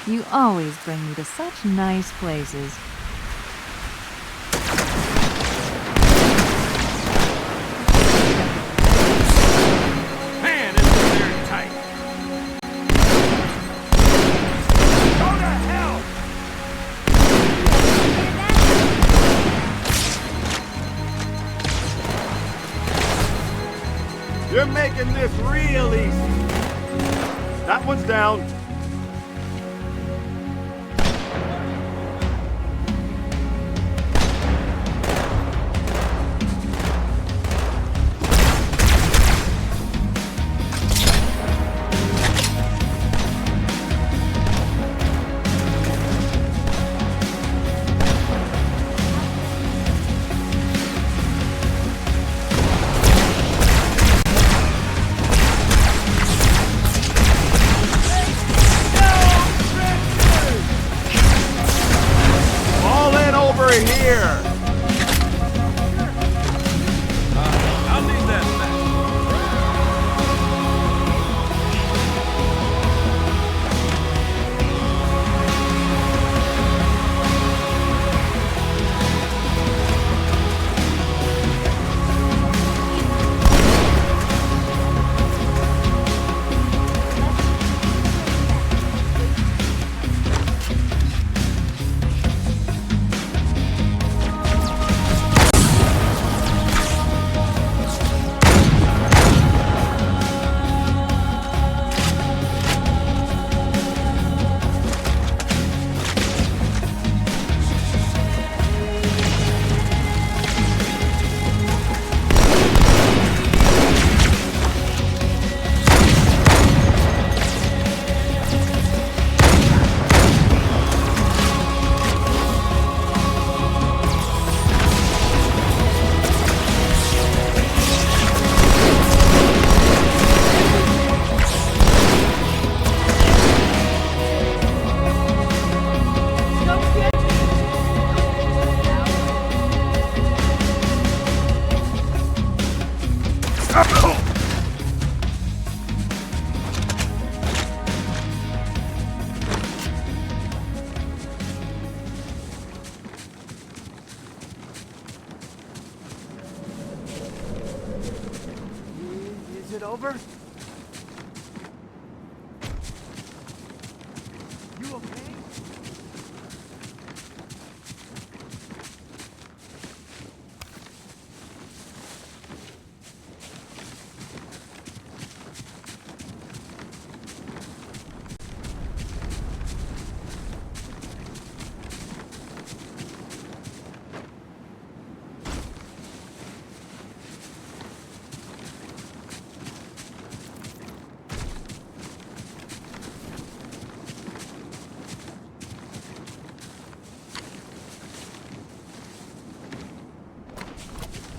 You always bring me to such nice places. Man, this is very tight. Go to hell! You're making this real easy. That one's down. Is it over? You okay?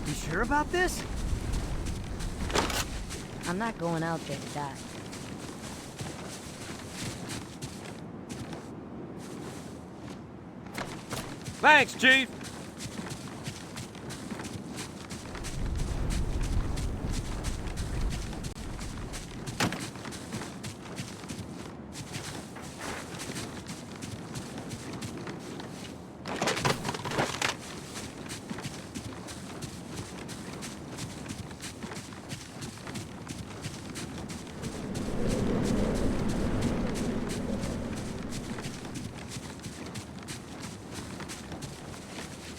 You sure about this? I'm not going out there to die. Thanks, Chief.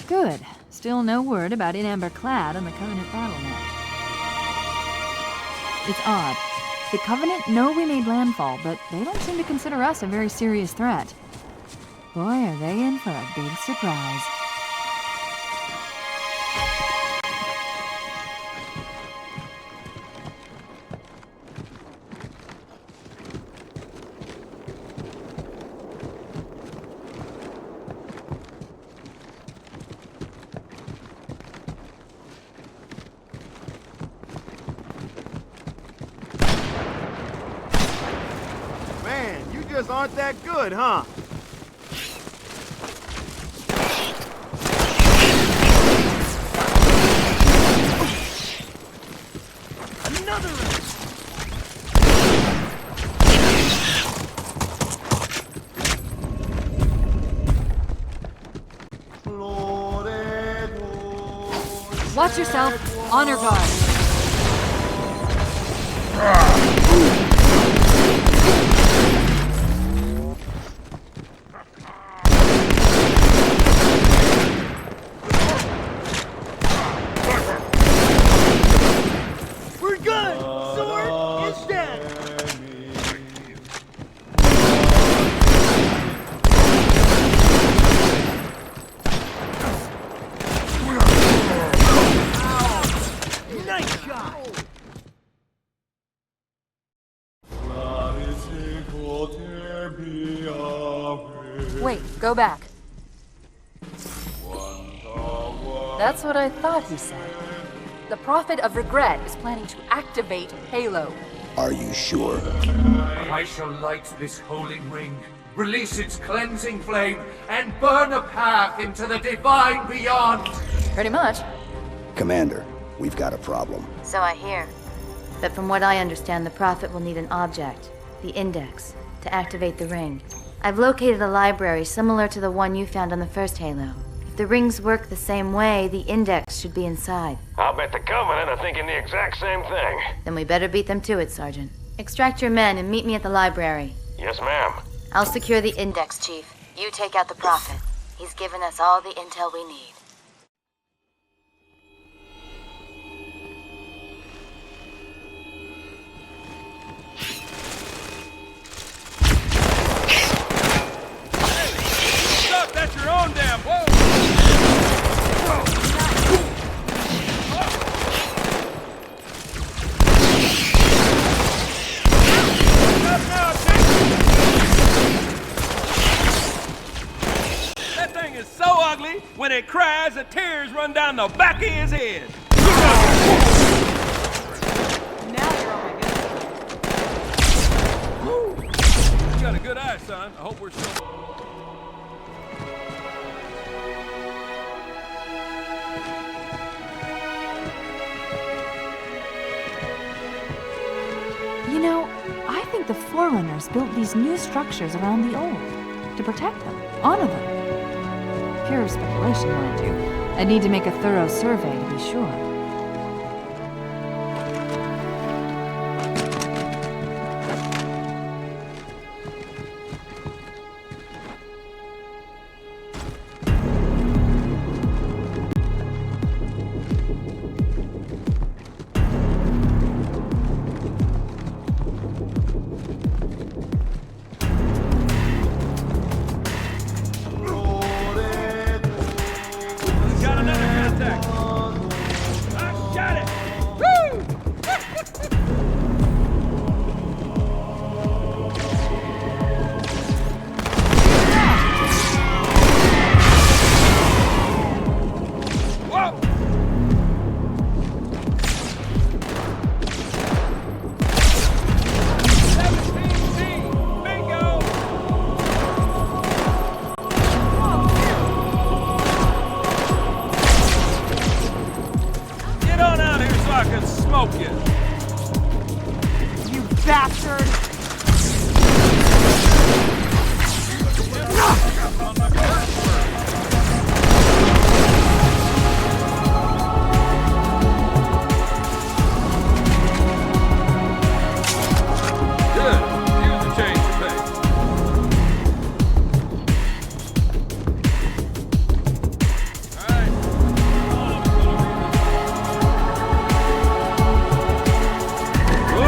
Good. Still no word about In Amber Clad on the Covenant battle net. It's odd. The Covenant know we made landfall, but they don't seem to consider us a very serious threat. Boy, are they in for a big surprise. Man, you just aren't that good, huh? Another one! Watch yourself. Honor guard. We're good! Sword is dead! Nice shot! Wait, go back. That's what I thought he said. The Prophet of Regret is planning to activate Halo. Are you sure? I shall light this holy ring, release its cleansing flame, and burn a path into the divine beyond. Pretty much. Commander, we've got a problem. So I hear. But from what I understand, the Prophet will need an object, the Index, to activate the ring. I've located a library similar to the one you found on the first Halo. If the rings work the same way, the Index should be inside. I'll bet the Covenant are thinking the exact same thing. Then we better beat them to it, Sergeant. Extract your men and meet me at the library. Yes, ma'am. I'll secure the Index, Chief. You take out the Prophet. He's given us all the intel we need. Stop! That's your own damn. Whoa! That thing is so ugly, when it cries, the tears run down the back of his head. Now you're on my good. You got a good eye, son. I hope we're still... You know, I think the Forerunners built these new structures around the old. To protect them. Honor them. Pure speculation, mind you. I'd need to make a thorough survey to be sure. Got another contact. I shot it. Woo! Whoa! Bingo! Get on out here so I can smoke you. You bastard! Good. Here's the change of pace. All right. Whoa!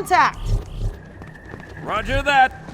contact! Roger that.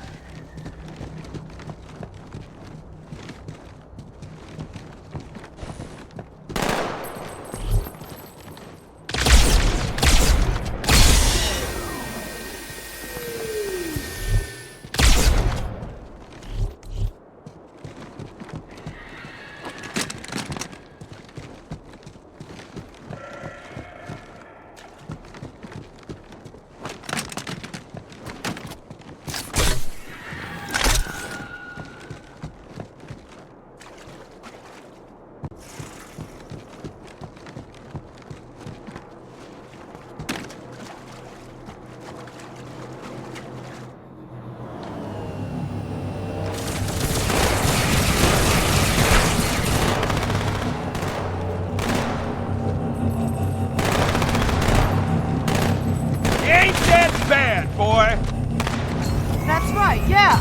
Bad, boy! That's right, yeah!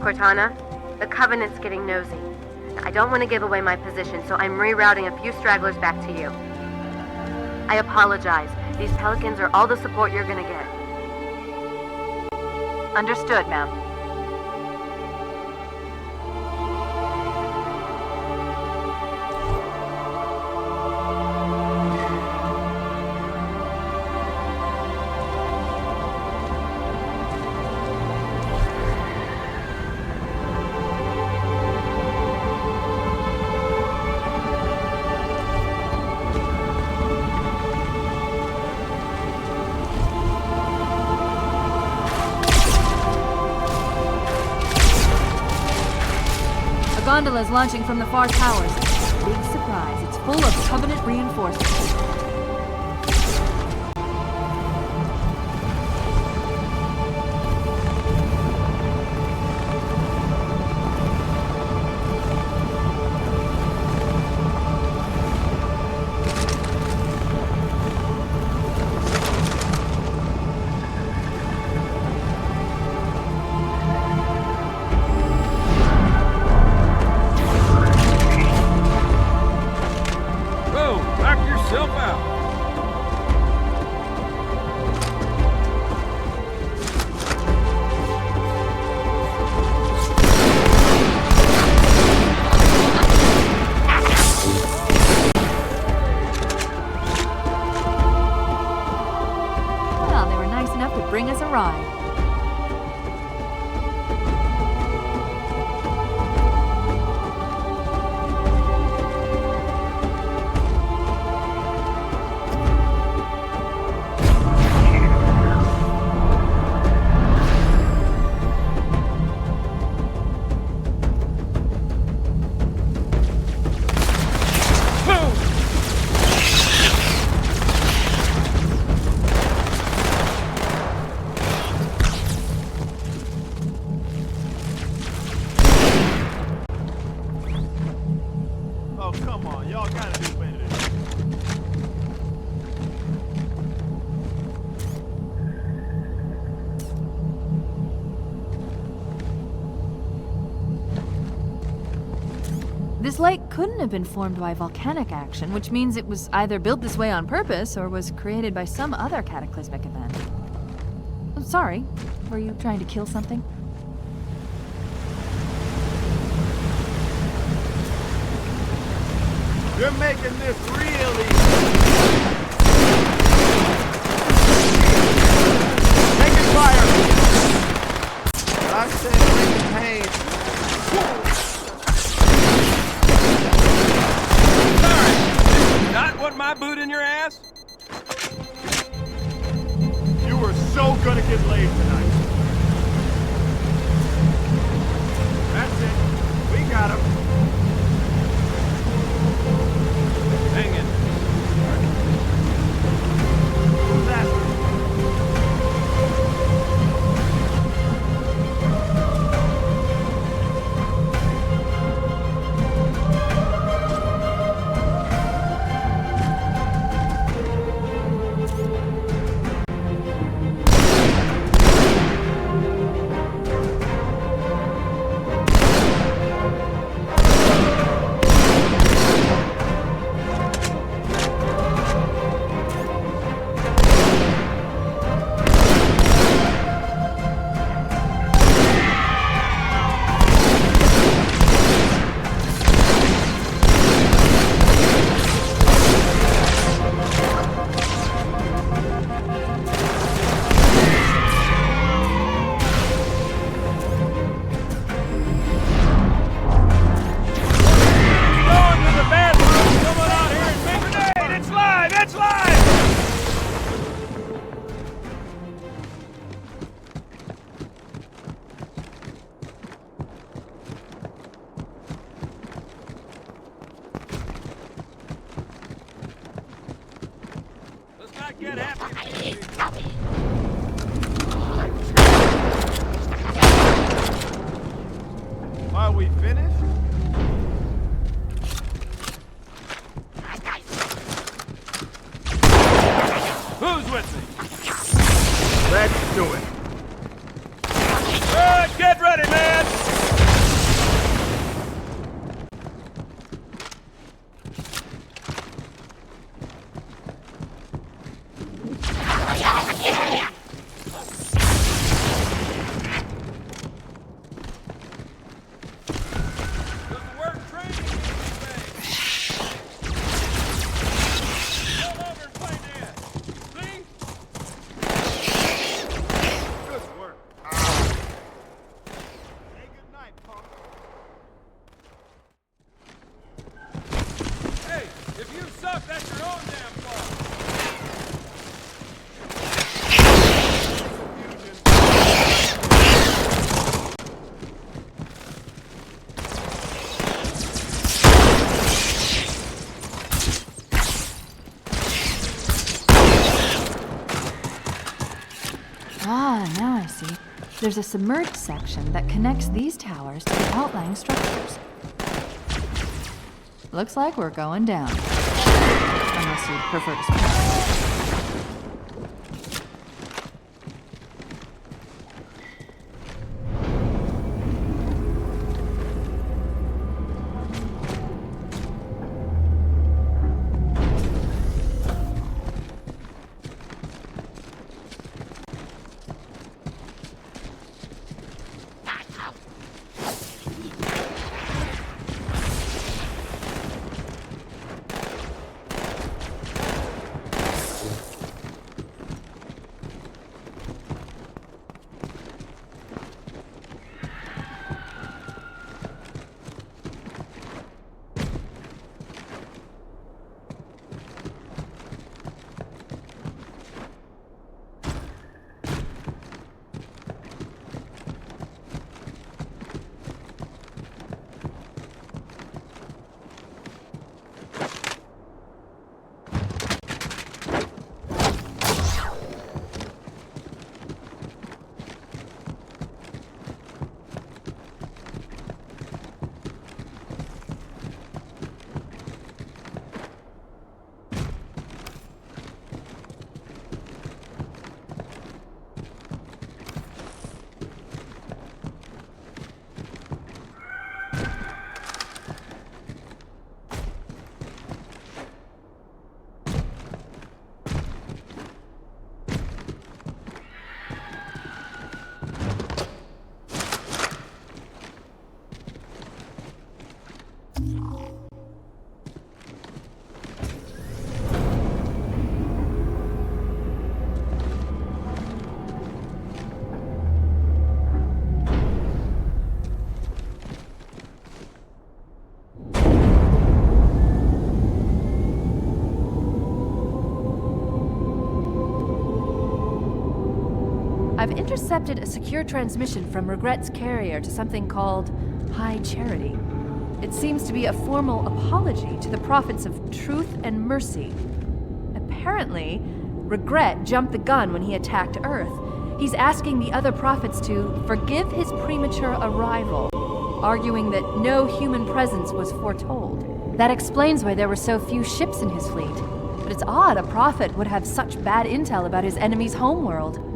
Cortana, the Covenant's getting nosy. I don't want to give away my position, so I'm rerouting a few stragglers back to you. I apologize. These Pelicans are all the support you're gonna get. Understood, ma'am. Gondola is launching from the far towers. Big surprise, it's full of Covenant reinforcements. Bring us a ride. This lake couldn't have been formed by volcanic action, which means it was either built this way on purpose or was created by some other cataclysmic event. I'm sorry, were you trying to kill something? You're making this real easy. Taking fire. I said bringing pain. Not want my boot in your ass? You were so gonna get laid tonight. That's it. We got him. Hang in. Who's after? Get happy. Are we finished? Who's with me? Let's do it. Good, get ready, man! Ah, now I see. There's a submerged section that connects these towers to the outlying structures. Looks like we're going down. Unless you prefer to swim. I've intercepted a secure transmission from Regret's carrier to something called High Charity. It seems to be a formal apology to the prophets of truth and mercy. Apparently, Regret jumped the gun when he attacked Earth. He's asking the other prophets to forgive his premature arrival, arguing that no human presence was foretold. That explains why there were so few ships in his fleet. But it's odd a prophet would have such bad intel about his enemy's homeworld.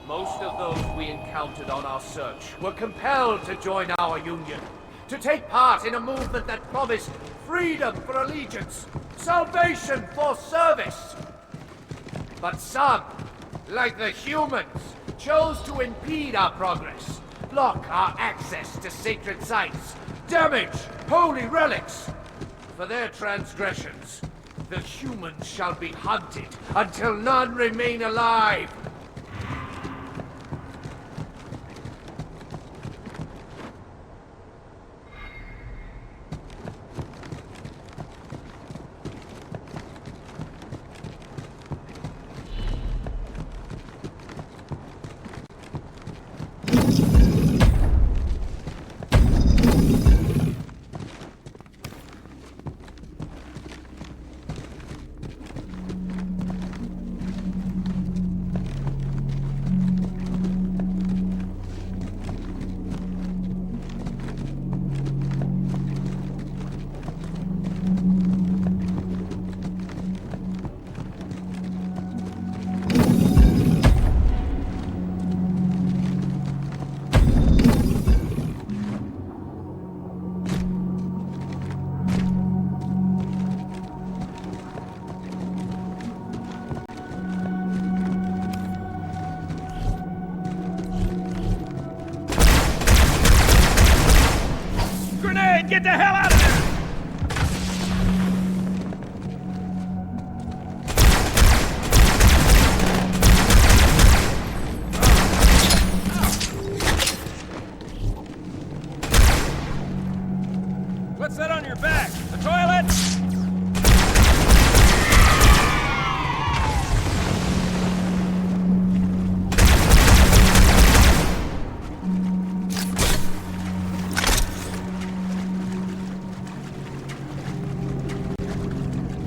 Most of those we encountered on our search were compelled to join our union, to take part in a movement that promised freedom for allegiance, salvation for service. But some, like the humans, chose to impede our progress, block our access to sacred sites, damage holy relics. For their transgressions, the humans shall be hunted until none remain alive. Get the hell out of there! What's that on your back? The toilet?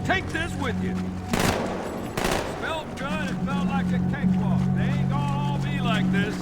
Take this with you. Smelled good, it felt like a cakewalk. They ain't gonna all be like this.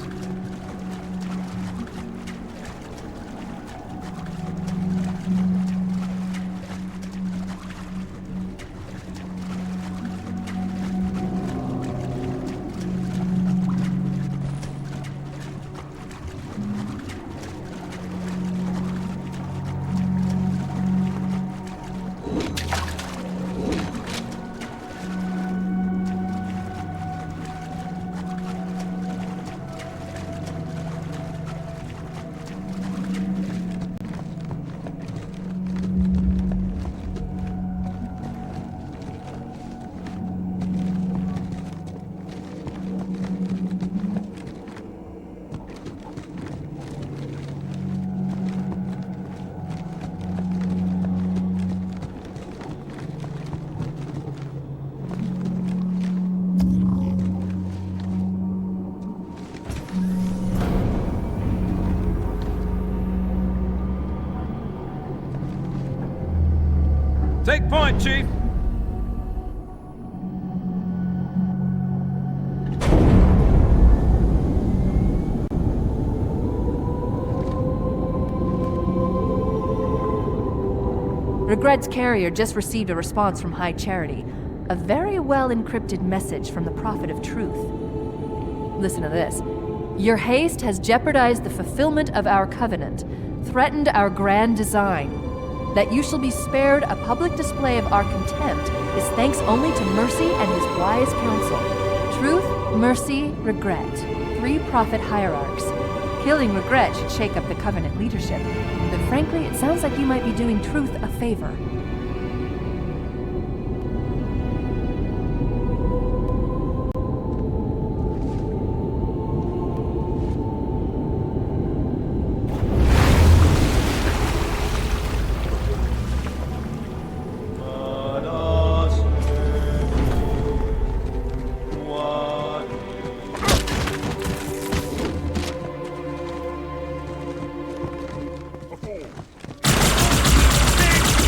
Take point, Chief. Regret's carrier just received a response from High Charity. A very well-encrypted message from the Prophet of Truth. Listen to this. Your haste has jeopardized the fulfillment of our covenant, threatened our grand design. That you shall be spared a public display of our contempt is thanks only to Mercy and his wise counsel. Truth, Mercy, Regret. 3 prophet hierarchs. Killing Regret should shake up the Covenant leadership. But frankly, it sounds like you might be doing Truth a favor.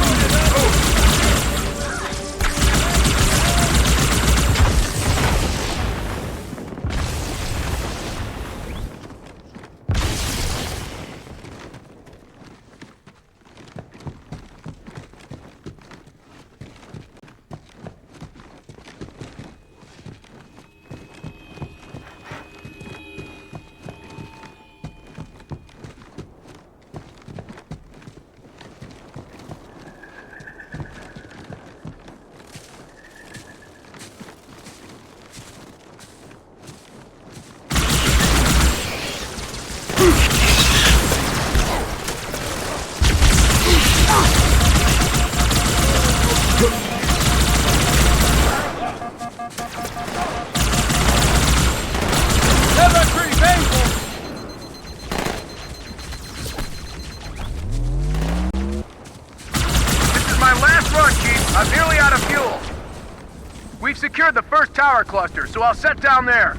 Loaded up! secured the first tower cluster, so I'll set down there.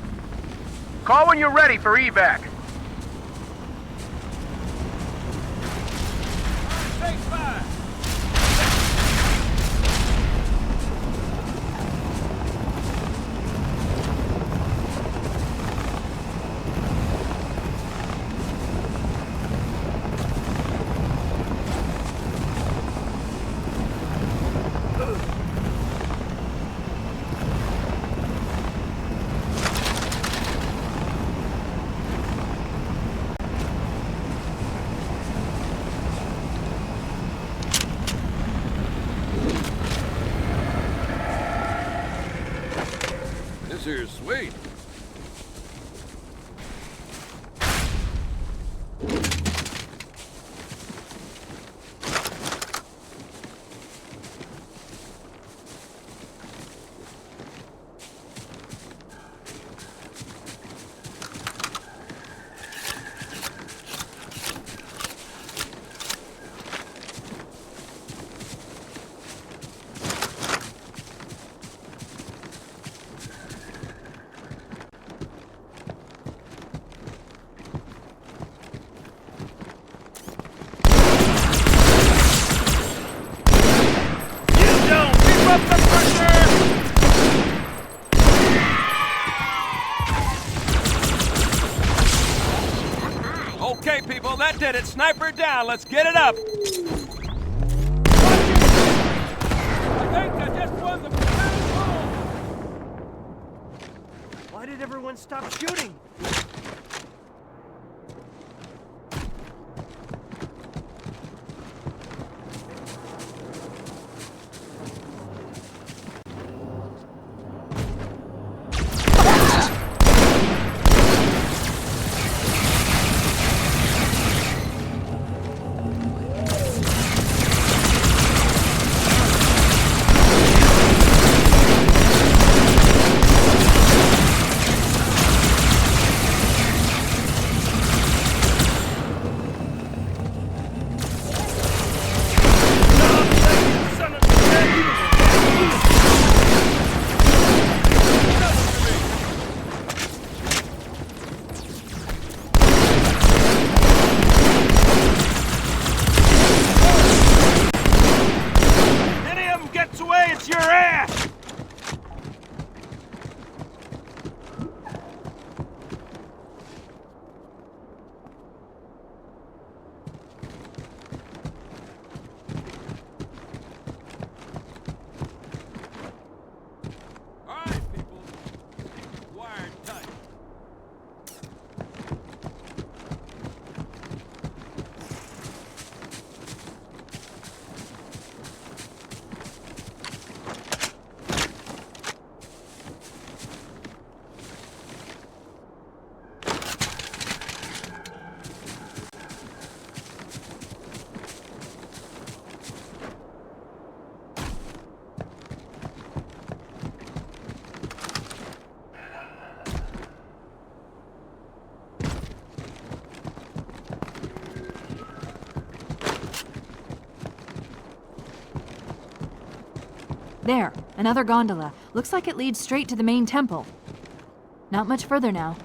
Call when you're ready for evac. Take 5. This here's sweet. Okay, people, that did it. Sniper down. Let's get it up. I think I just won the battle. Why did everyone stop shooting? There, another gondola. Looks like it leads straight to the main temple. Not much further now.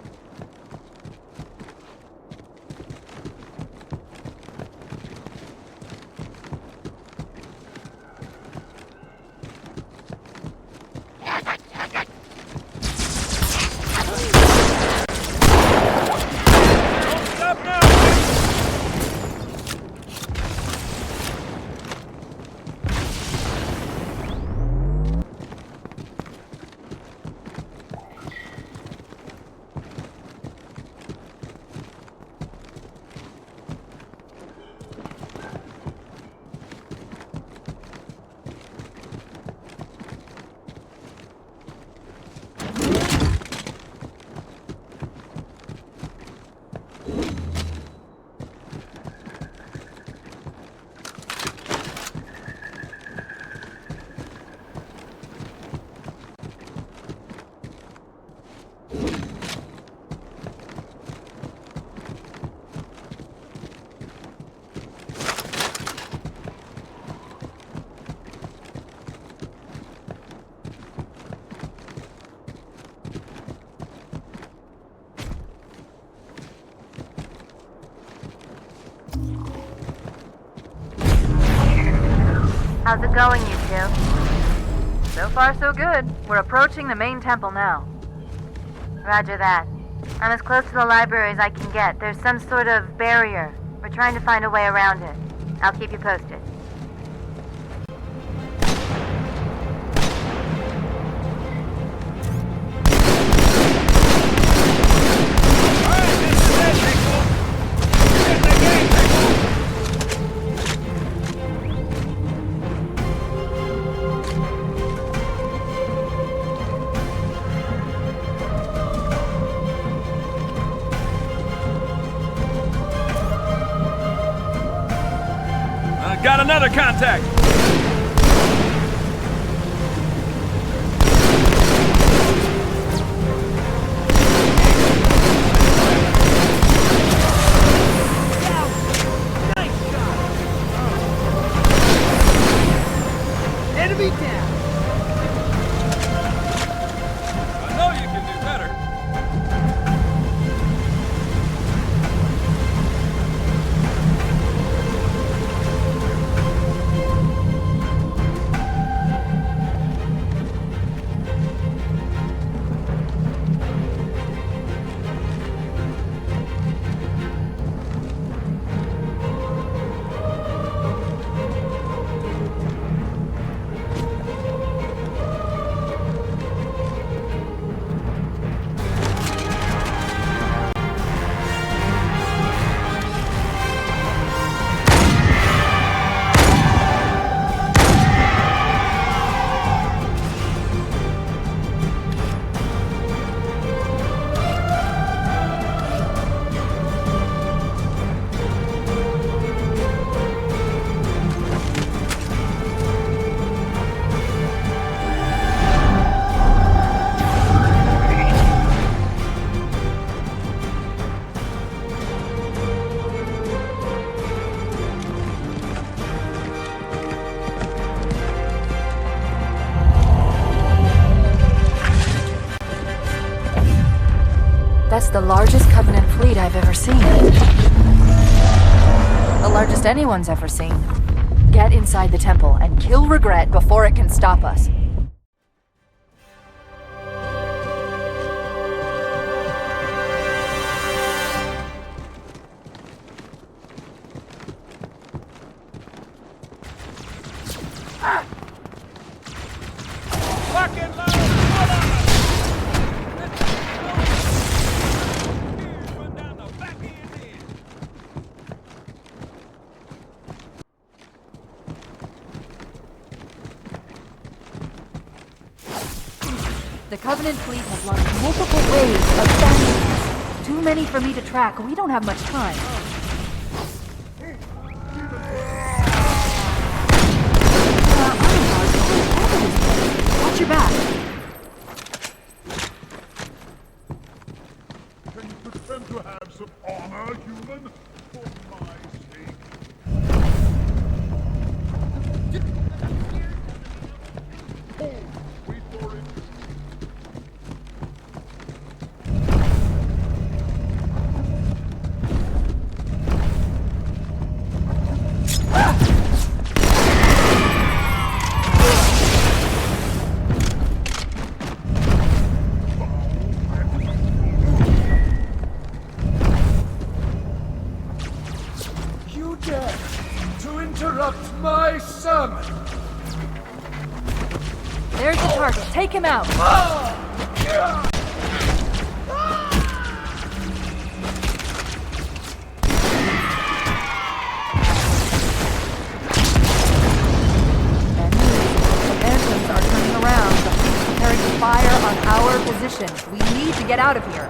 How's it going, you two? So far, so good. We're approaching the main temple now. Roger that. I'm as close to the library as I can get. There's some sort of barrier. We're trying to find a way around it. I'll keep you posted. Got another contact! Enemy down! I know you can do better. That's the largest Covenant fleet I've ever seen. The largest anyone's ever seen. Get inside the temple and kill Regret before it can stop us. Fucking low! The Covenant fleet has launched multiple waves of sandwiches. Too many for me to track. We don't have much time. Watch your back. Can you pretend to have some honor, human? For my sake. Wait for it. You dare to interrupt my sermon! There's the target. Take him out. Phantoms are turning around. The fleet's preparing to fire on our position. We need to get out of here.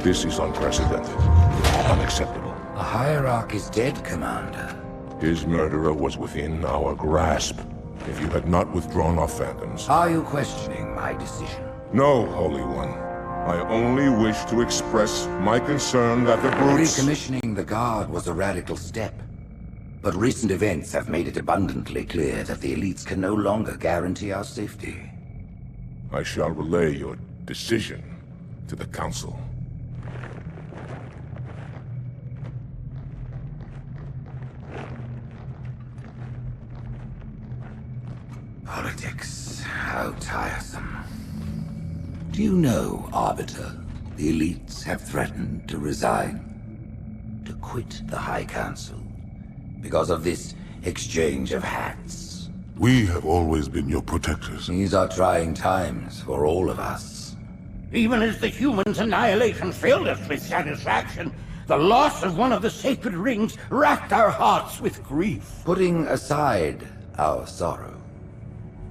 This is unprecedented. Unacceptable. The Hierarch is dead, Commander. His murderer was within our grasp. If you had not withdrawn our phantoms... Are you questioning my decision? No, Holy One. I only wish to express my concern that the brutes... Recommissioning the Guard was a radical step. But recent events have made it abundantly clear that the elites can no longer guarantee our safety. I shall relay your decision to the Council. Politics, how tiresome. Do you know, Arbiter, the elites have threatened to resign, to quit the High Council, because of this exchange of hats? We have always been your protectors. These are trying times for all of us. Even as the humans' annihilation filled us with satisfaction, the loss of one of the sacred rings racked our hearts with grief. Putting aside our sorrow,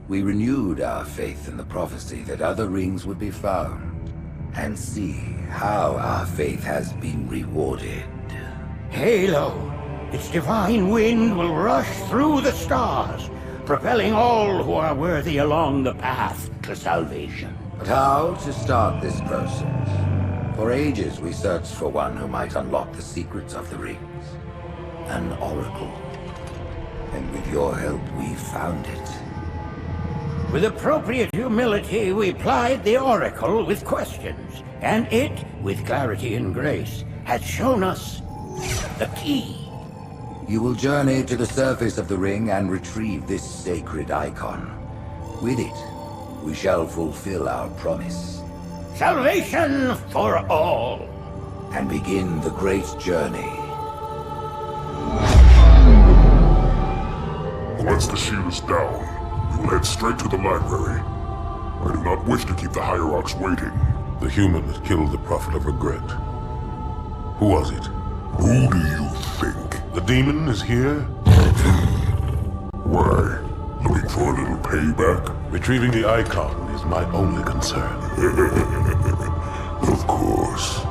we renewed our faith in the prophecy that other rings would be found, and see how our faith has been rewarded. Halo, its divine wind will rush through the stars, propelling all who are worthy along the path to salvation. But how to start this process? For ages we searched for one who might unlock the secrets of the rings. An oracle. And with your help we found it. With appropriate humility, we plied the Oracle with questions, and it, with clarity and grace, has shown us the key. You will journey to the surface of the ring and retrieve this sacred icon. With it, we shall fulfill our promise. Salvation for all! And begin the great journey. Once the shield is down, we will head straight to the library. I do not wish to keep the Hierarchs waiting. The human that killed the Prophet of Regret. Who was it? Who do you think? The demon is here? Why? Looking for a little payback? Retrieving the icon is my only concern. Of course.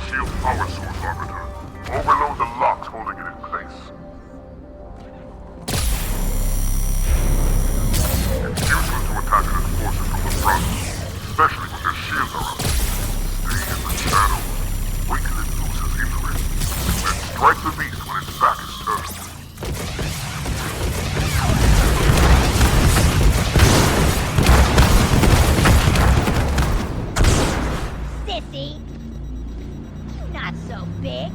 shield power source, Arbiter. Overload the locks holding it in place. It's useless to attack enemy forces from the front, especially when their shields are up. Stay in the shadows, weaken it loses influence, then strike the beast when its back is turned. Sissy, not so big.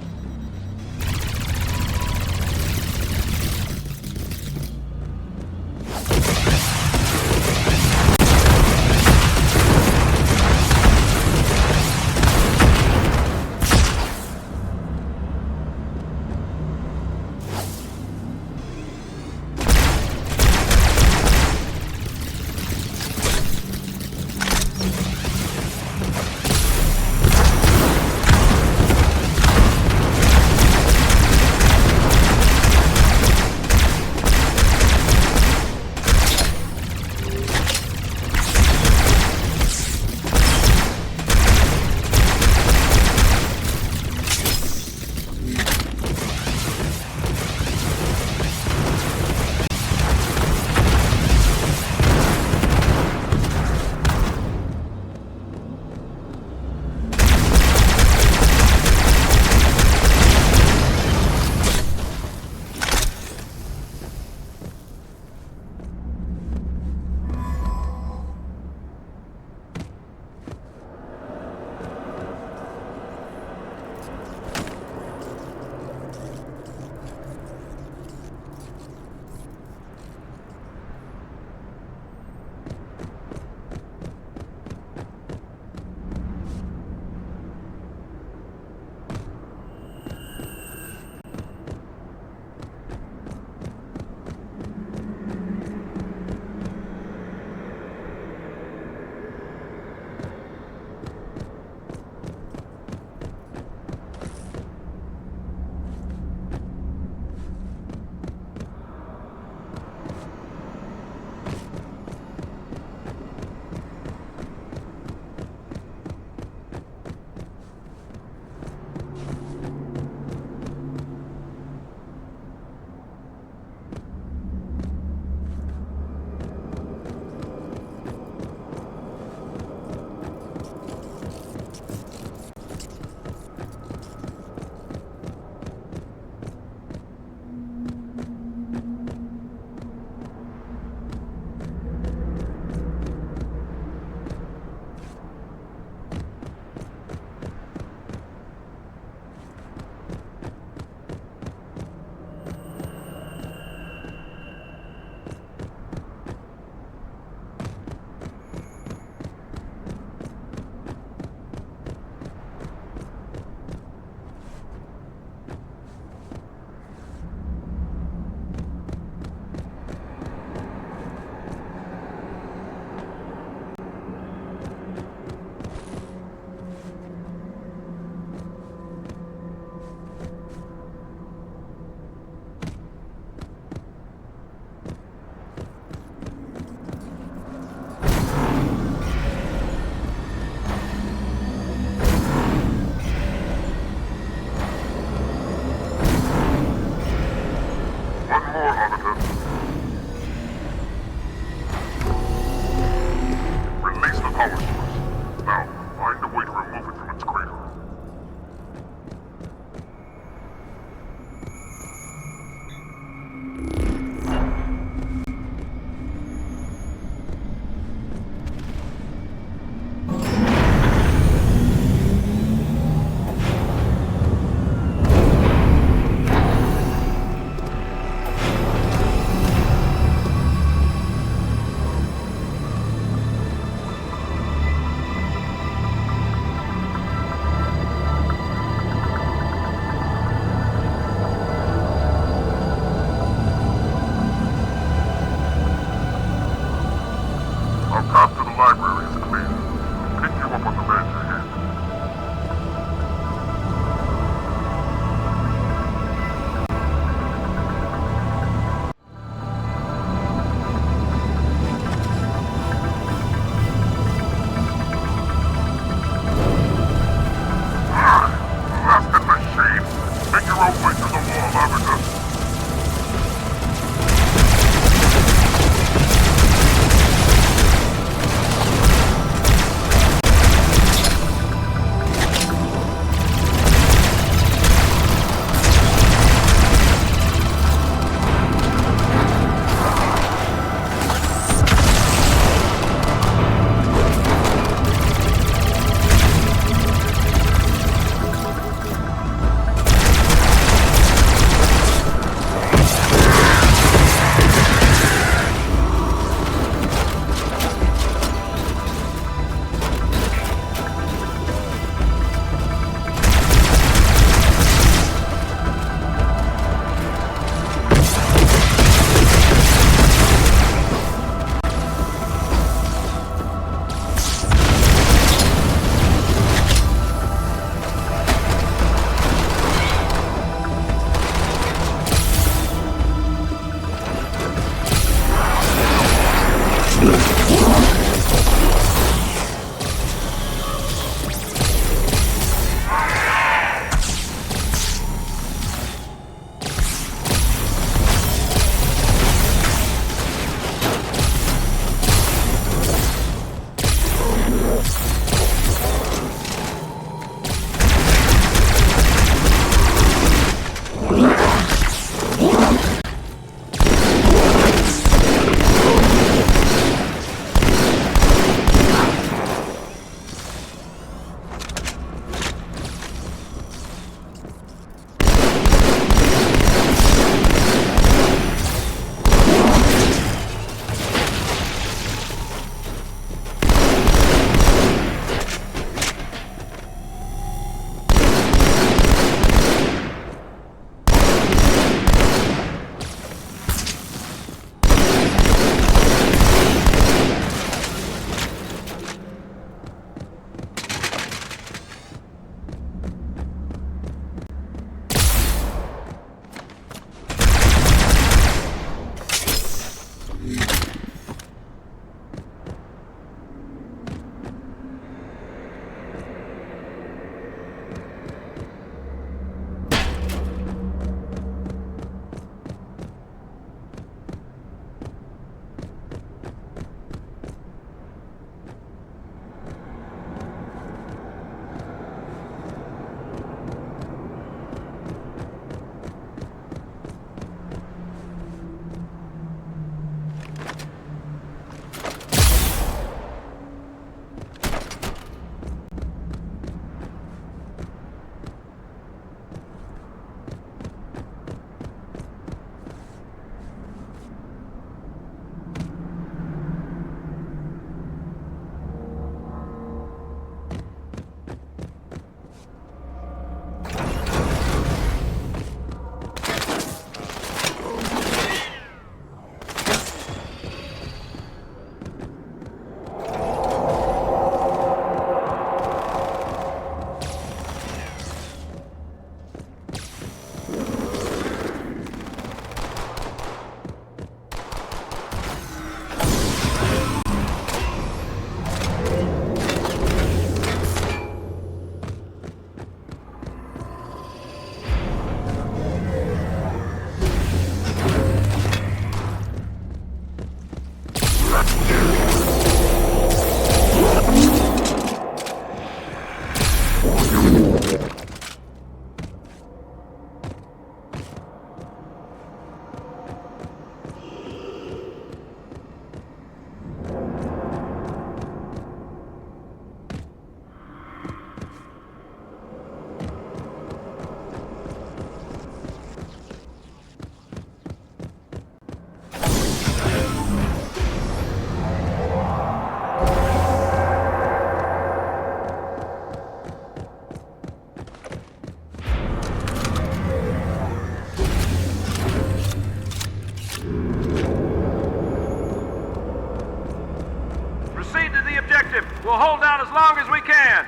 We'll hold out as long as we can.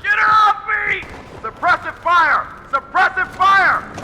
Get her off me! Suppressive fire! Suppressive fire!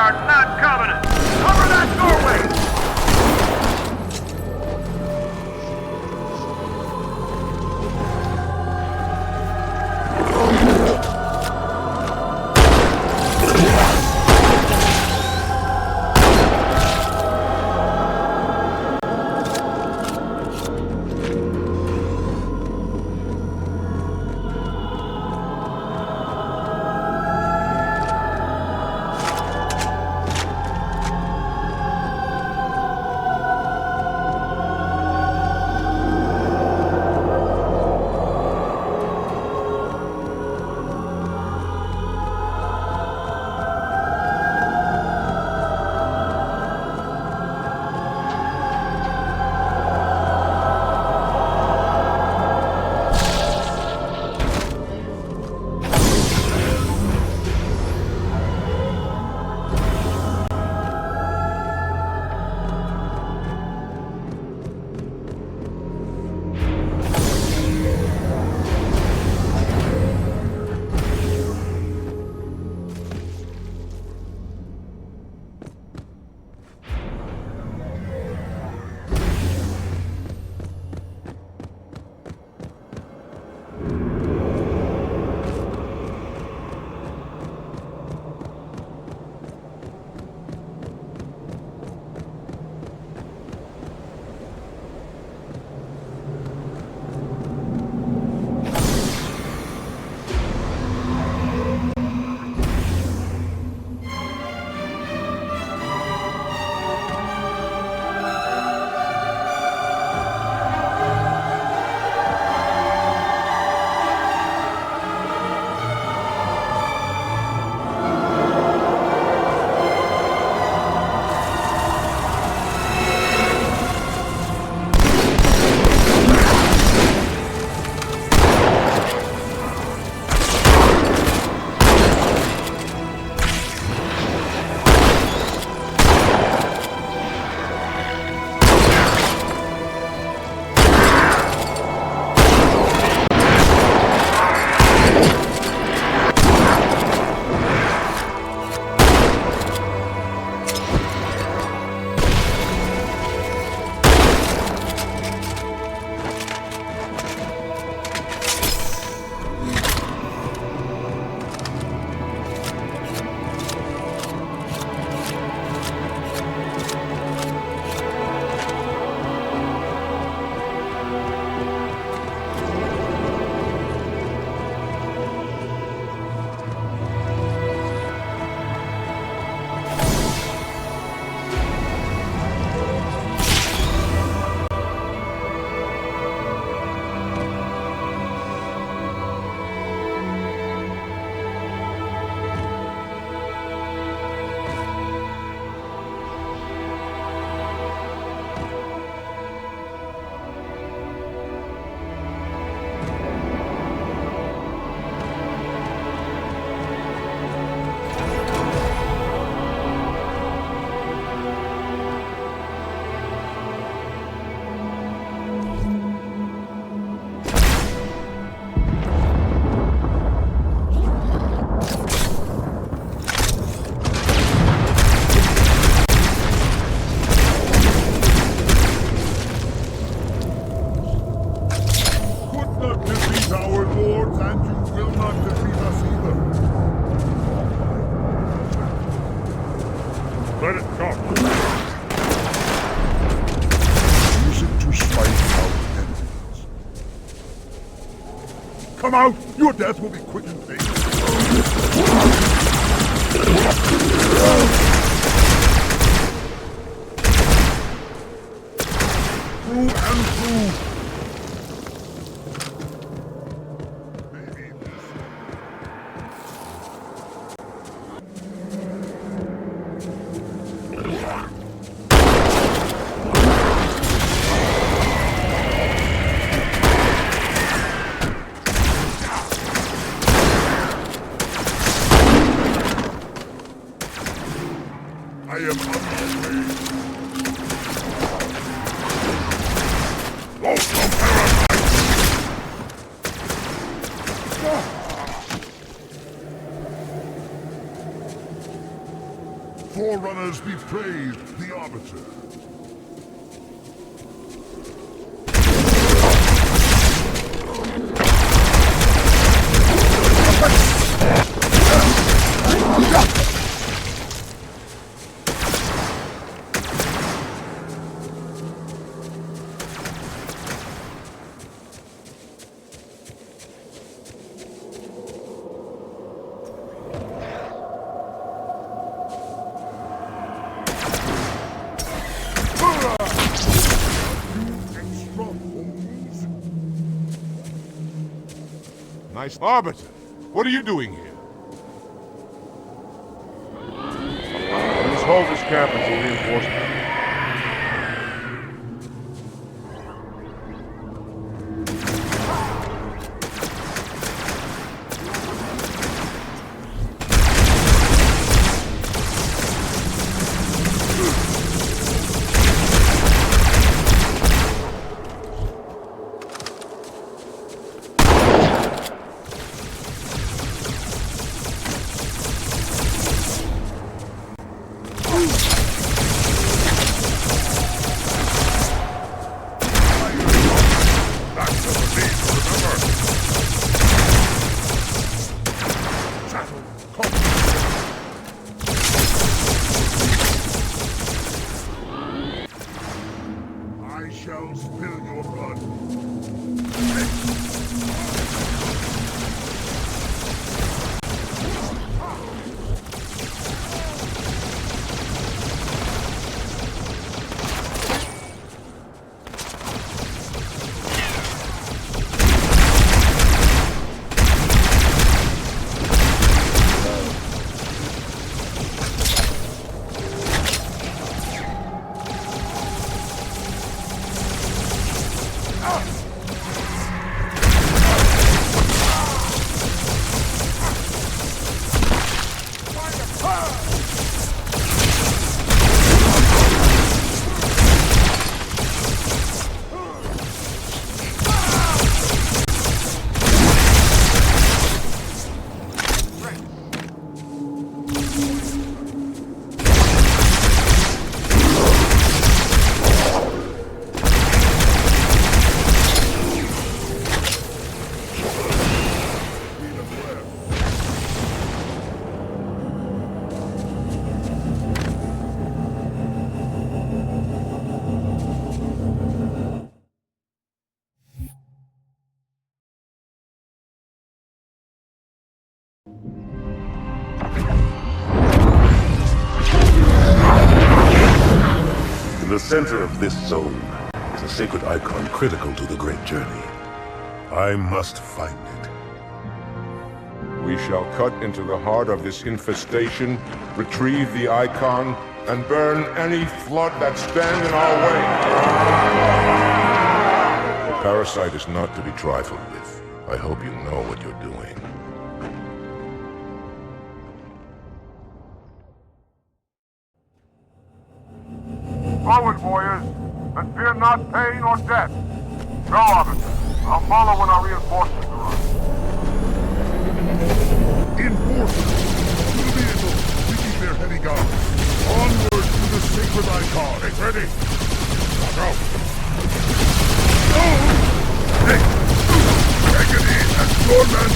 are not Covenant! Cover that doorway! Let it come. Use it to smite our enemies. Come out! Your death will be quick and painless. Through and through. I am on my way. Loathsome parasites! Forerunners be praised, the Arbiter. Nice Arbiter. What are you doing here? Let's hold this camp until reinforcements. In the center of this zone is a sacred icon critical to the great journey. I must find it. We shall cut into the heart of this infestation, retrieve the icon, and burn any flood that stand in our way. The parasite is not to be trifled with. I hope you know what you're doing. Forward, warriors, and fear not pain or death. Go, Arbiter. I'll follow when our reinforcements arrive. Enforcers! To the vehicles! We keep their heavy guard. Onward to the sacred icon. Get ready. Lock out! Oh! Hey! Take it easy, Swordman!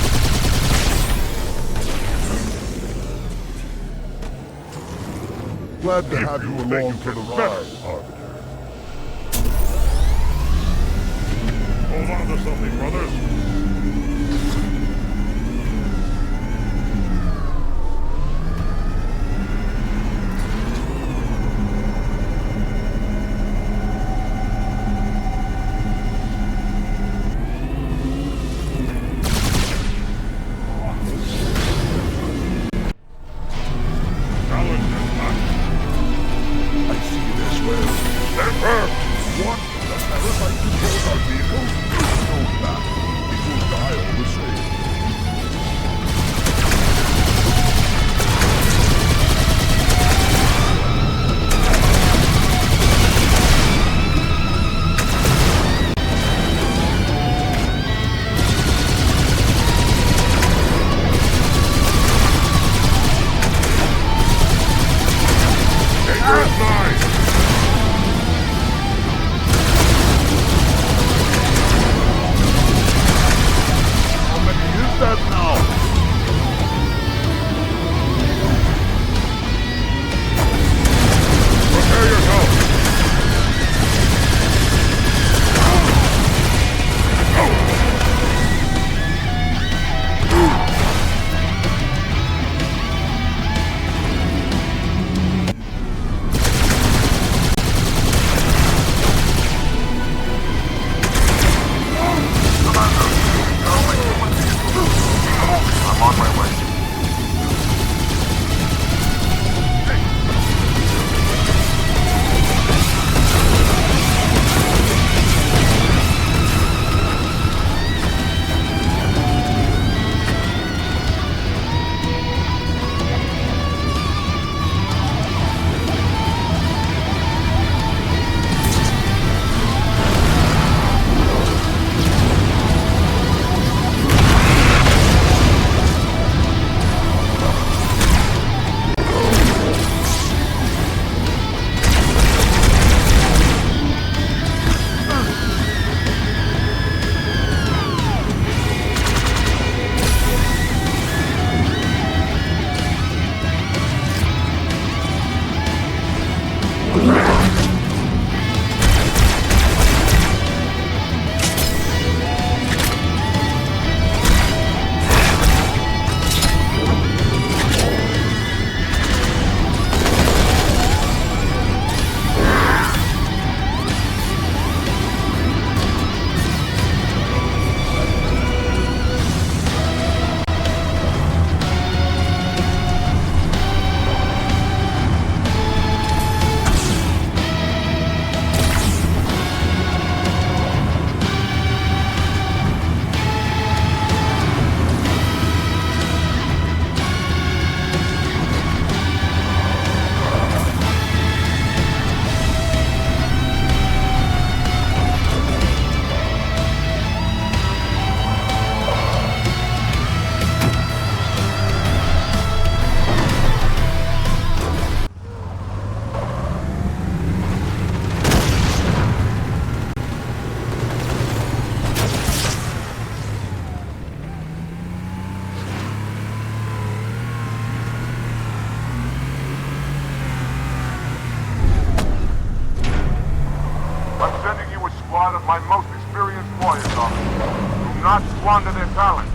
Glad to have you along for the ride, Arbiter. Hold on to something, brothers. What? The parasite controls our vehicles? No, that. It will of my most experienced warriors, officer. Do not squander their talent.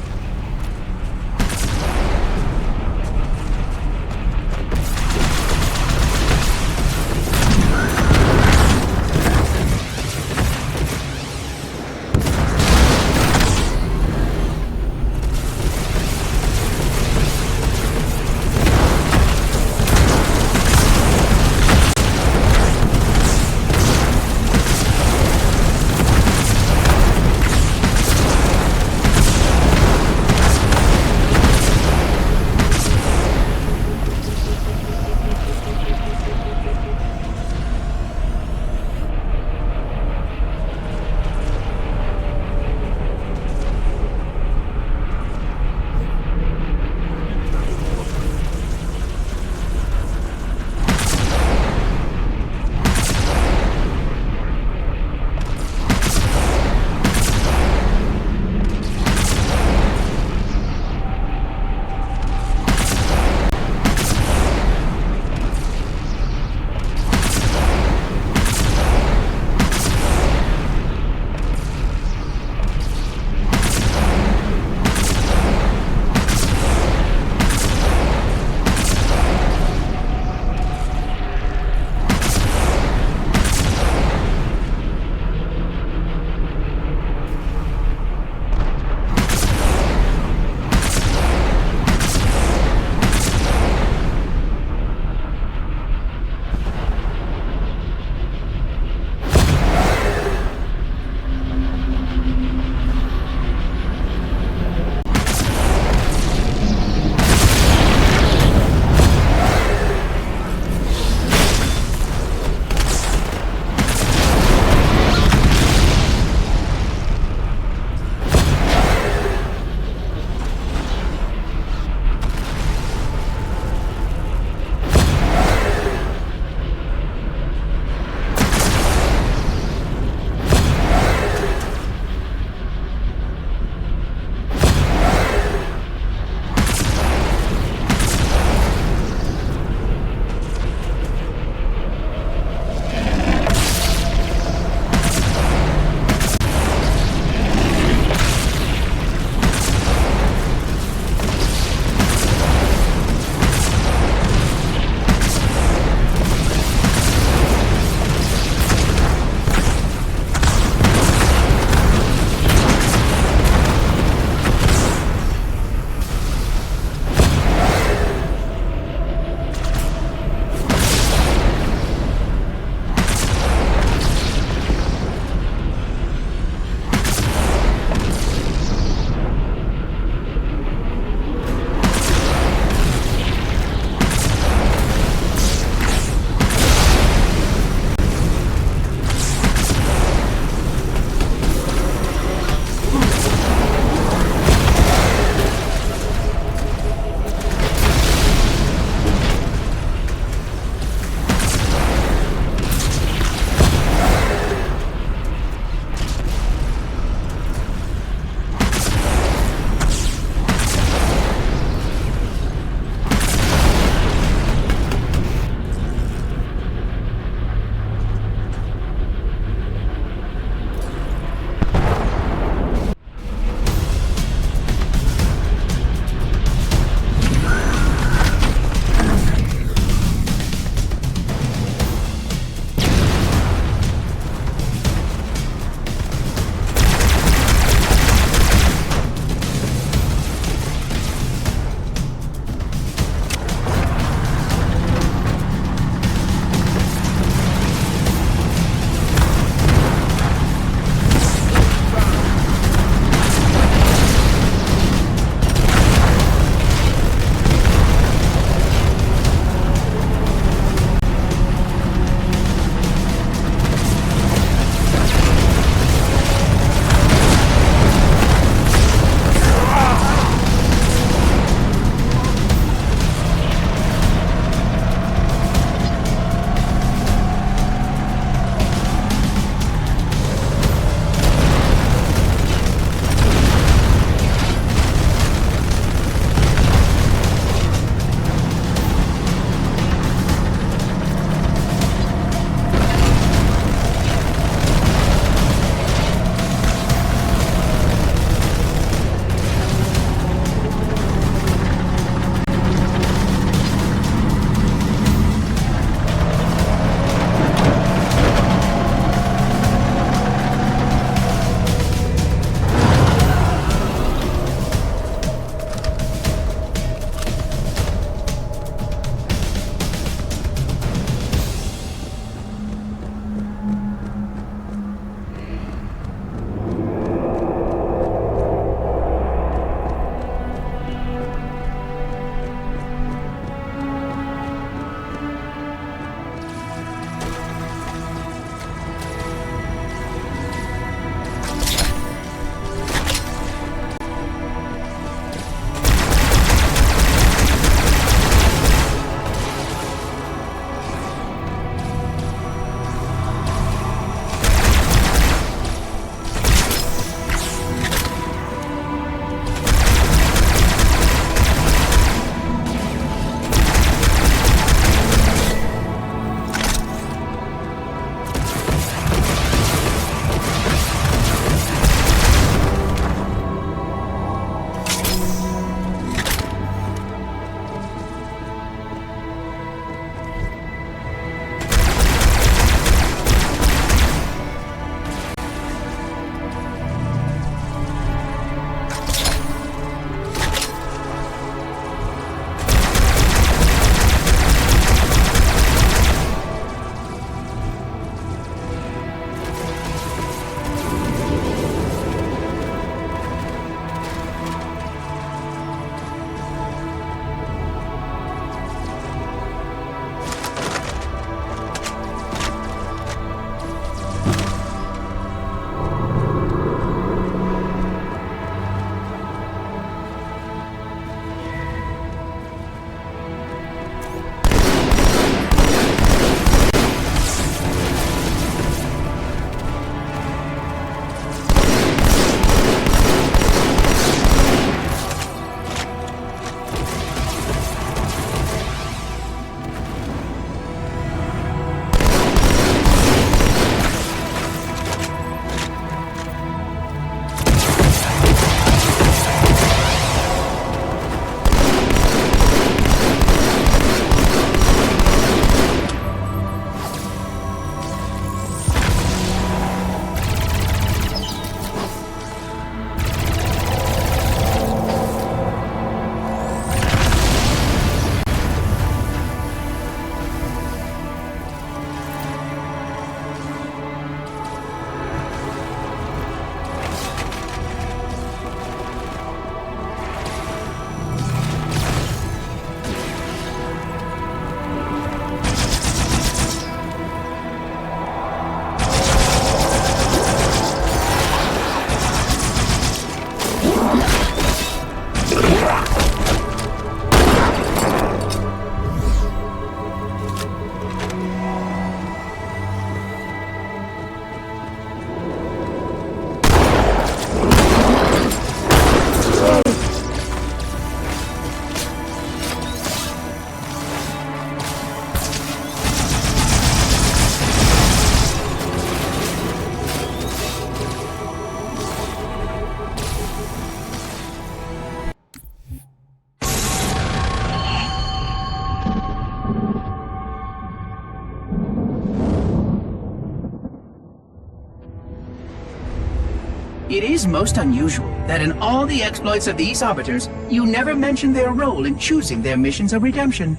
It is most unusual that in all the exploits of these Arbiters, you never mention their role in choosing their missions of redemption.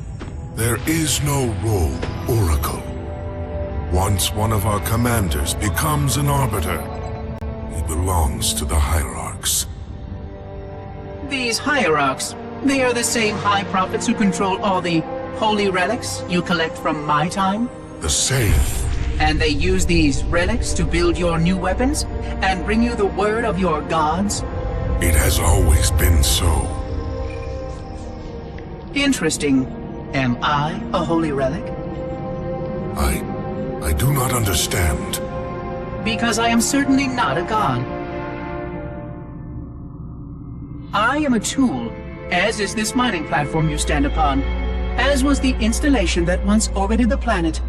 There is no role, Oracle. Once one of our commanders becomes an Arbiter, he belongs to the Hierarchs. These Hierarchs, they are the same High Prophets who control all the holy relics you collect from my time? The same. And they use these relics to build your new weapons and bring you the word of your gods? It has always been so. Interesting. Am I a holy relic? I do not understand. Because I am certainly not a god. I am a tool, as is this mining platform you stand upon, as was the installation that once orbited the planet.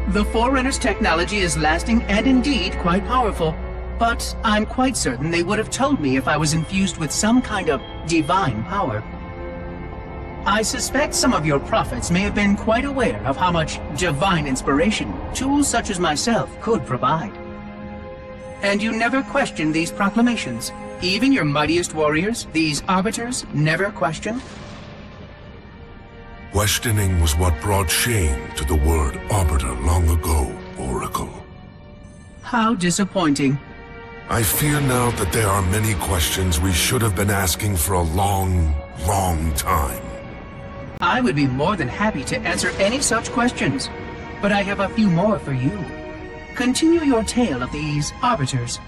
The Forerunner's technology is lasting and indeed quite powerful, but I'm quite certain they would have told me if I was infused with some kind of divine power. I suspect some of your prophets may have been quite aware of how much divine inspiration tools such as myself could provide. And you never questioned these proclamations. Even your mightiest warriors, these Arbiters, never questioned? Questioning was what brought shame to the word Arbiter long ago, Oracle. How disappointing. I fear now that there are many questions we should have been asking for a long, long time. I would be more than happy to answer any such questions, but I have a few more for you. Continue your tale of these Arbiters.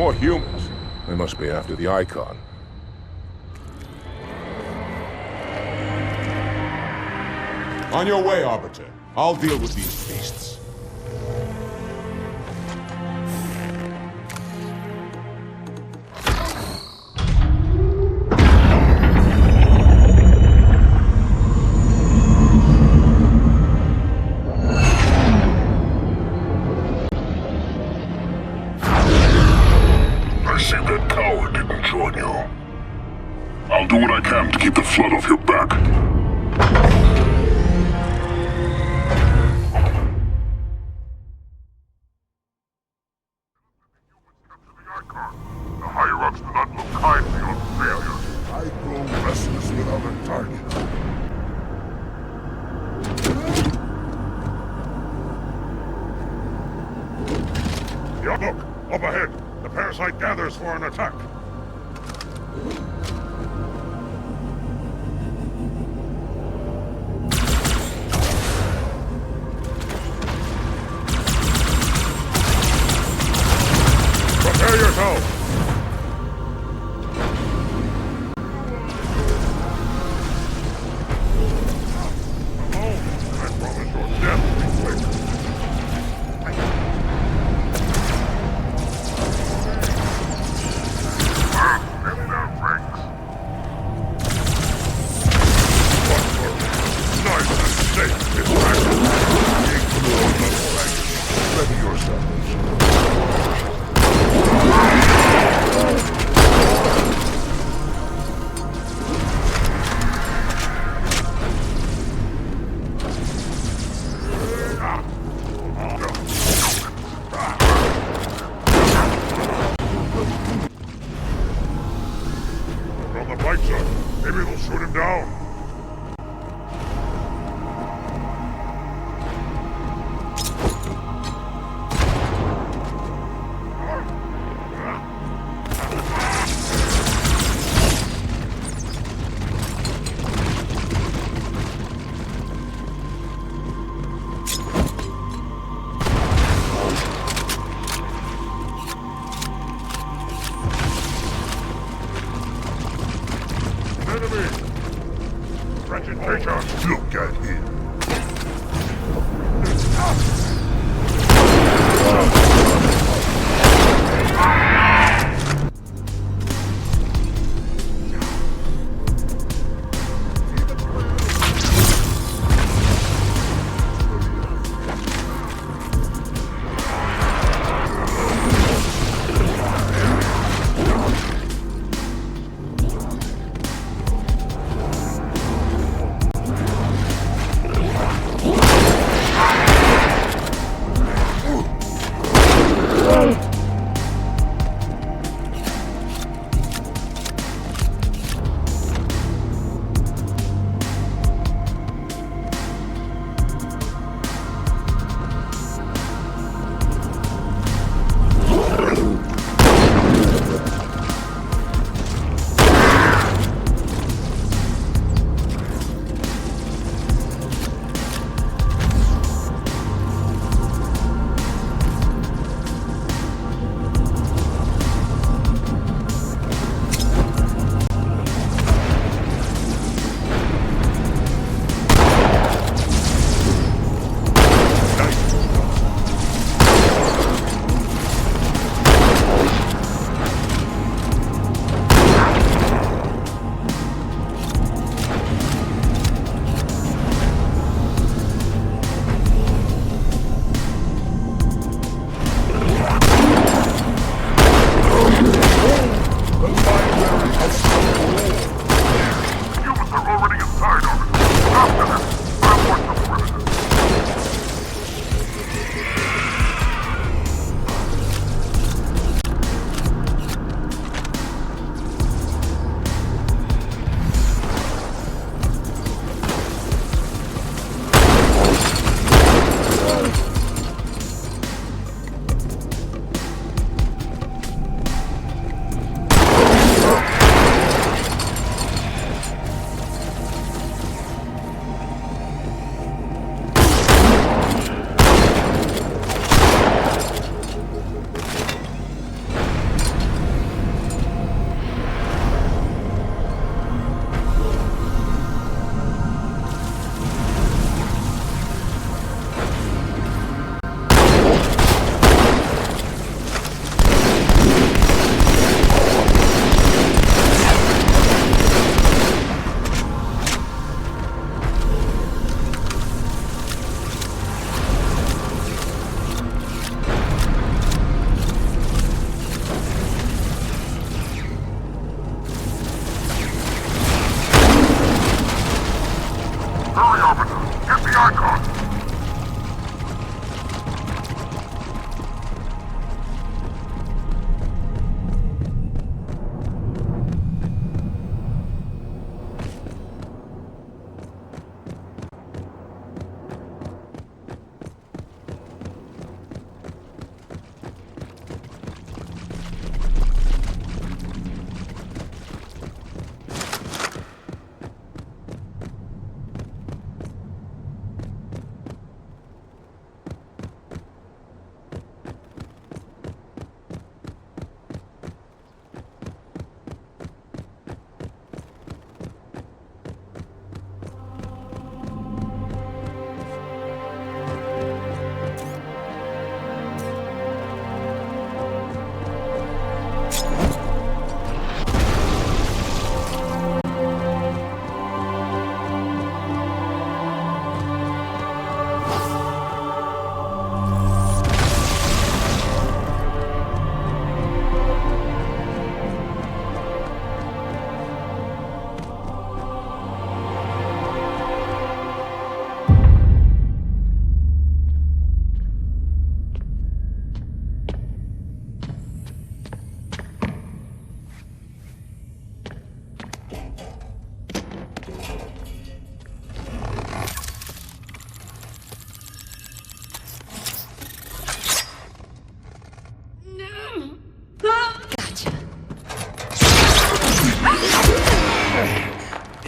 More humans. They must be after the icon. On your way, Arbiter. I'll deal with these beasts. I see that coward didn't join you. I'll do what I can to keep the flood off your back. The higher-ups do not look kindly on failure. I grow restless without a target. Yeah, look! Up ahead! The parasite gathers for an attack! Prepare yourself! I promise your death will be quick. In their ranks. What for? Nice and safe, distraction. Ignore the dragon. Ready yourselves.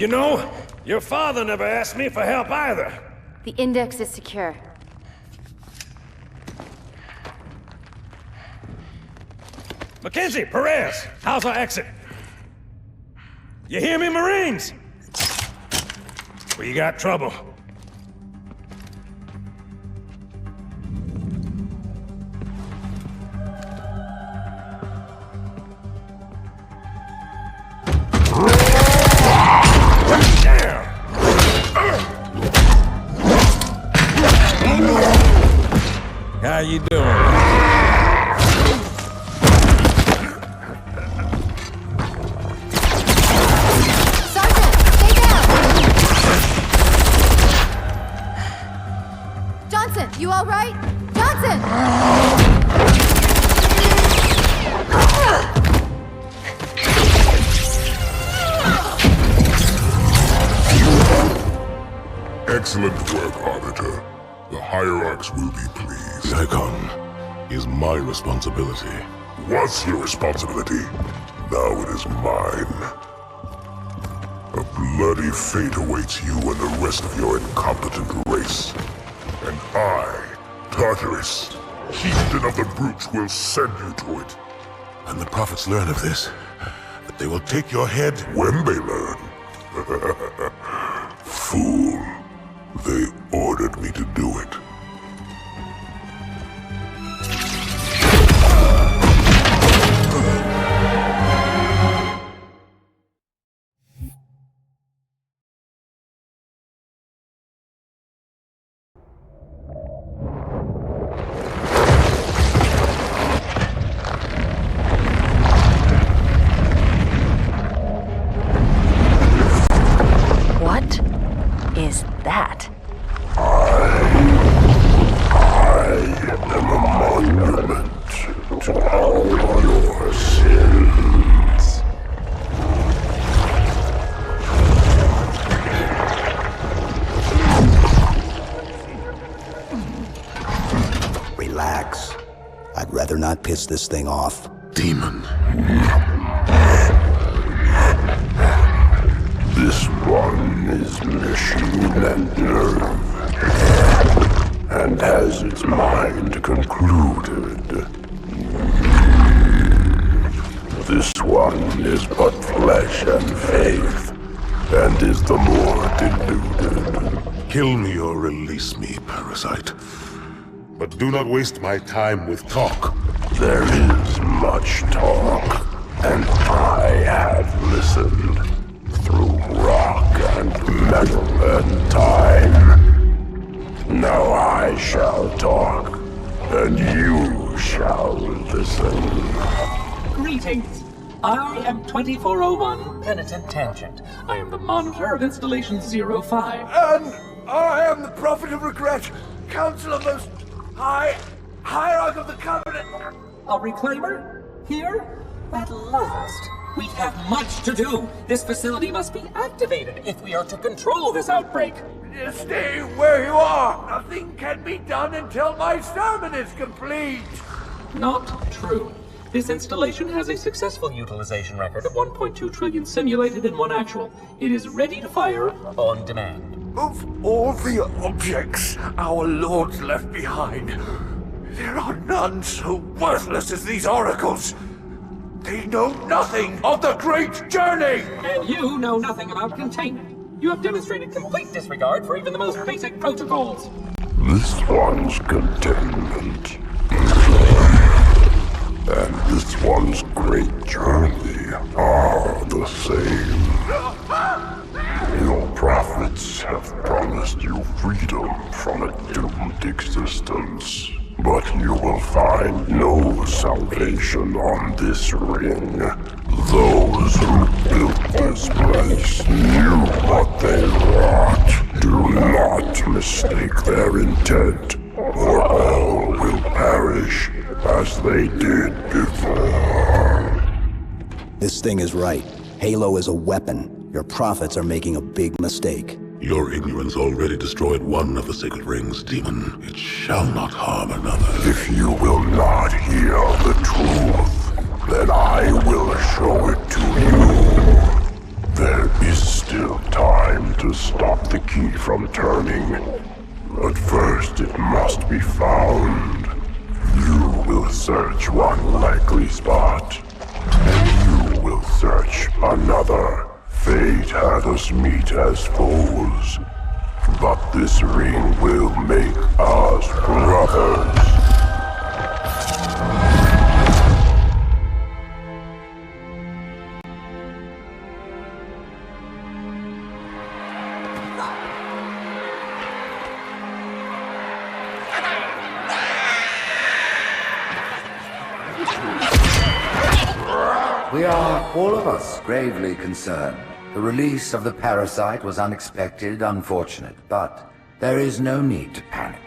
You know, your father never asked me for help either. The index is secure. Mackenzie, Perez, how's our exit? You hear me, Marines? We got trouble. How you doing? Sergeant, stay down! Johnson, you all right? Johnson! Excellent work, Arbiter. The Hierarchs will be pleased. The Icon is my responsibility. Was your responsibility. Now it is mine. A bloody fate awaits you and the rest of your incompetent race. And I, Tartarus, chieftain of the brutes, will send you to it. And the prophets learn of this, that they will take your head when they learn. Fool. They ordered me to do it. What is that? To all your sins. Relax. I'd rather not piss this thing off. Demon. This one is machine and nerve, and has its mind concluded. This one is but flesh and faith, and is the more deluded. Kill me or release me, parasite. But do not waste my time with talk. There is much talk, and I have listened through rock and metal and time. Now I shall talk, and you shall listen. Greetings. I am 2401 Penitent Tangent. I am the monitor of Installation 05. And I am the Prophet of Regret, Council of Most High, Hierarch of the Covenant. A reclaimer? Here? At last. We have much to do. This facility must be activated if we are to control this outbreak. Stay where you are. Nothing can be done until my sermon is complete. Not true. This installation has a successful utilization record of 1.2 trillion simulated and 1 actual. It is ready to fire on demand. Of all the objects our lords left behind, there are none so worthless as these oracles. They know nothing of the great journey! And you know nothing about containment. You have demonstrated complete disregard for even the most basic protocols. This one's containment. And this one's great journey are the same. Your prophets have promised you freedom from a doomed existence. But you will find no salvation on this ring. Those who built this place knew what they wrought. Do not mistake their intent, or all will perish as they did before. This thing is right. Halo is a weapon. Your prophets are making a big mistake. Your ignorance already destroyed one of the sacred rings, demon. It shall not harm another. If you will not hear the truth, then I will show it to you. There is still time. to stop the key from turning. But first it must be found. You will search one likely spot, and you will search another. Fate had us meet as foes, but this ring will make us brothers. We are, all of us, gravely concerned. The release of the parasite was unexpected, unfortunate, but there is no need to panic.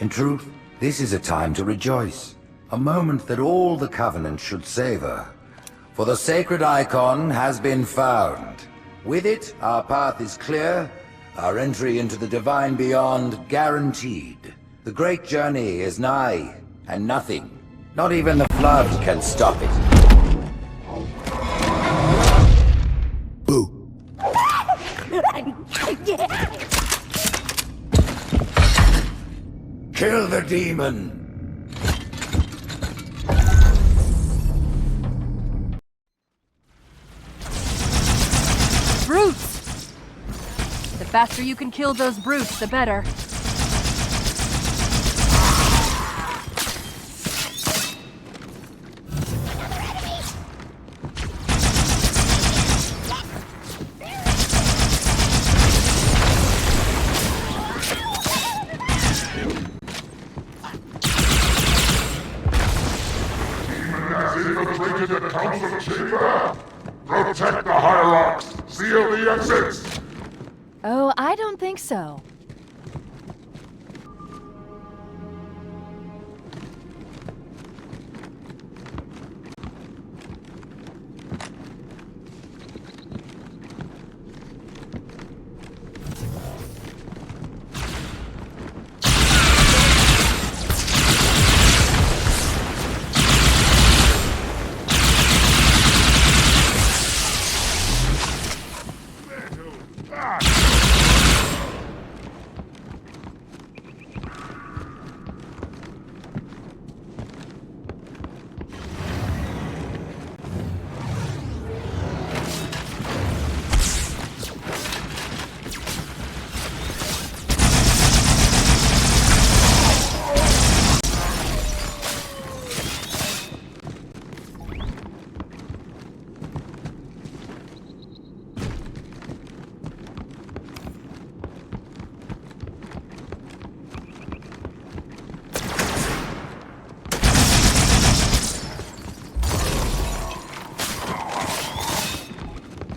In truth, this is a time to rejoice. A moment that all the Covenant should savor. For the sacred icon has been found. With it, our path is clear, our entry into the divine beyond guaranteed. The great journey is nigh, and nothing, not even the flood, can stop it. Kill the demon! Brutes! The faster you can kill those brutes, the better. Infiltrated the council chamber? Protect the hierarchs! Seal the exits! Oh, I don't think so.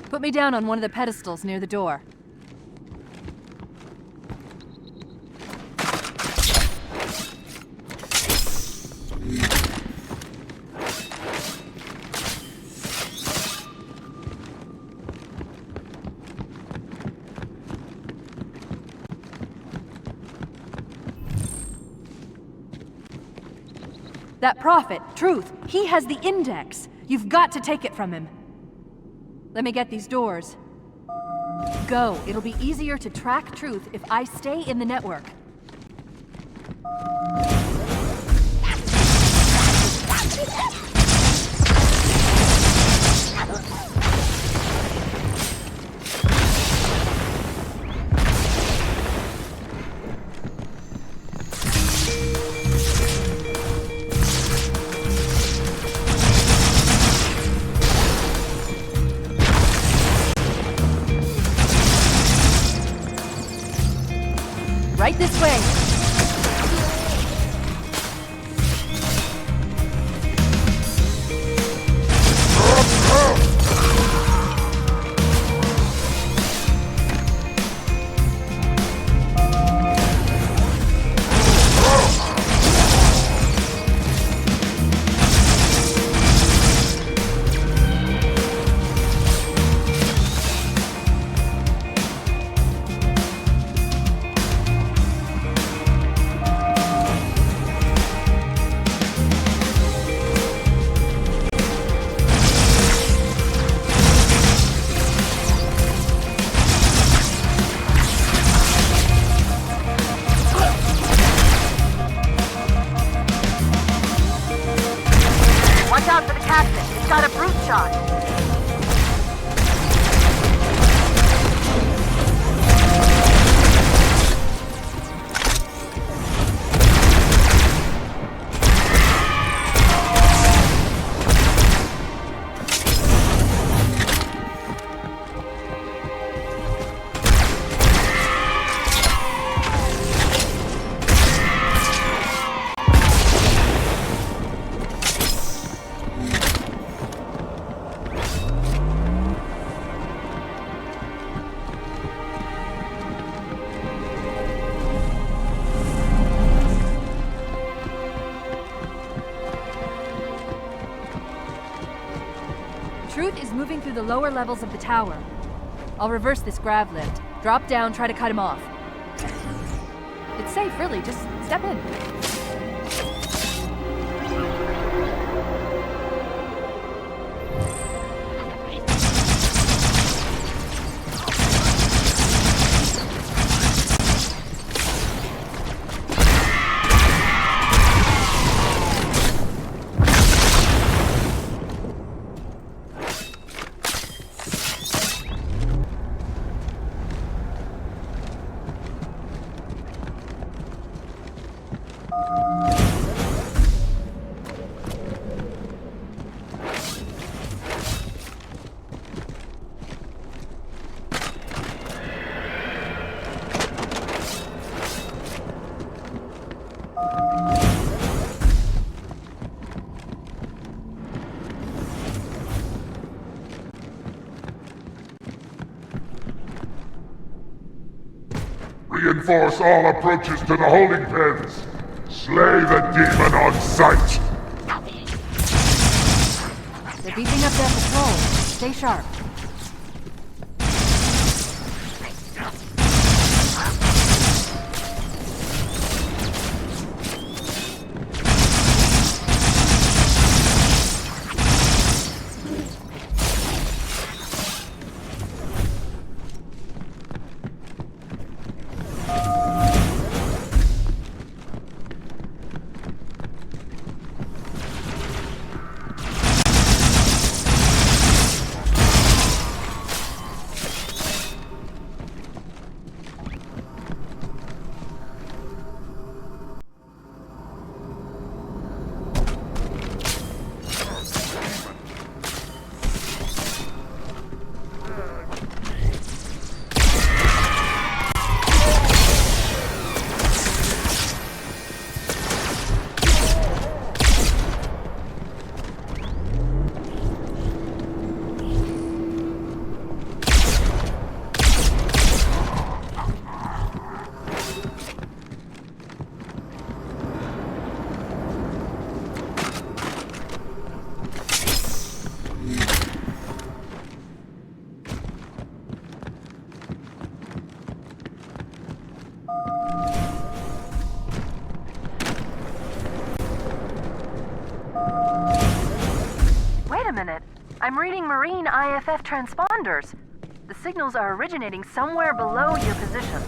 Put me down on one of the pedestals near the door. That prophet, Truth, he has the index. You've got to take it from him. Let me get these doors. Go. It'll be easier to track Truth if I stay in the network. Right this way. Got a brute shot. Truth is moving through the lower levels of the tower. I'll reverse this grav lift. Drop down, try to cut him off. It's safe, really. Just step in. Reinforce all approaches to the holding pens. Slay the demon on sight. They're beefing up their patrol. Stay sharp. I'm reading Marine IFF transponders. The signals are originating somewhere below your position.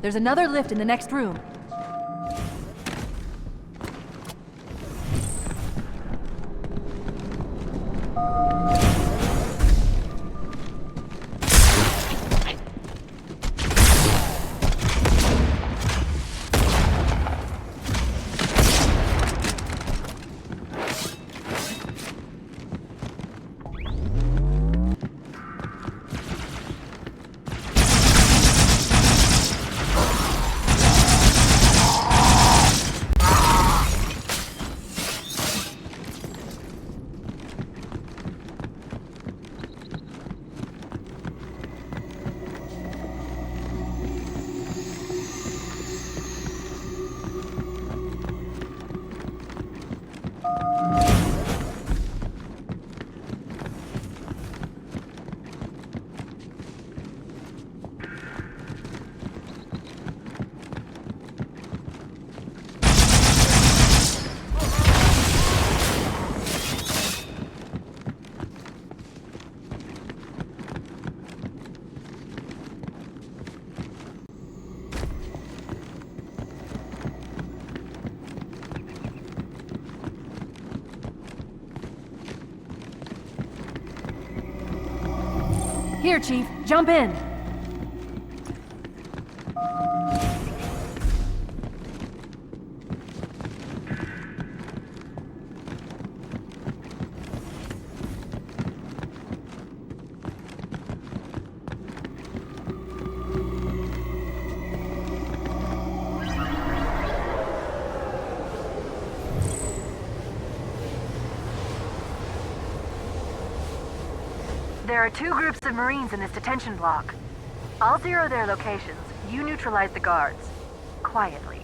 There's another lift in the next room. Here, Chief, jump in. There are 2 groups of Marines in this detention block. I'll zero their locations. You neutralize the guards. Quietly.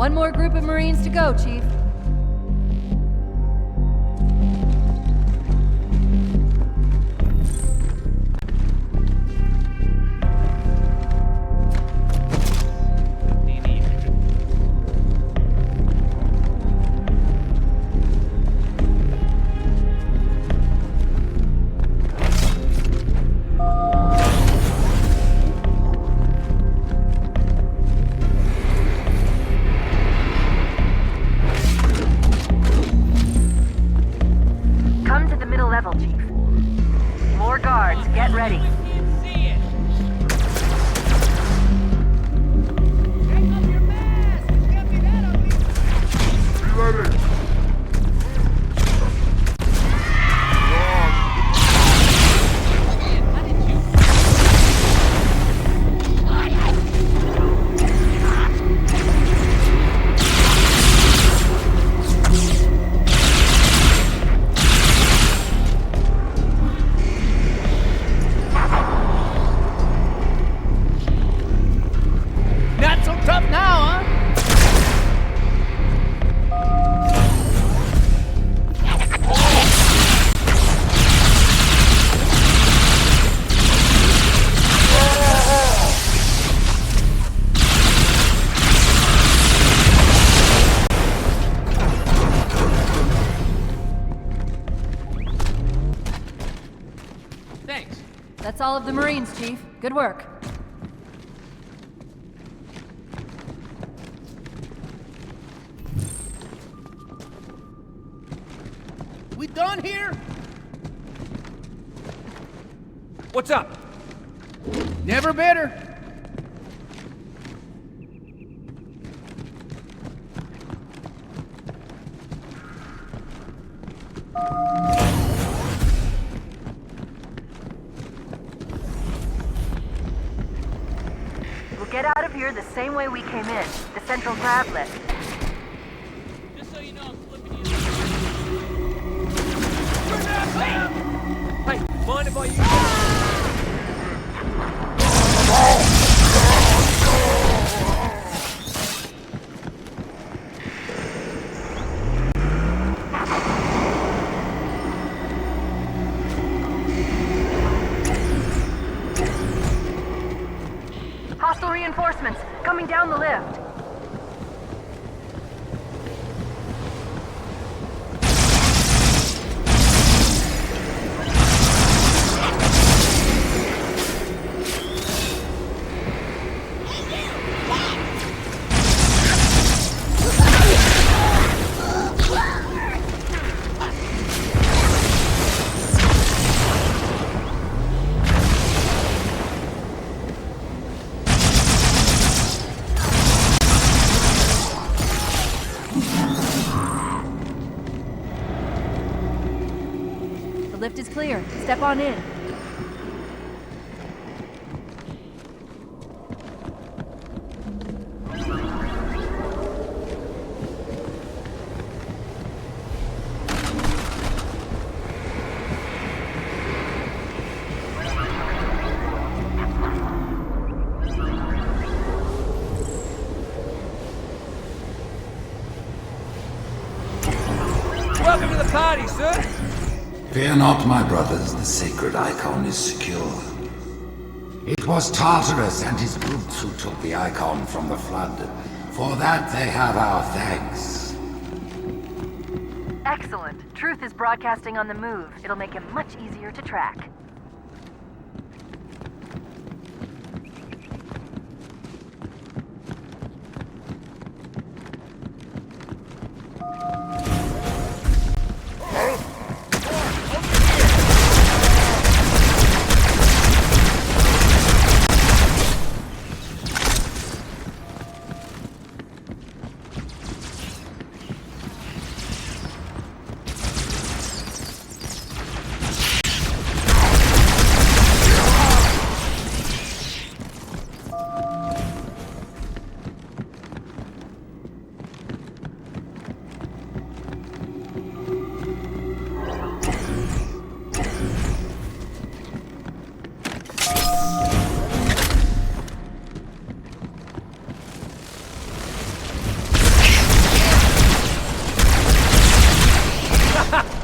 One more group of Marines to go, Chief. That's all of the Marines, Chief. Good work. We done here? What's up? Never better. We'll get out of here the same way we came in, the central grab lift. Just so you know, I'm flipping you. Hey, mind if I use Hostile reinforcements coming down the lift. The lift is clear. Step on in. Welcome to the party, sir. Fear not, my brothers, the sacred icon is secure. It was Tartarus and his brutes who took the icon from the flood. For that they have our thanks. Excellent. Truth is broadcasting on the move. It'll make him much easier to track.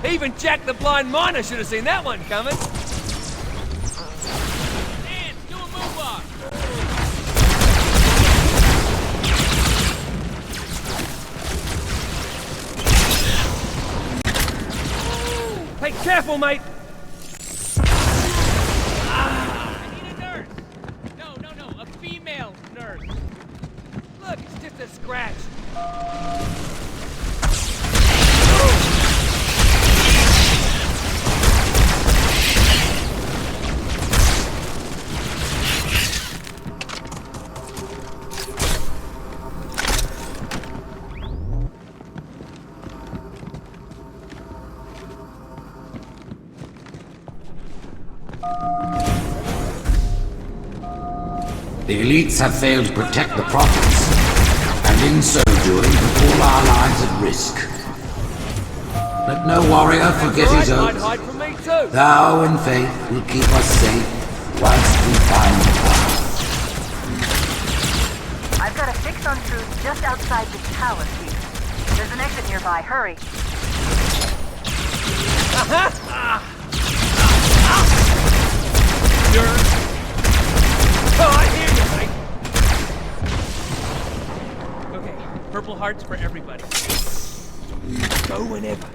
Even Jack the Blind Miner should have seen that one coming. Dance, do a move on. Hey, careful, mate! I need a nurse. No, a female nurse. Look, it's just a scratch. The elites have failed to protect the prophets, and in so doing put all our lives at risk. Let no warrior forget his oath. Hide from me too. Thou in faith will keep us safe whilst we find the path. I've got a fix on Truth just outside this tower, Chief. There's an exit nearby. Hurry. Oh, I hear you, mate. Okay, purple hearts for everybody. Go whenever.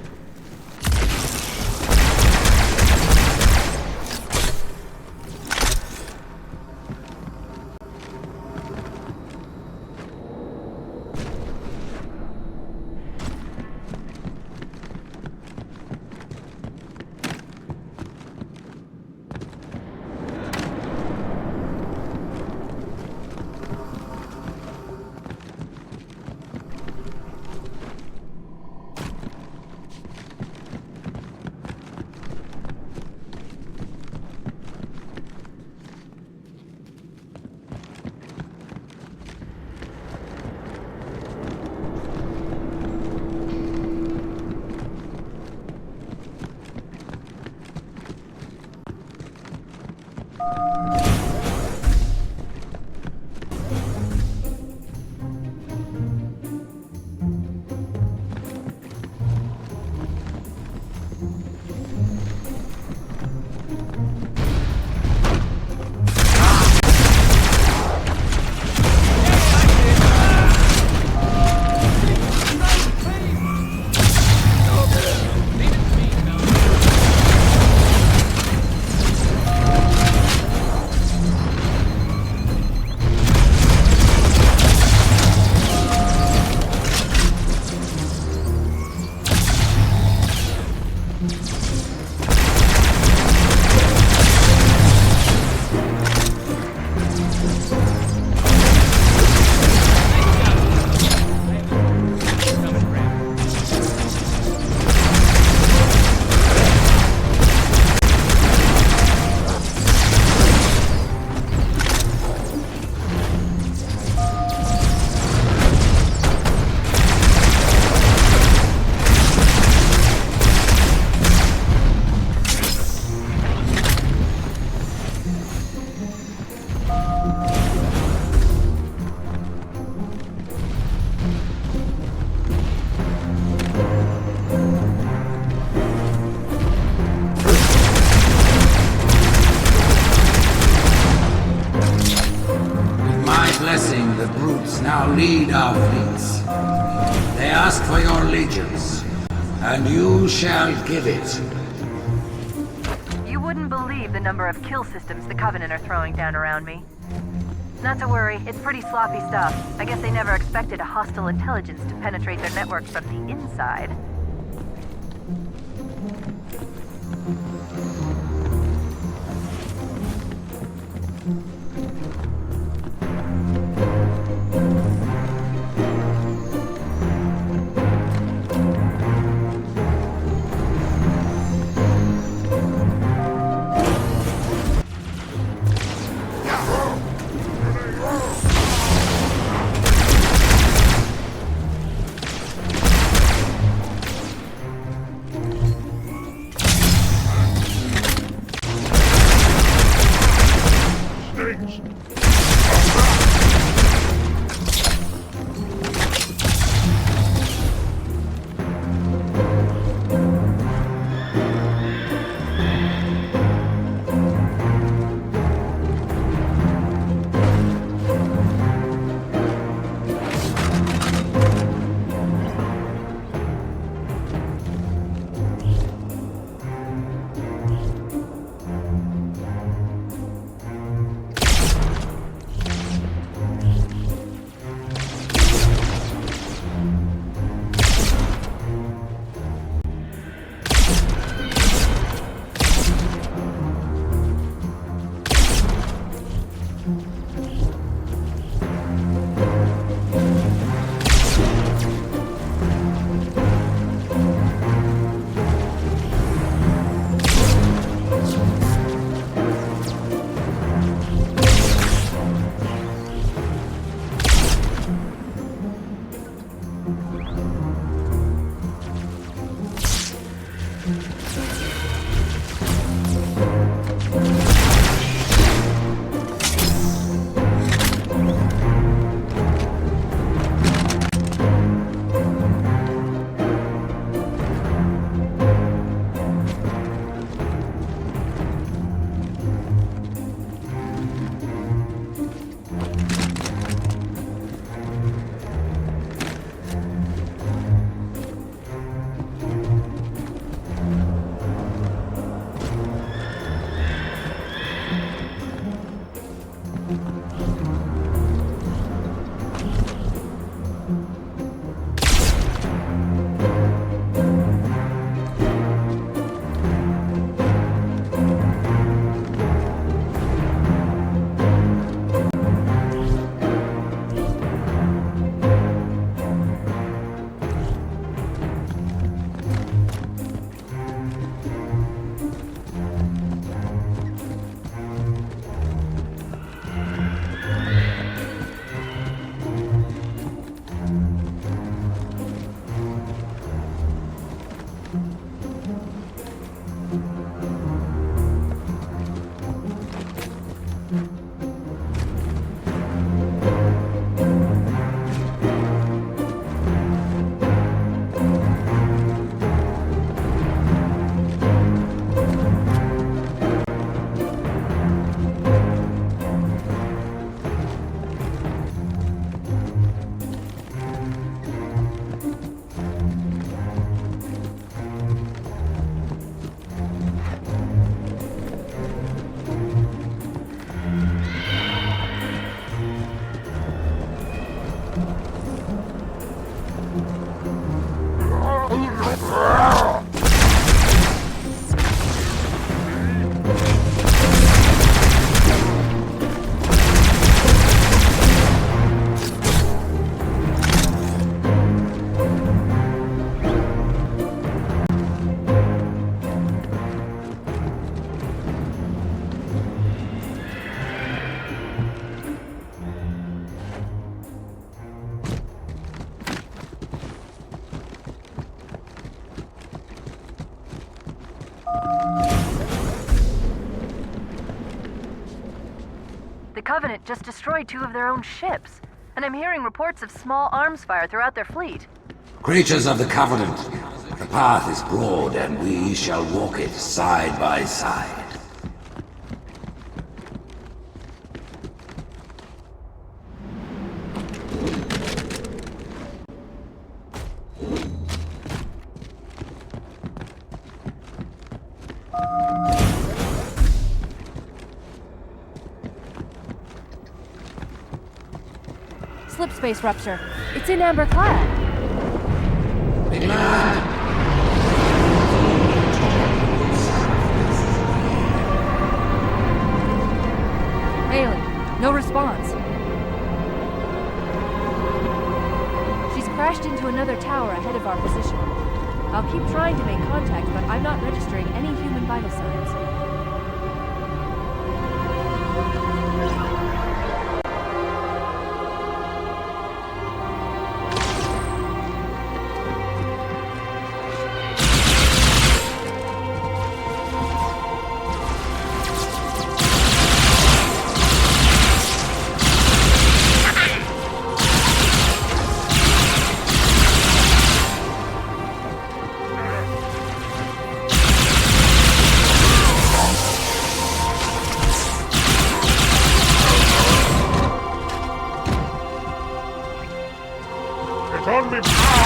Blessing, the brutes now lead our fleets. They ask for your allegiance, and you shall give it. You wouldn't believe the number of kill systems the Covenant are throwing down around me. Not to worry, it's pretty sloppy stuff. I guess they never expected a hostile intelligence to penetrate their network from the inside. The Covenant just destroyed 2 of their own ships, and I'm hearing reports of small arms fire throughout their fleet. Creatures of the Covenant, the path is broad and we shall walk it side by side. Slip space rupture. It's in amber clad. Haley, no response. She's crashed into another tower ahead of our position. I'll keep trying to make contact, but I'm not registering any human vital signs. On me now!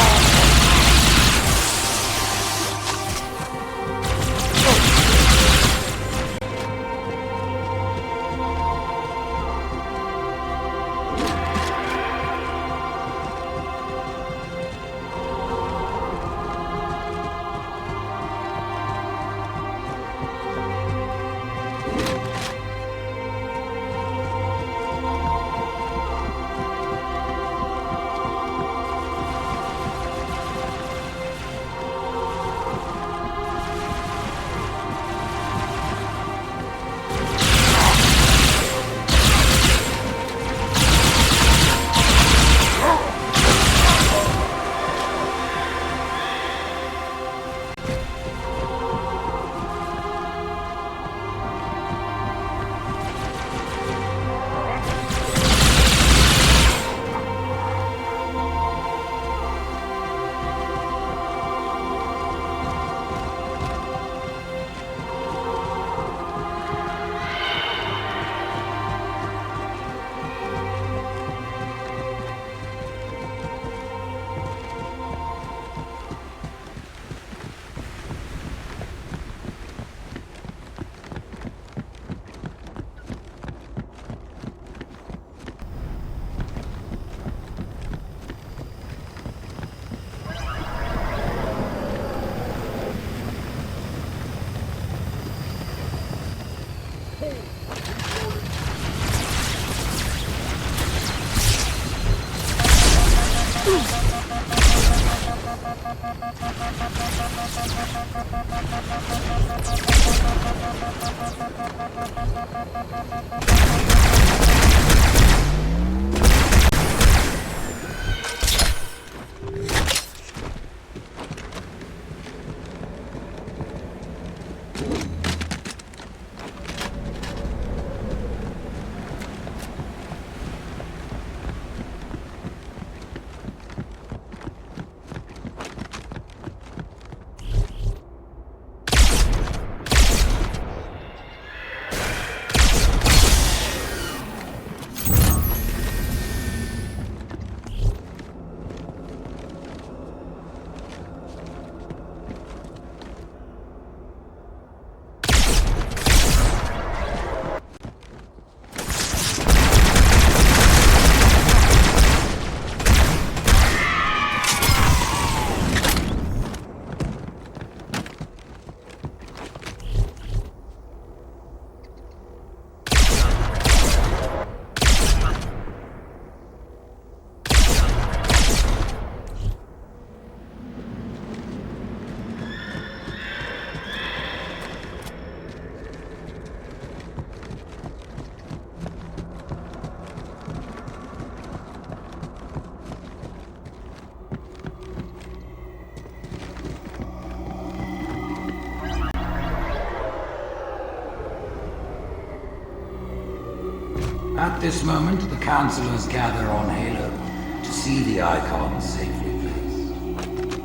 At this moment, the Councilors gather on Halo to see the icon safely placed.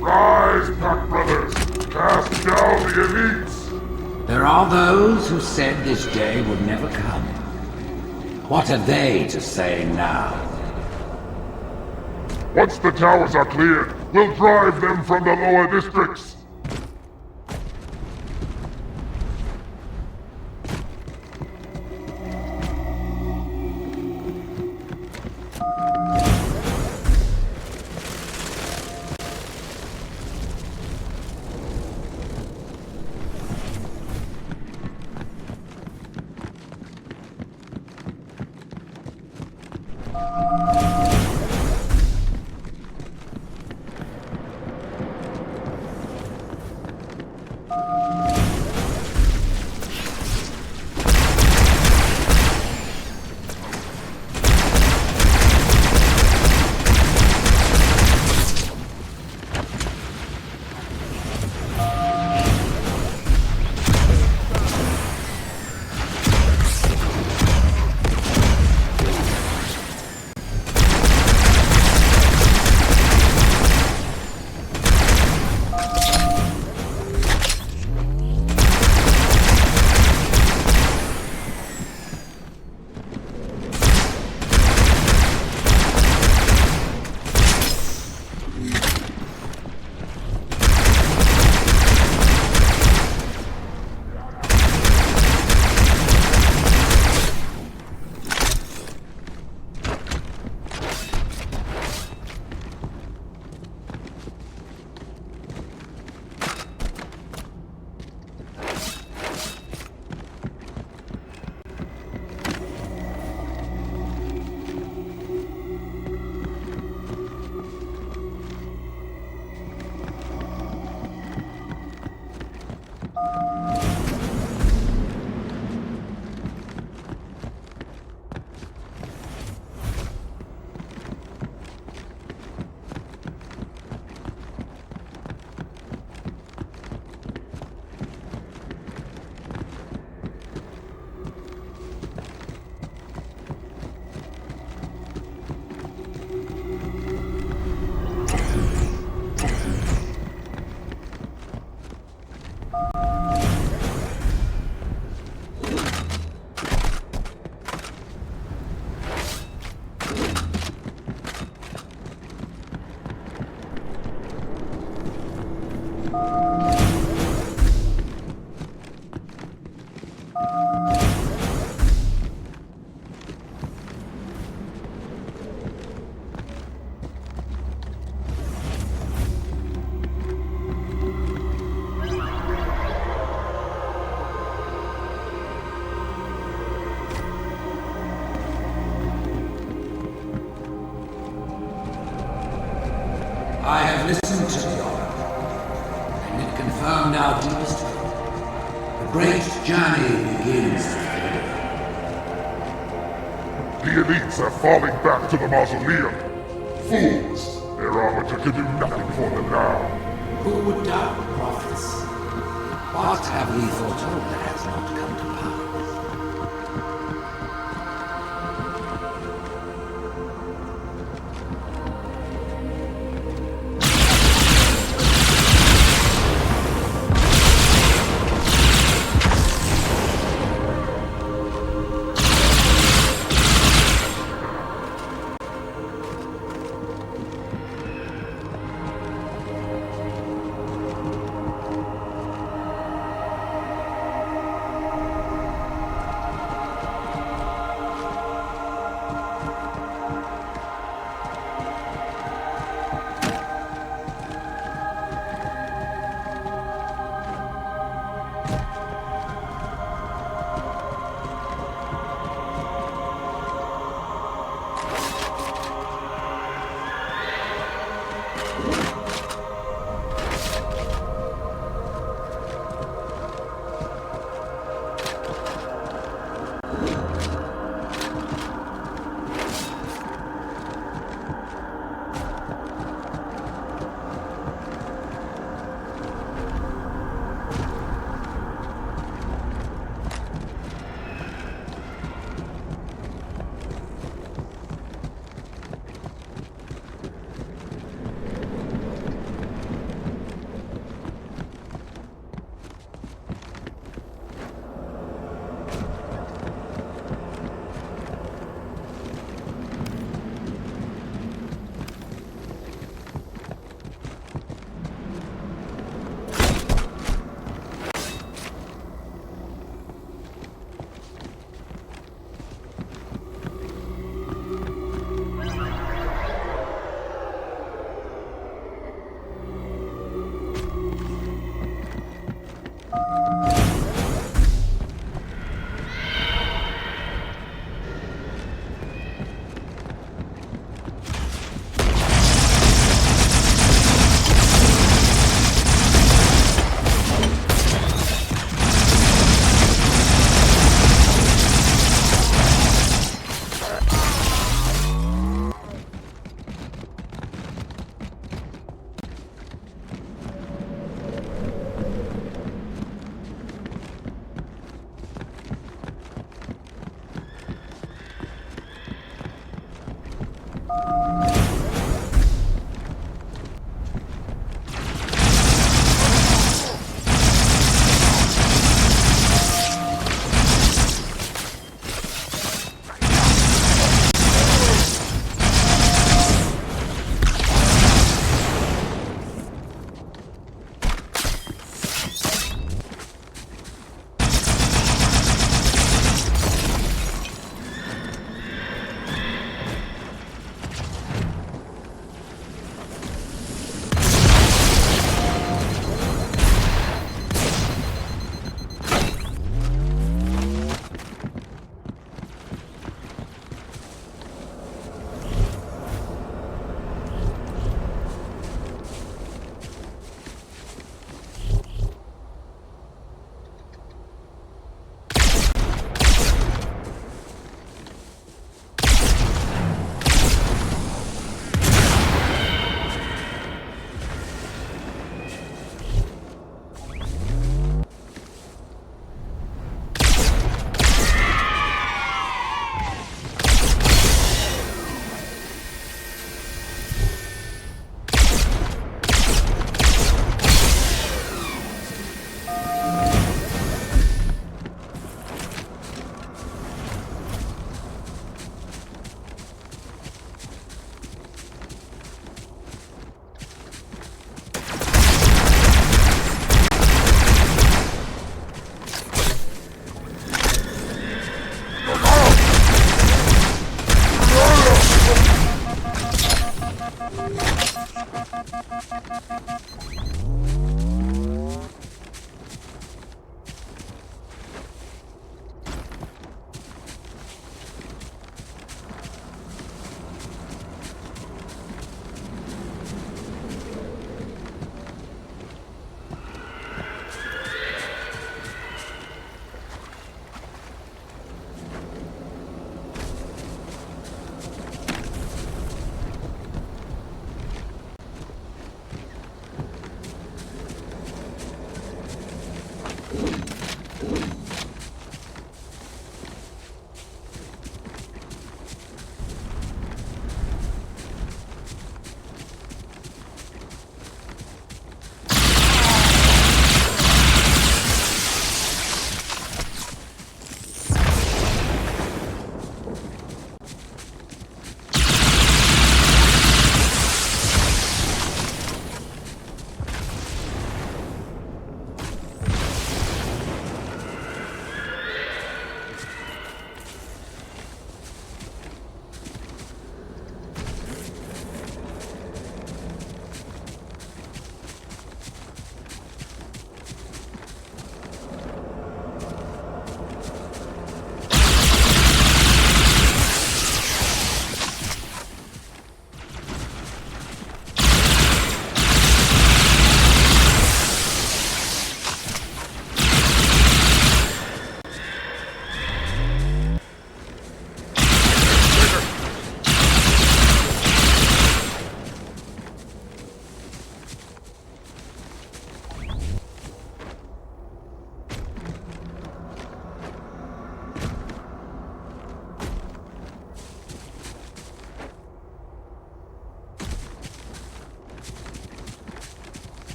Rise, Pack Brothers! Cast down the elites! There are those who said this day would never come. What have they to say now? Once the towers are cleared, we'll drive them from the lower districts! I have listened to the Oracle, and it confirmed our deepest hope. The great journey begins today. The elites are falling back to the mausoleum. Fools! Their arbiter can do nothing for them now. Who would doubt the prophets? What have we foretold that has not come to pass?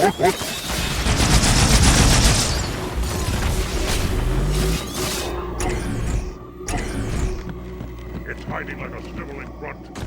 It's hiding like a sniveling grunt.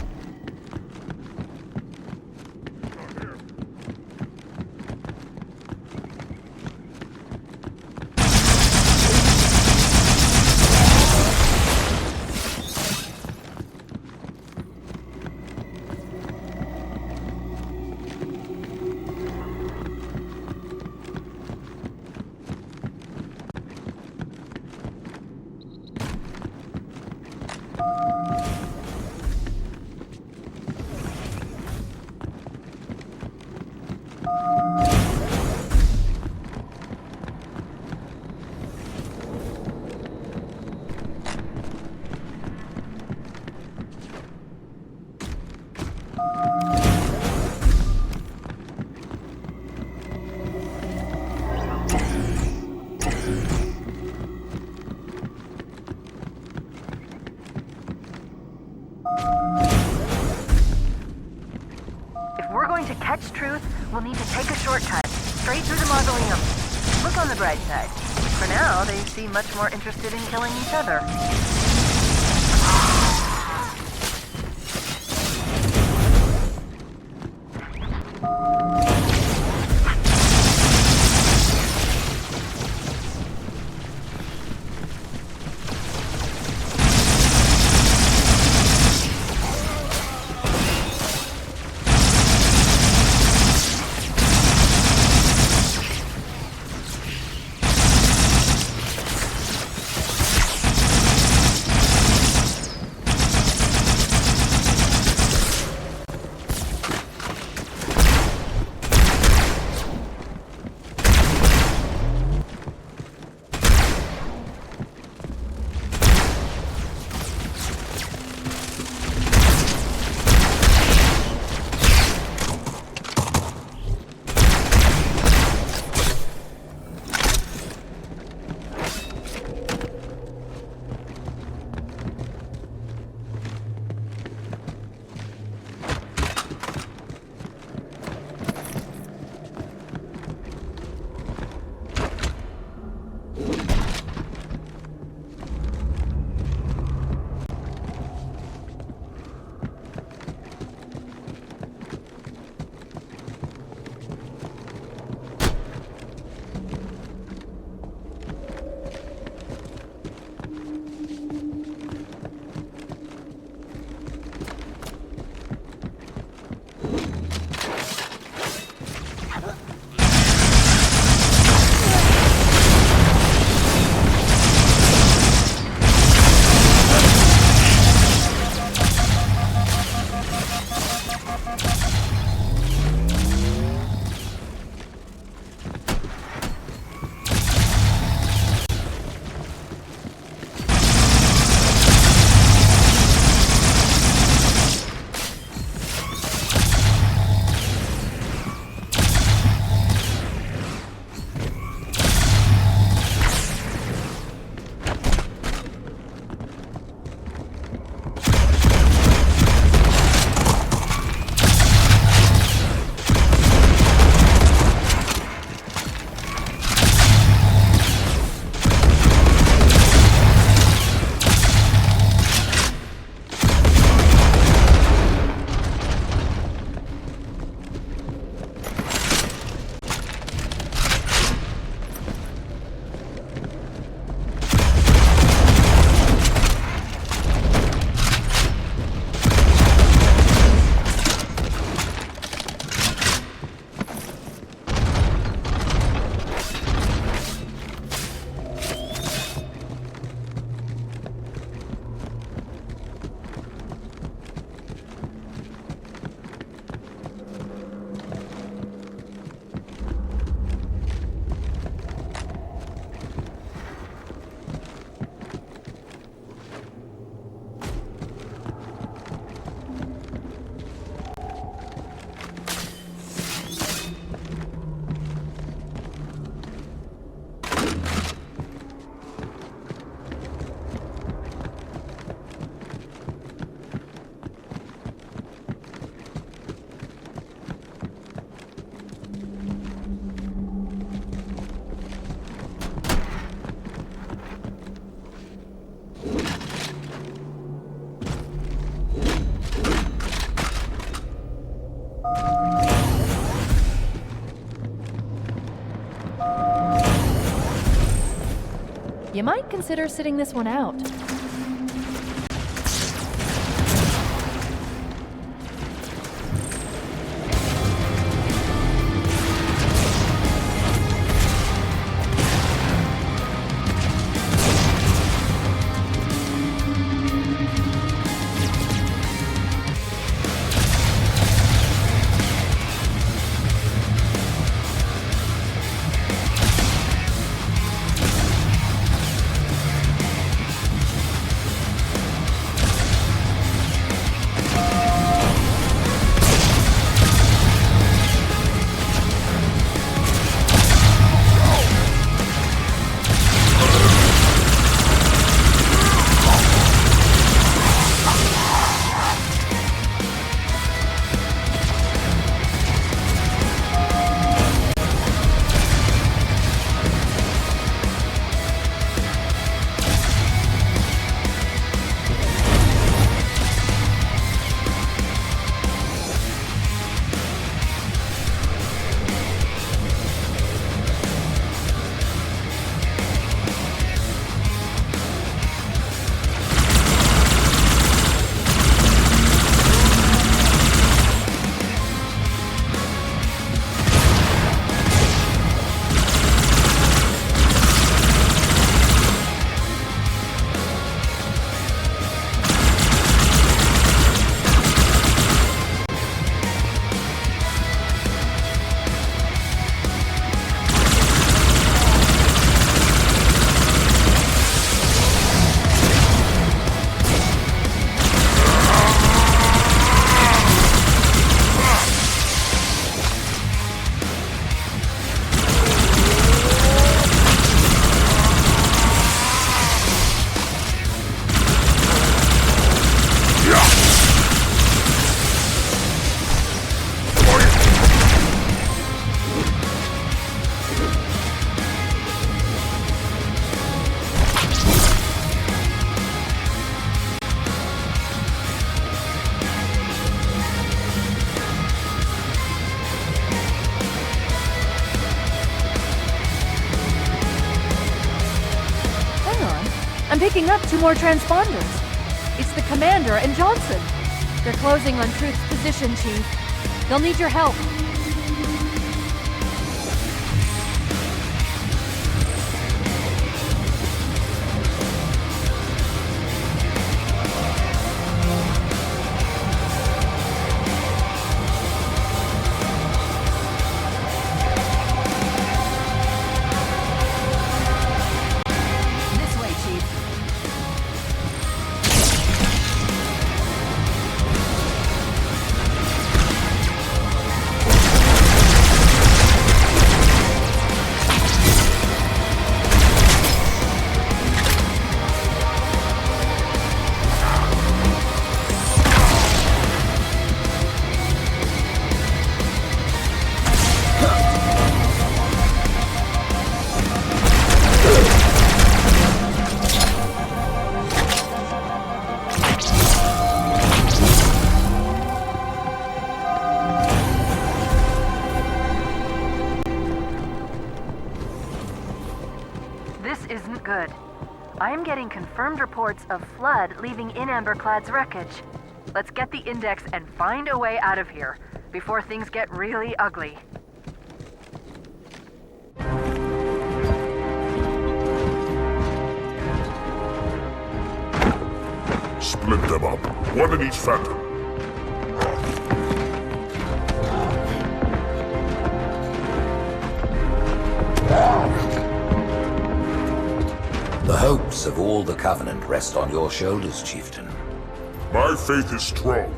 catch truth, we'll need to take a shortcut, straight through the mausoleum. Look on the bright side. For now, they seem much more interested in killing each other. You might consider sitting this one out. I'm picking up 2 more transponders. It's the Commander and Johnson. They're closing on Truth's position, Chief. They'll need your help. Good. I am getting confirmed reports of flood leaving in Amberclad's wreckage. Let's get the index and find a way out of here before things get really ugly. Split them up, one in each phantom. The hopes of all the Covenant rest on your shoulders, Chieftain. My faith is strong.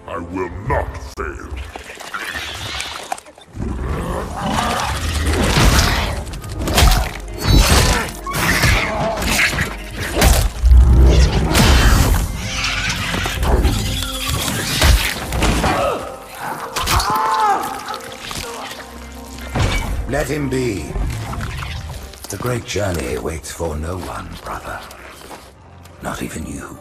I will not fail. Let him be. The great journey waits for no one, brother. Not even you.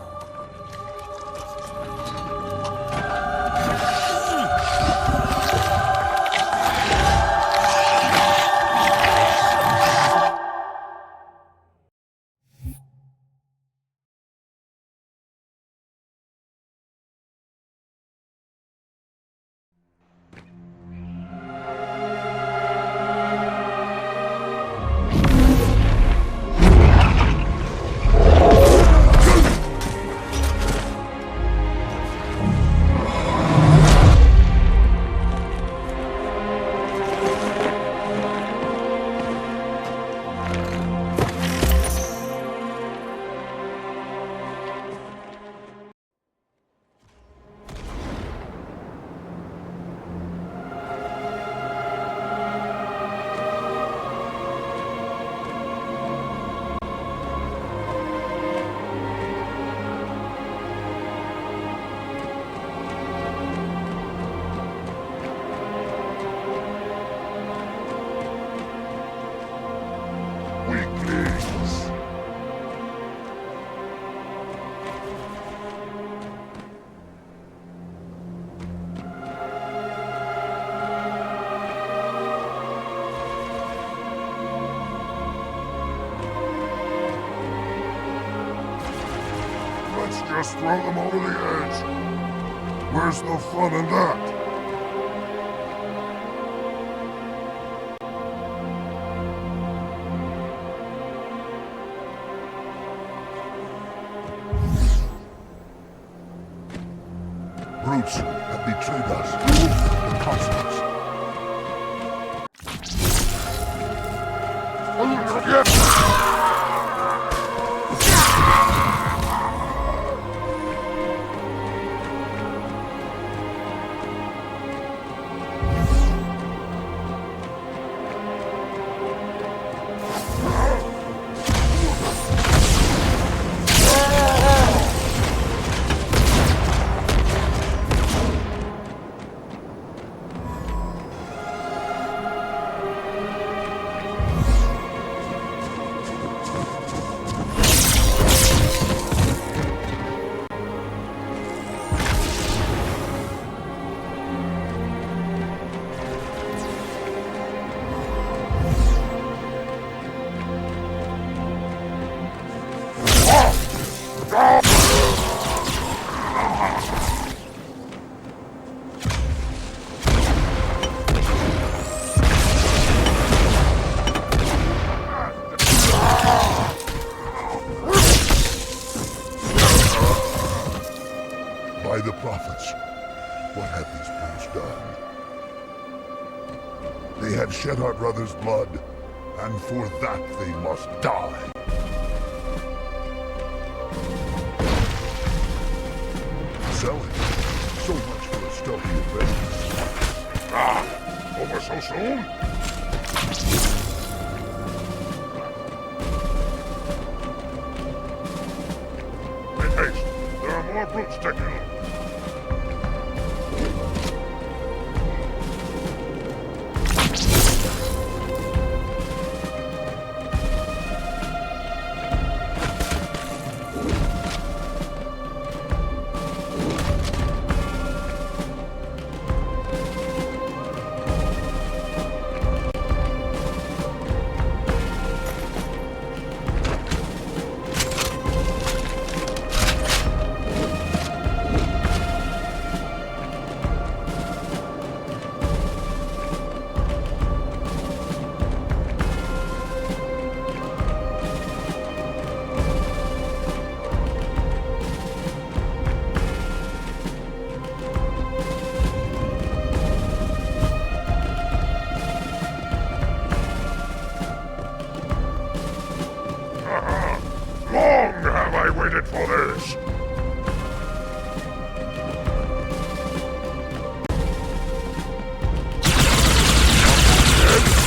Let's just throw them over the edge. Where's the fun in that? Brutes have betrayed us. The consequence. By the prophets, what have these brutes done? They have shed our brother's blood, and for that they must die. Selling. So much for a stealthy adventure. Ah! Over so soon? Make haste. There are more brutes taking them. For this.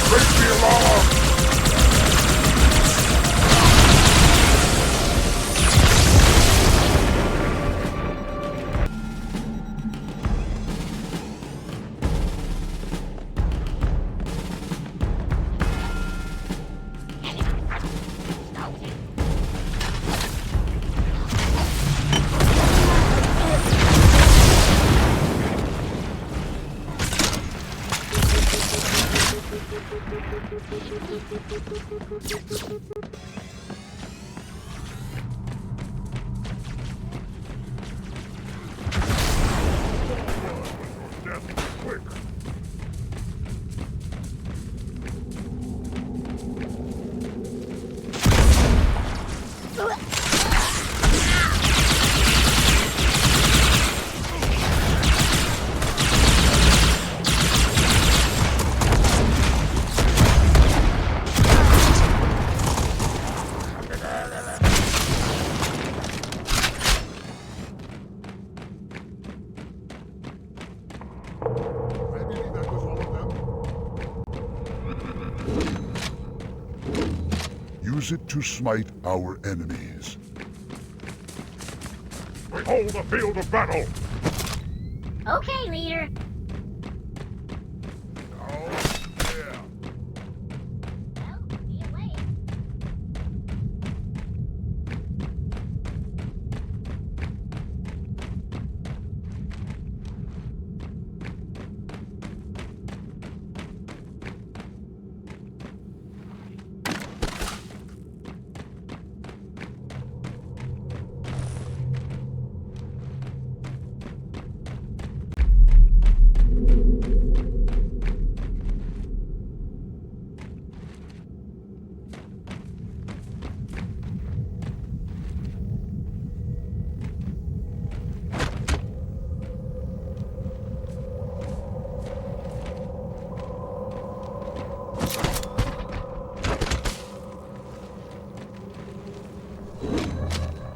Break the alarm! Use it to smite our enemies. We hold the field of battle! Okay, leader.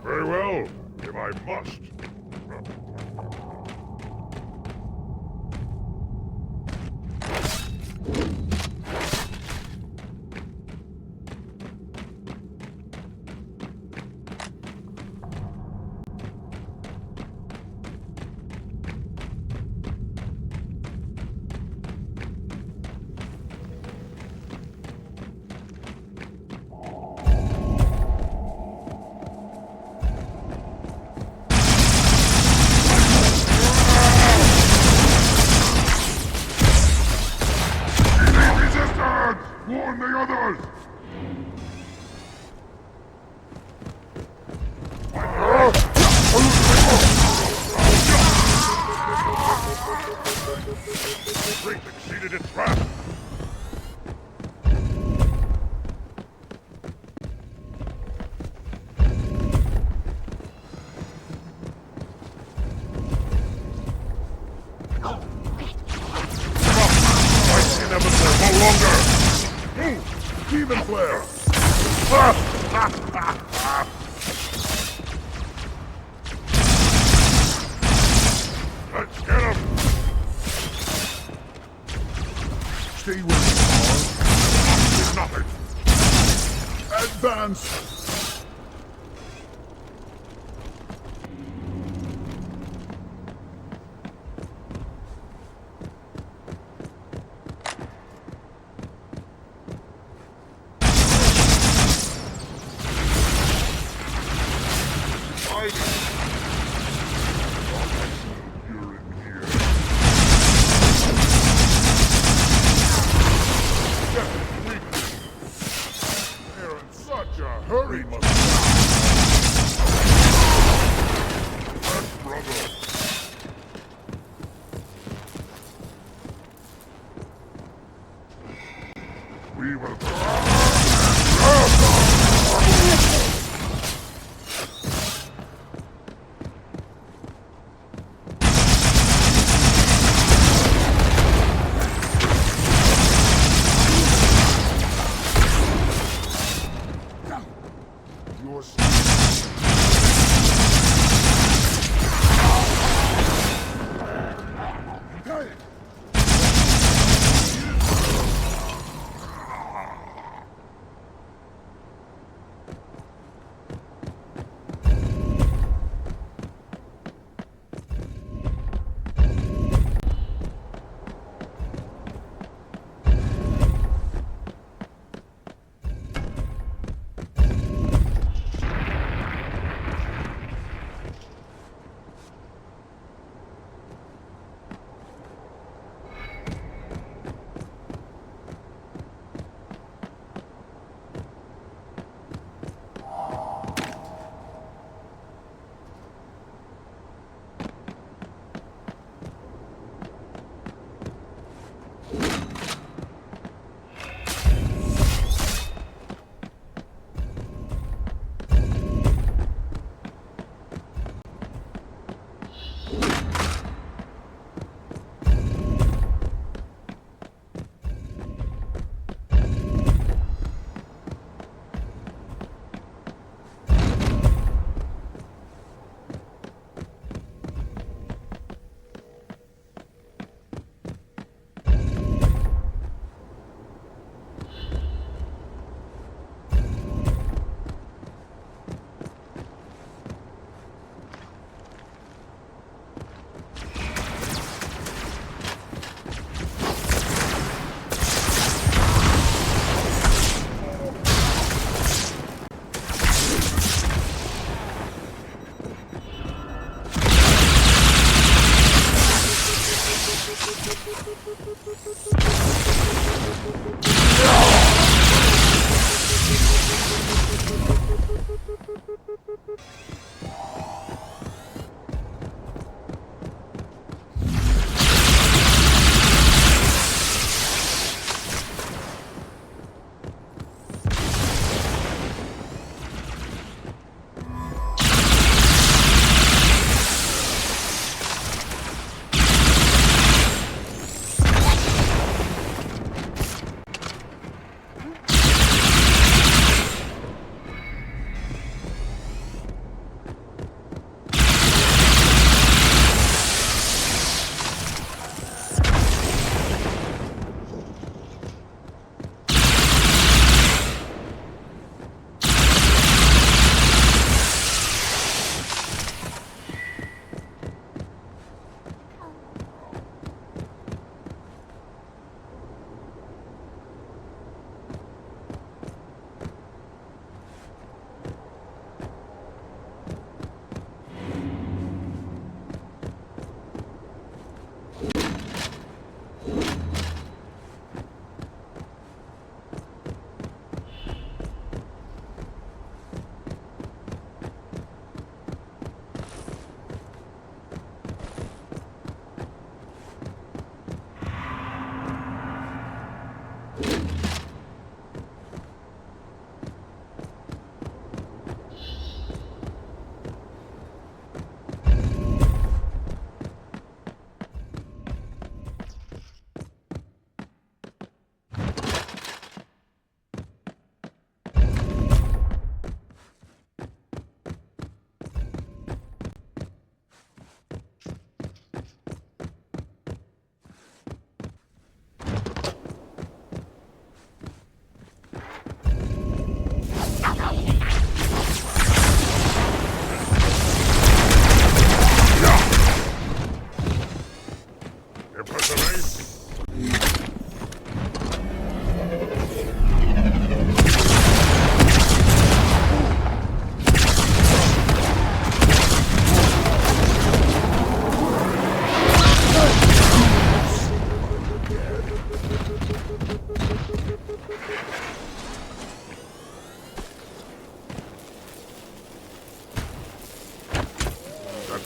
Very well, if I must. Warn the others! Drake exceeded its wrath. Fight's inevitable no longer! Move! Demon flare! Let's get him! Stay where you are. Did nothing. Advance! Hurry, must brother. We will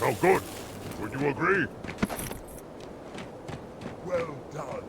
Oh, good. Would you agree? Well done.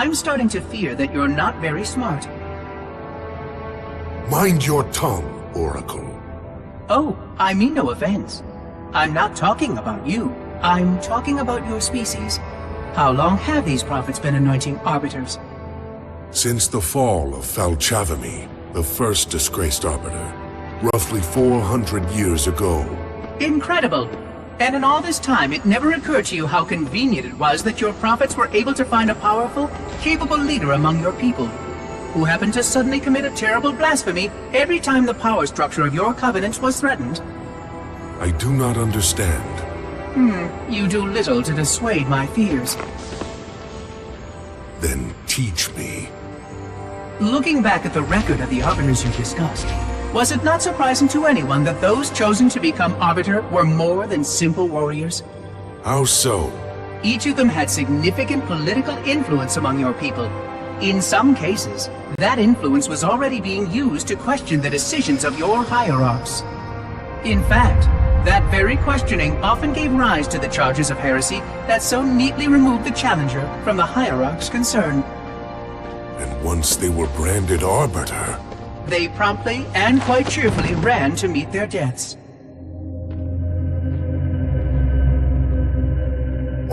I'm starting to fear that you're not very smart. Mind your tongue, Oracle. Oh, I mean no offense. I'm not talking about you. I'm talking about your species. How long have these prophets been anointing arbiters? Since the fall of Falchavami, the first disgraced arbiter, roughly 400 years ago. Incredible! And in all this time, it never occurred to you how convenient it was that your prophets were able to find a powerful, capable leader among your people, who happened to suddenly commit a terrible blasphemy every time the power structure of your covenant was threatened. I do not understand. You do little to dissuade my fears. Then teach me. Looking back at the record of the arbiters you discussed, was it not surprising to anyone that those chosen to become arbiter were more than simple warriors? How so? Each of them had significant political influence among your people. In some cases, that influence was already being used to question the decisions of your hierarchs. In fact, that very questioning often gave rise to the charges of heresy that so neatly removed the challenger from the hierarch's concern. And once they were branded arbiter, they promptly and quite cheerfully ran to meet their deaths.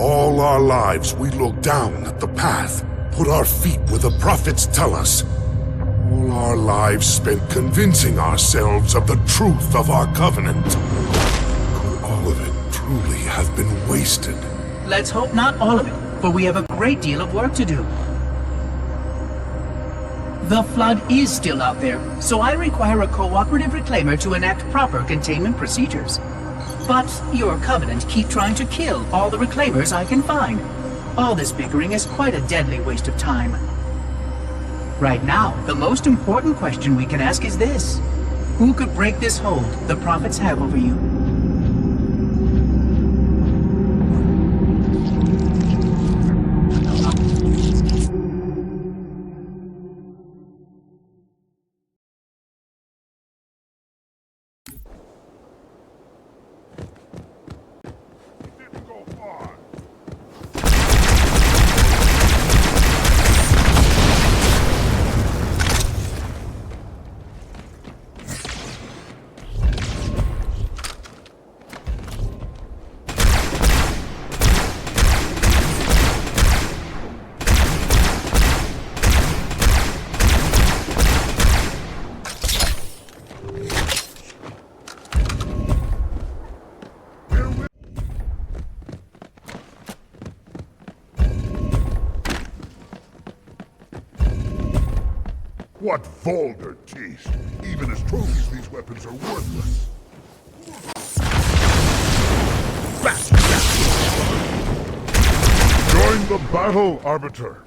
all our lives we look down at the path, put our feet where the prophets tell us. All our lives spent convincing ourselves of the truth of our covenant. Could all of it truly have been wasted? Let's hope not all of it, for we have a great deal of work to do. The flood is still out there, so I require a cooperative reclaimer to enact proper containment procedures. But your covenant keep trying to kill all the reclaimers I can find. All this bickering is quite a deadly waste of time. Right now, the most important question we can ask is this: who could break this hold the prophets have over you? What vulgar taste! Even as trophies, these weapons are worthless. Join the battle, Arbiter!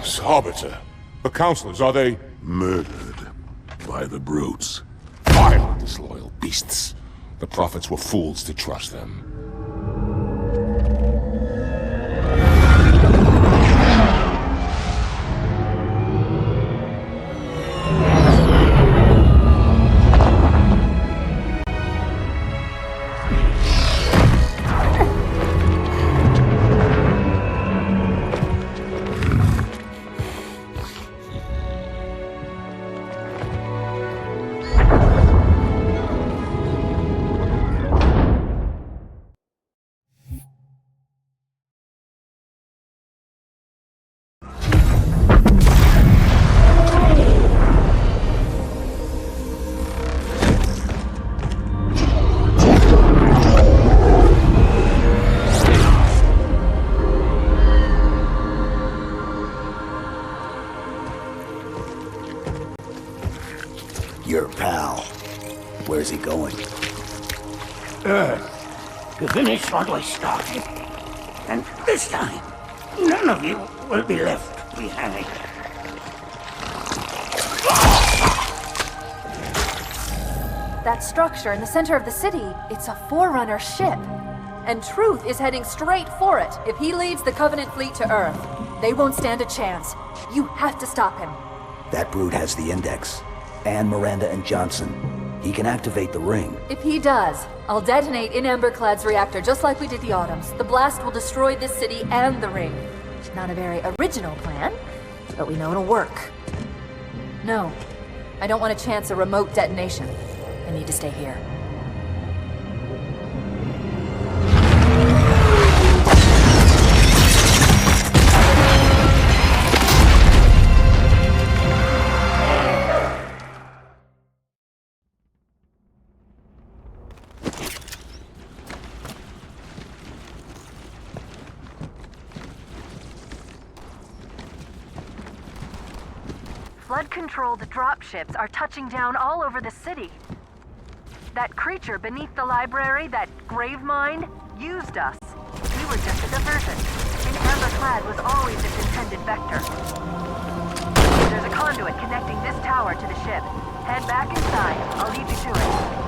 These Arbiter. The counselors, are they... Murdered by the brutes. Vile, disloyal beasts. The prophets were fools to trust them. Your pal. Where's he going? Earth, to finish what I started. And this time, none of you will be left behind. That structure in the center of the city, it's a Forerunner ship. And Truth is heading straight for it. If he leads the Covenant fleet to Earth, they won't stand a chance. You have to stop him. That brute has the Index. And Miranda and Johnson. He can activate the ring. If he does, I'll detonate in Emberclad's reactor just like we did the Autumn's. The blast will destroy this city and the ring. Not a very original plan, but we know it'll work. No, I don't want to chance a remote detonation. I need to stay here. Flood-controlled dropships are touching down all over the city. That creature beneath the library, that grave mind, used us. We were just a diversion. And Emberclad was always its intended vector. There's a conduit connecting this tower to the ship. Head back inside. I'll lead you to it.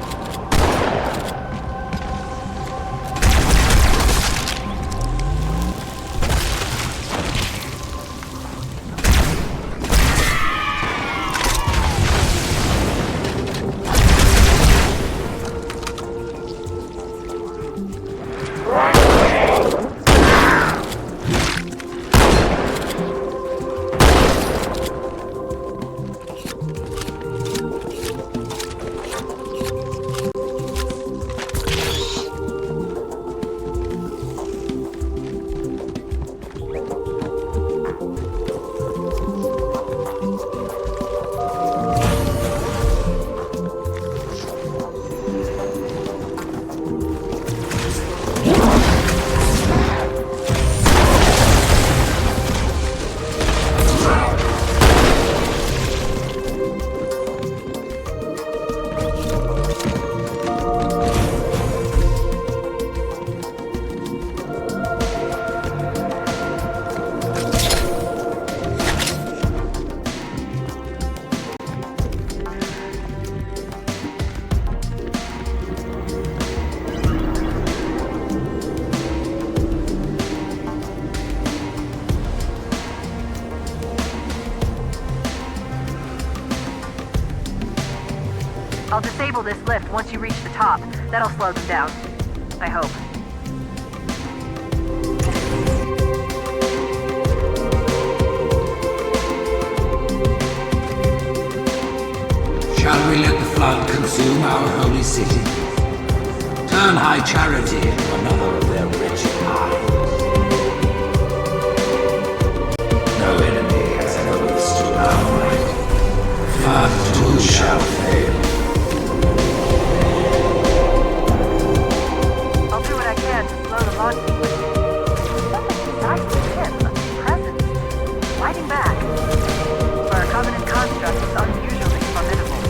I'll disable this lift once you reach the top. That'll slow them down. I hope. Shall we let the flood consume our holy city? Turn high charity into another of their wretched hives. No enemy has ever withstood our might. Flood too shall fail. I'll do what I can to slow the launch sequence. Something inside the ship, a presence, fighting back. For a Covenant construct, it's unusually formidable.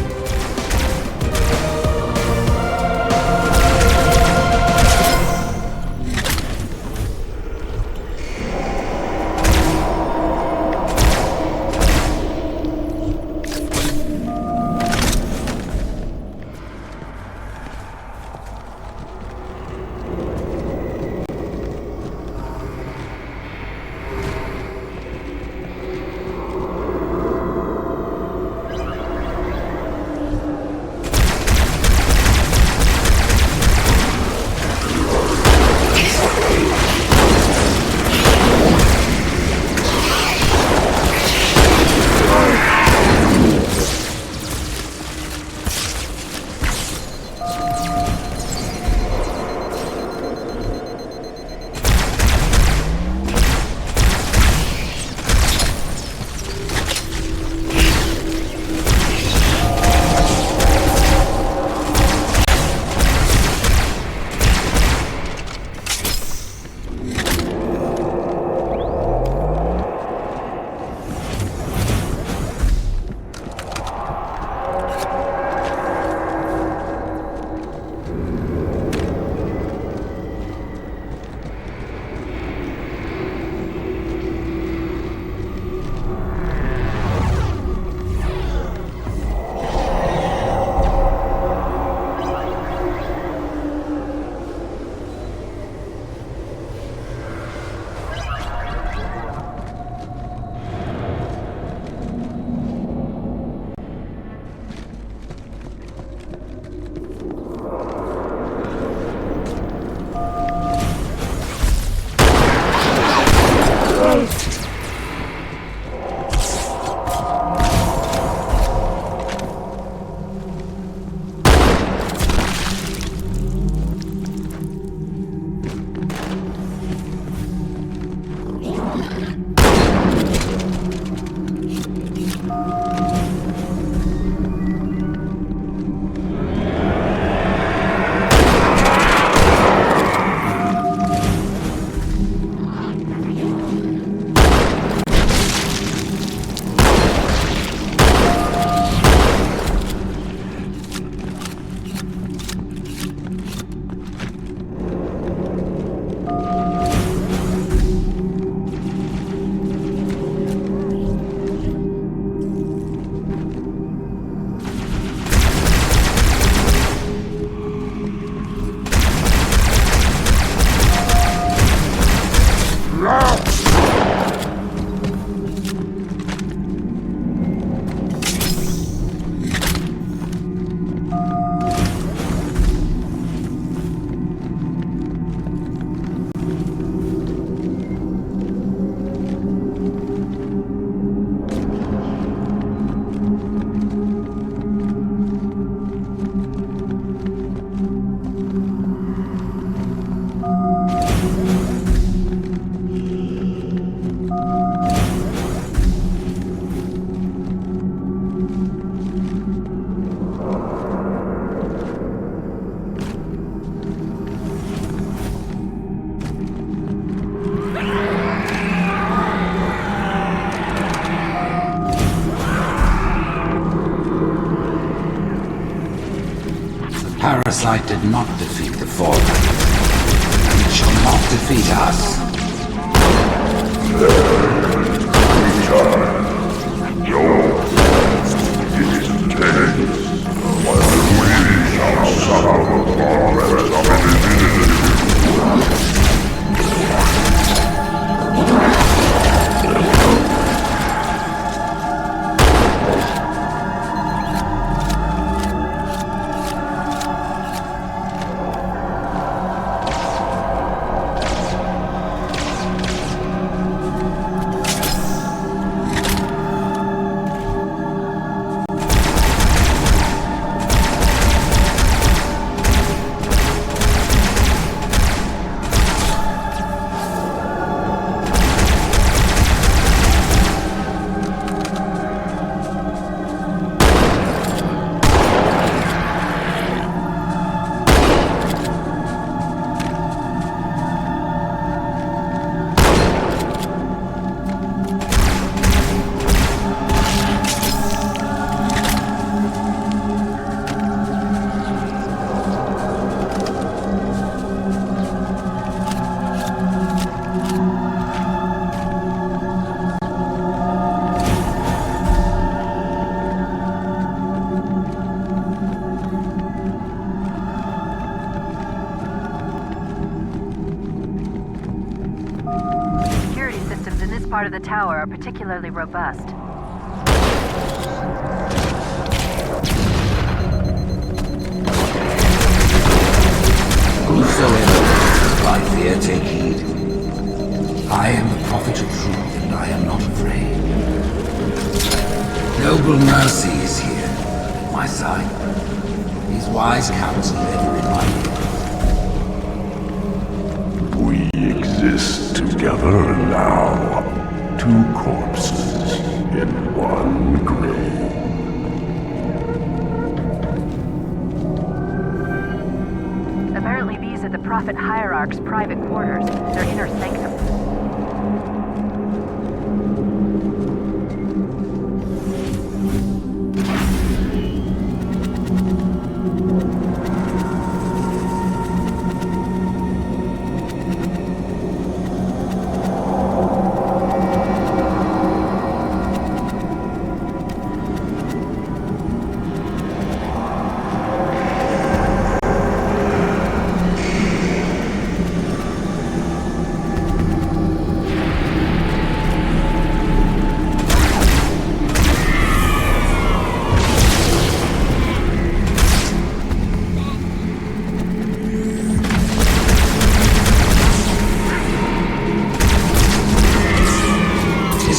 parasite did not defeat the Forerunners. It shall not defeat us. Your test is intense, while we shall suffer part of the tower are particularly robust. Whosoever lives by fear, take heed. I am the prophet of truth, and I am not afraid. Noble mercy is here, at my side. His wise counsel ever in my ears. We exist together now. Two corpses in one grave. Apparently these are the Prophet Hierarch's private quarters, their inner sanctum.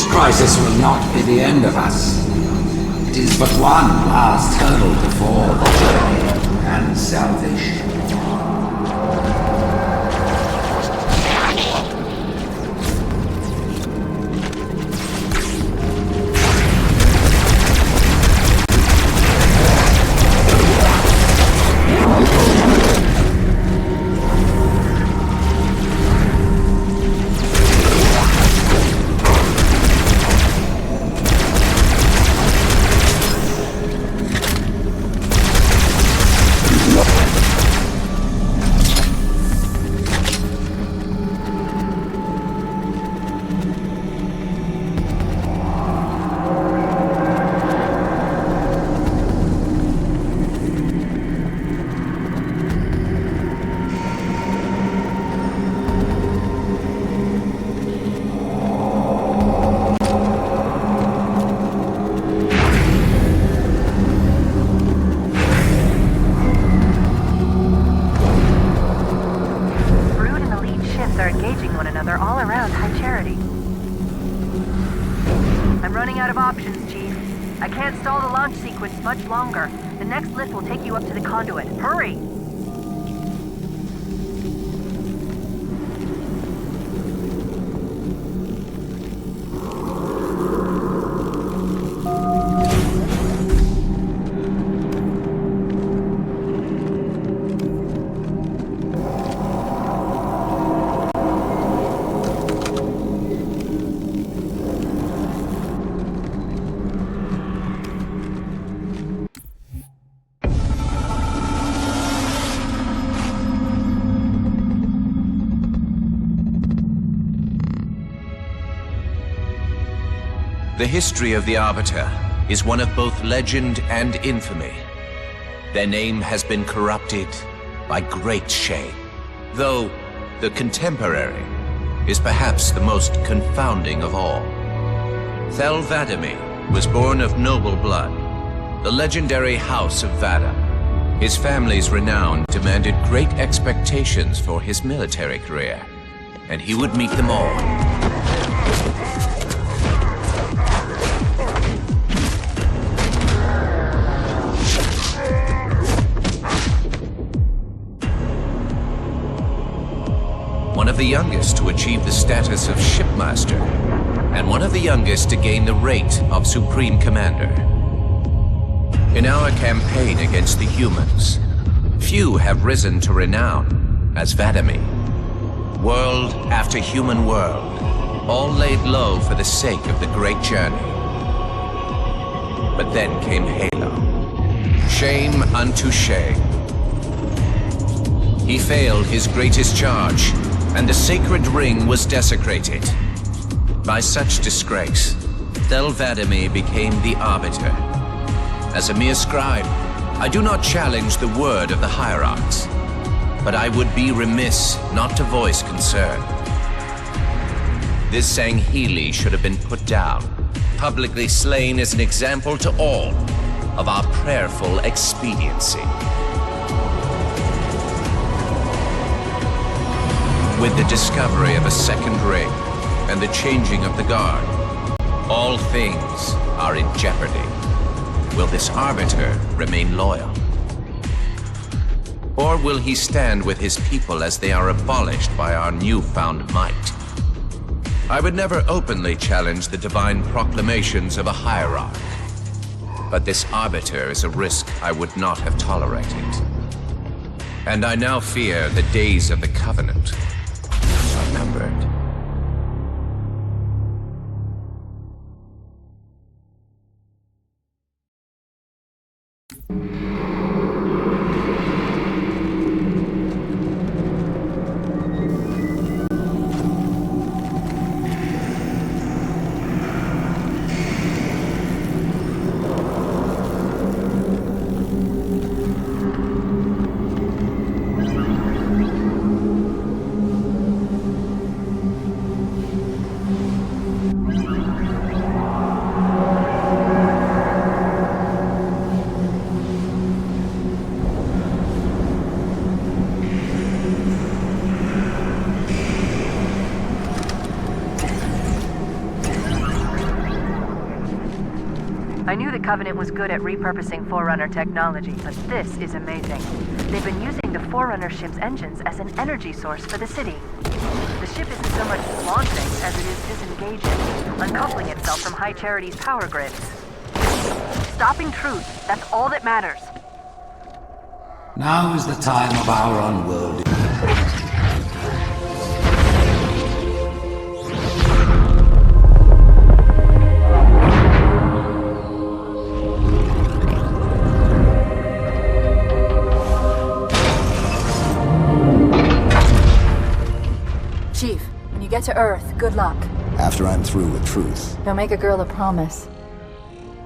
Crisis will not be the end of us. It is but one last hurdle before the journey and salvation. Much longer. The next lift will take you up to the conduit. Hurry! The history of the Arbiter is one of both legend and infamy. Their name has been corrupted by great shame, though the contemporary is perhaps the most confounding of all. Thel 'Vadamee was born of noble blood, the legendary House of Vada. His family's renown demanded great expectations for his military career, and he would meet them all. One of the youngest to achieve the status of Shipmaster, and one of the youngest to gain the rate of Supreme Commander. In our campaign against the humans, few have risen to renown as 'Vadamee. World after human world, all laid low for the sake of the great journey. But then came Halo. Shame unto shame. He failed his greatest charge, and the sacred ring was desecrated. By such disgrace, Thel 'Vadamee became the Arbiter. As a mere scribe, I do not challenge the word of the hierarchs, but I would be remiss not to voice concern. This Sangheili should have been put down, publicly slain as an example to all of our prayerful expediency. With the discovery of a second ring and the changing of the guard, all things are in jeopardy. Will this Arbiter remain loyal? Or will he stand with his people as they are abolished by our newfound might? I would never openly challenge the divine proclamations of a hierarch, but this Arbiter is a risk I would not have tolerated. And I now fear the days of the Covenant are numbered. I knew the Covenant was good at repurposing Forerunner technology, but this is amazing. They've been using the Forerunner ship's engines as an energy source for the city. The ship isn't so much launching as it is disengaging, uncoupling itself from High Charity's power grids. Stopping Truth, that's all that matters. Now is the time of our unworldly... Chief, when you get to Earth, good luck. After I'm through with Truth. Don't make a girl a promise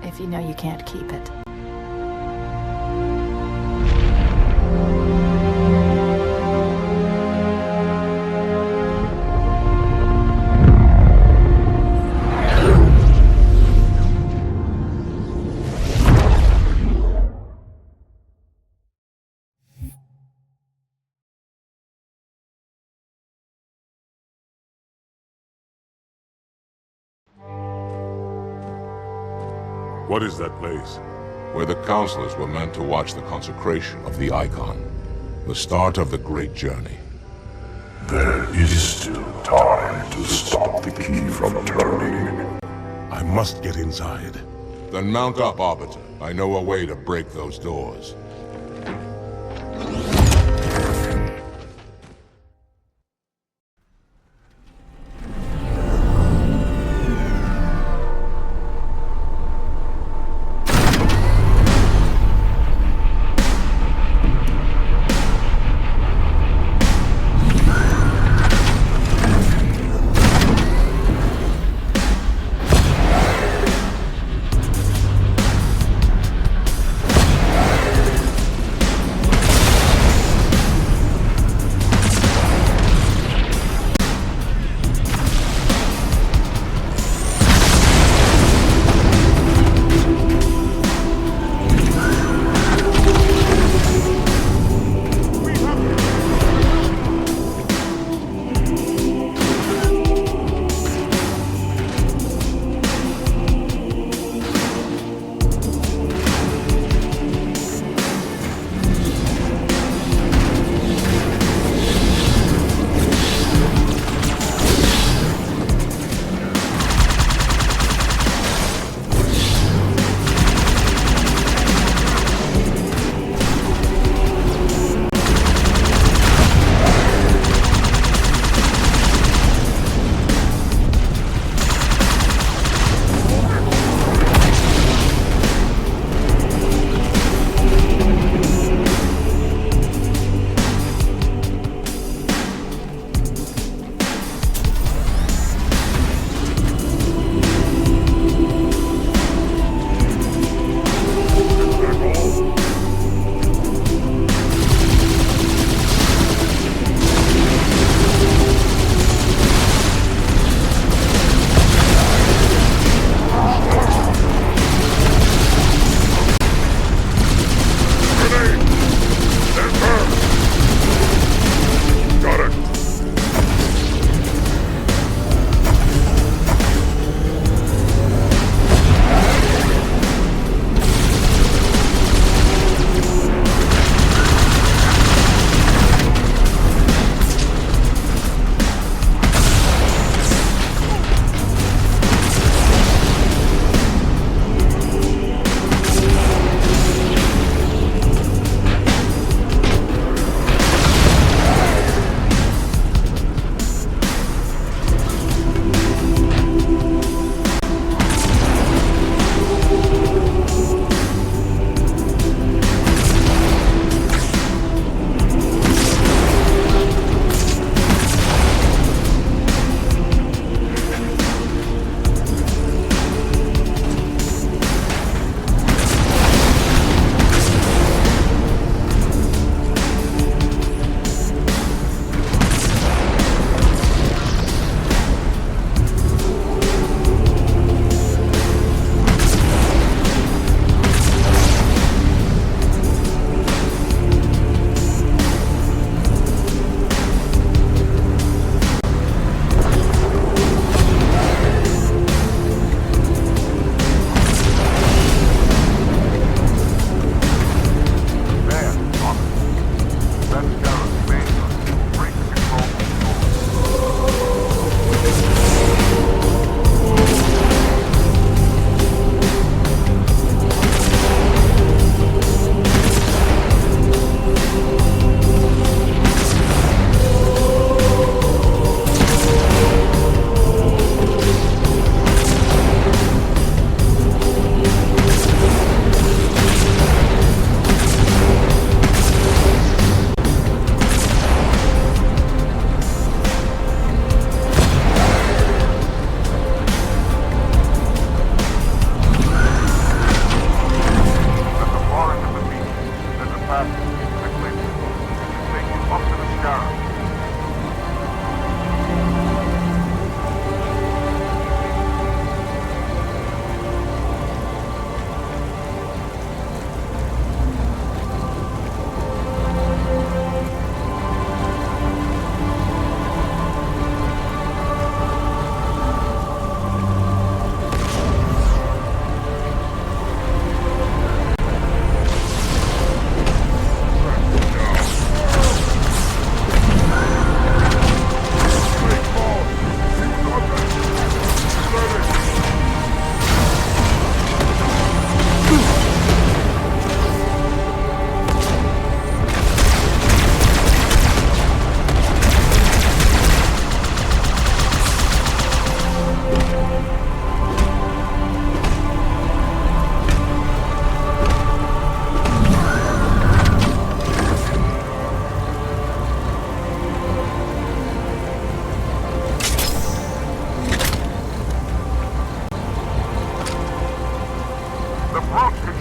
if you know you can't keep it. What is that place? Where the counselors were meant to watch the consecration of the Icon. The start of the great journey. There is still time to stop the key from turning. I must get inside. Then mount up, Arbiter. I know a way to break those doors.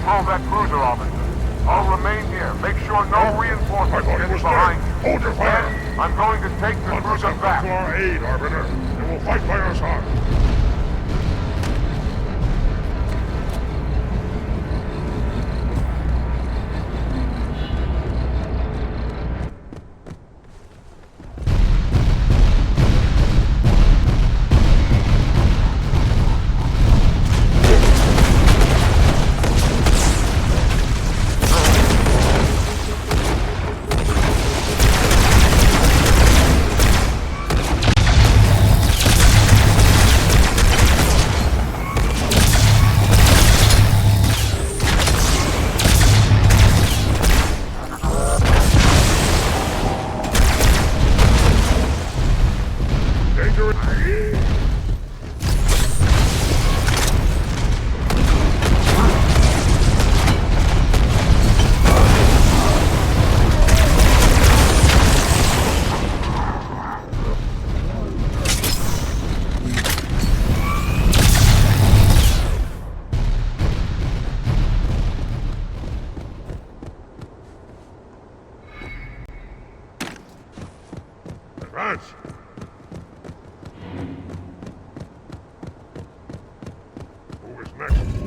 patrol that cruiser, officer. I'll remain here. Make sure no reinforcements get behind you. Hold your fire! Then, I'm going to take the cruiser back. To our aid, Arbiter, and we'll fight by our side. Advance! Who is next?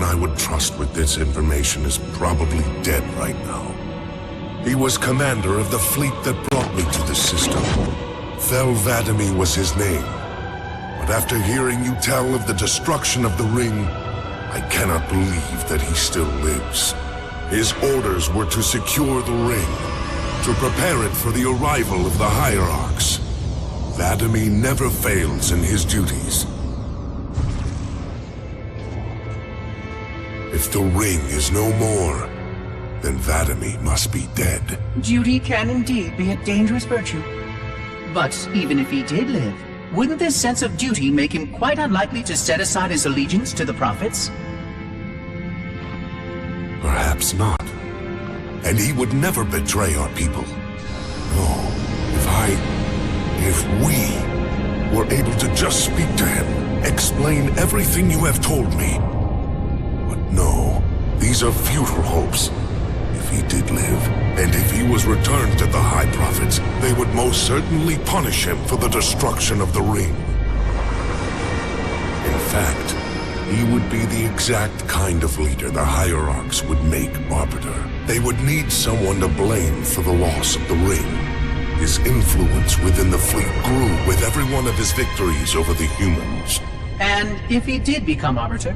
anyone I would trust with this information is probably dead right now. He was commander of the fleet that brought me to the system. Fel Vadimi was his name. But after hearing you tell of the destruction of the ring, I cannot believe that he still lives. His orders were to secure the ring, to prepare it for the arrival of the Hierarchs. Vadimi never fails in his duties. If the ring is no more, then Vadimi must be dead. Duty can indeed be a dangerous virtue. But even if he did live, wouldn't this sense of duty make him quite unlikely to set aside his allegiance to the Prophets? Perhaps not. And he would never betray our people. No, if we were able to just speak to him, explain everything you have told me. But no, these are futile hopes. If he did live, and if he was returned to the High Prophets, they would most certainly punish him for the destruction of the ring. In fact, he would be the exact kind of leader the Hierarchs would make Arbiter. They would need someone to blame for the loss of the ring. His influence within the fleet grew with every one of his victories over the humans. And if he did become Arbiter?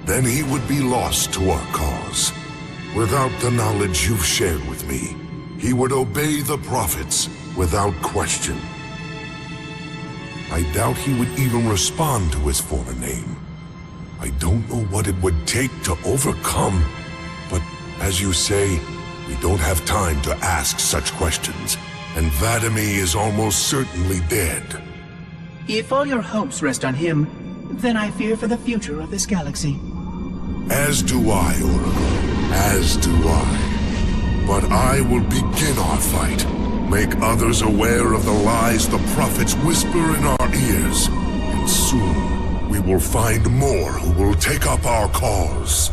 Then he would be lost to our cause. Without the knowledge you've shared with me, he would obey the Prophets without question. I doubt he would even respond to his former name. I don't know what it would take to overcome, but as you say, we don't have time to ask such questions, and Vadimi is almost certainly dead. If all your hopes rest on him, then I fear for the future of this galaxy. As do I, Oracle. As do I. But I will begin our fight. Make others aware of the lies the Prophets whisper in our ears. And soon, we will find more who will take up our cause.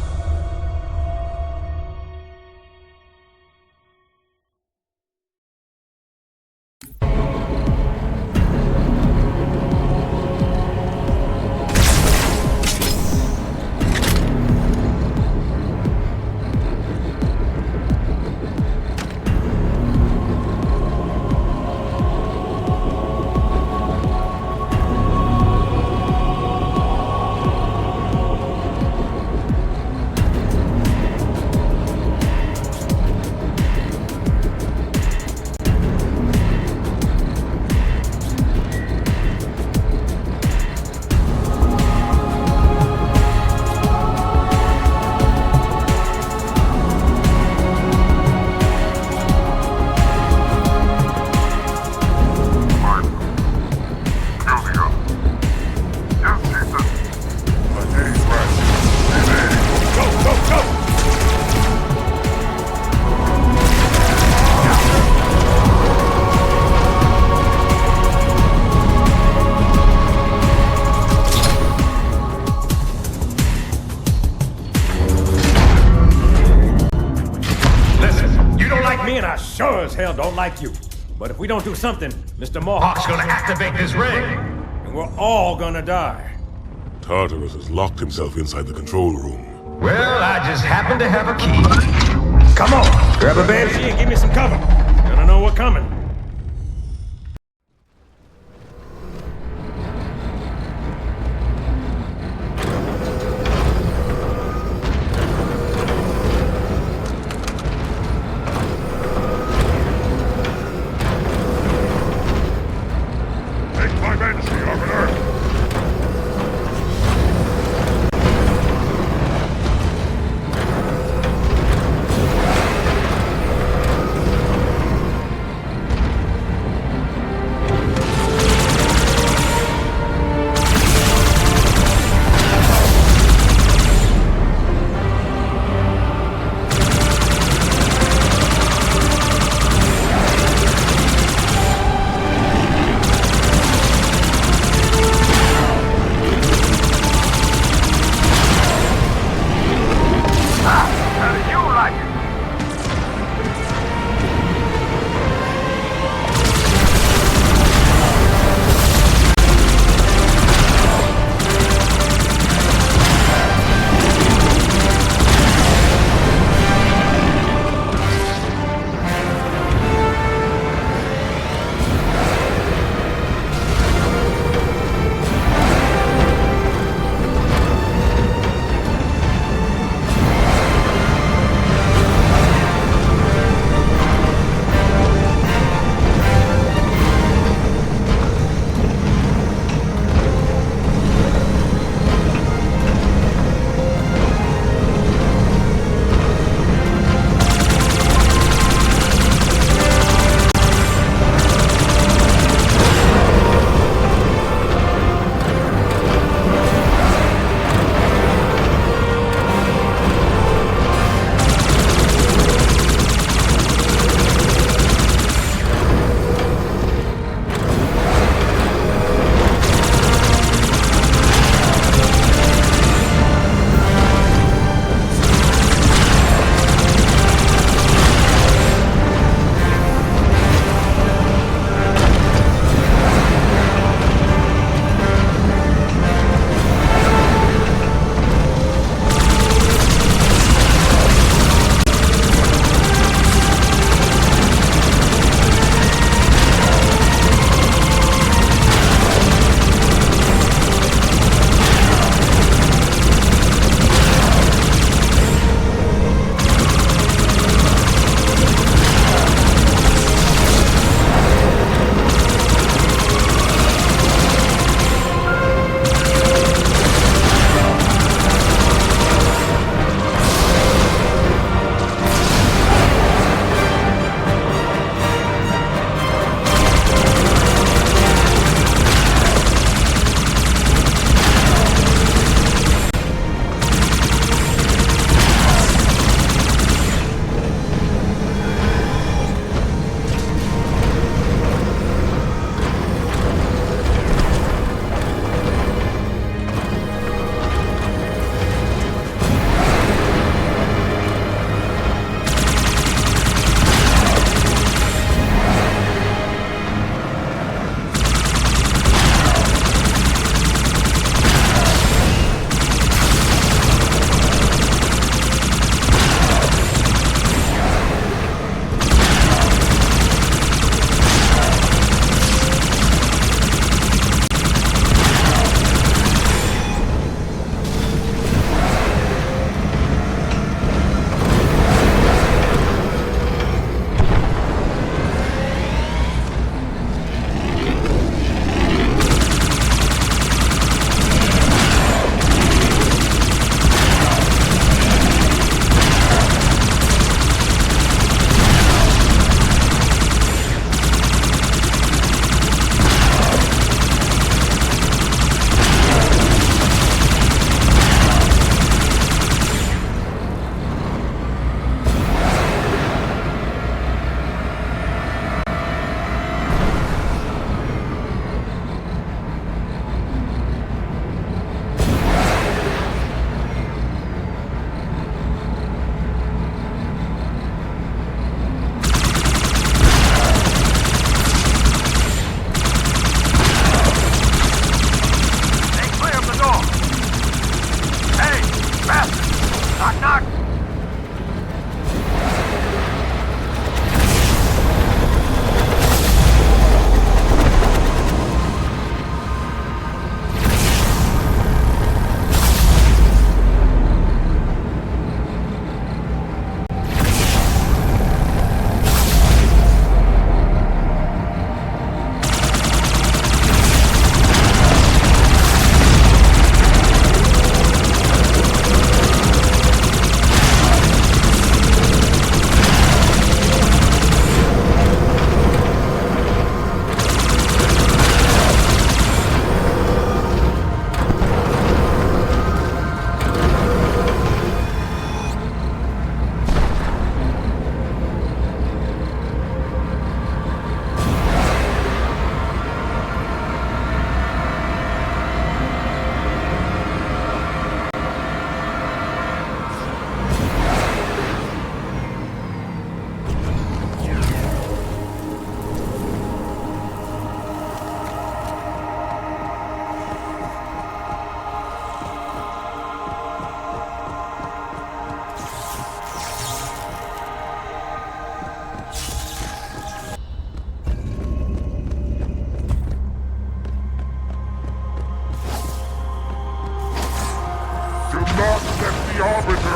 Sure as hell don't like you. But if we don't do something, Mr. Mohawk's gonna activate this ring. And we're all gonna die. Tartarus has locked himself inside the control room. Well, I just happen to have a key. Come on, grab a banshee and give me some cover. Gonna know we're coming.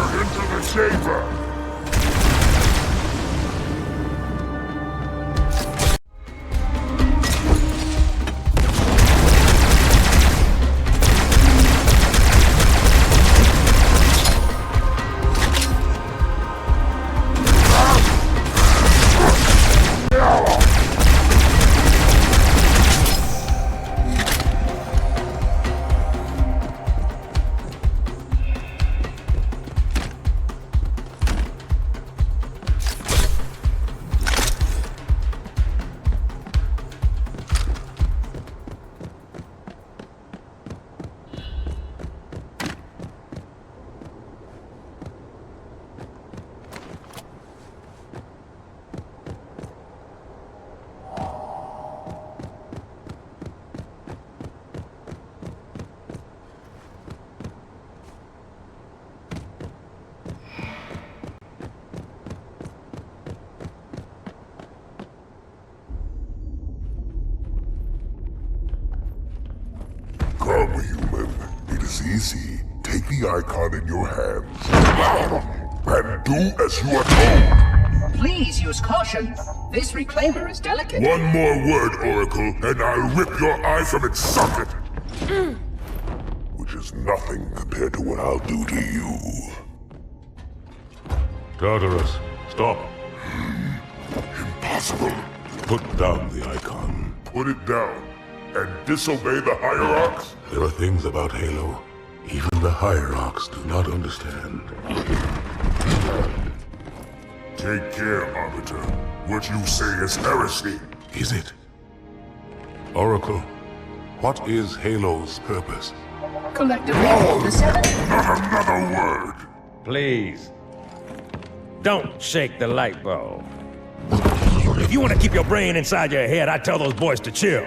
Fire into the chamber! Come, human. It is easy. Take the icon in your hands and do as you are told. Please use caution. This reclaimer is delicate. One more word, Oracle, and I'll rip your eye from its socket. Which is nothing compared to what I'll do to you. Tartarus, stop. Impossible. Put down the icon. Put it down and disobey the Hierarchs? There are things about Halo even the Hierarchs do not understand. Take care, Arbiter. What you say is heresy. Is it? Oracle, what is Halo's purpose? Collectively, the seven... Not another word! Please. Don't shake the light bulb. If you want to keep your brain inside your head, I tell those boys to chill.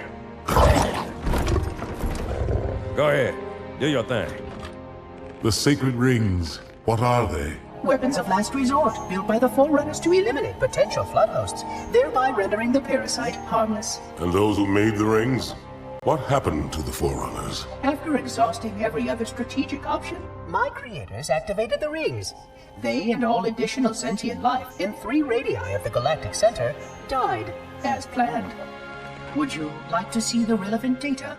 Go ahead. Do your thing. The sacred rings, what are they? Weapons of last resort, built by the Forerunners to eliminate potential flood hosts, thereby rendering the parasite harmless. And those who made the rings? What happened to the Forerunners? After exhausting every other strategic option, my creators activated the rings. They and all additional sentient life in 3 radii of the galactic center died as planned. Would you like to see the relevant data?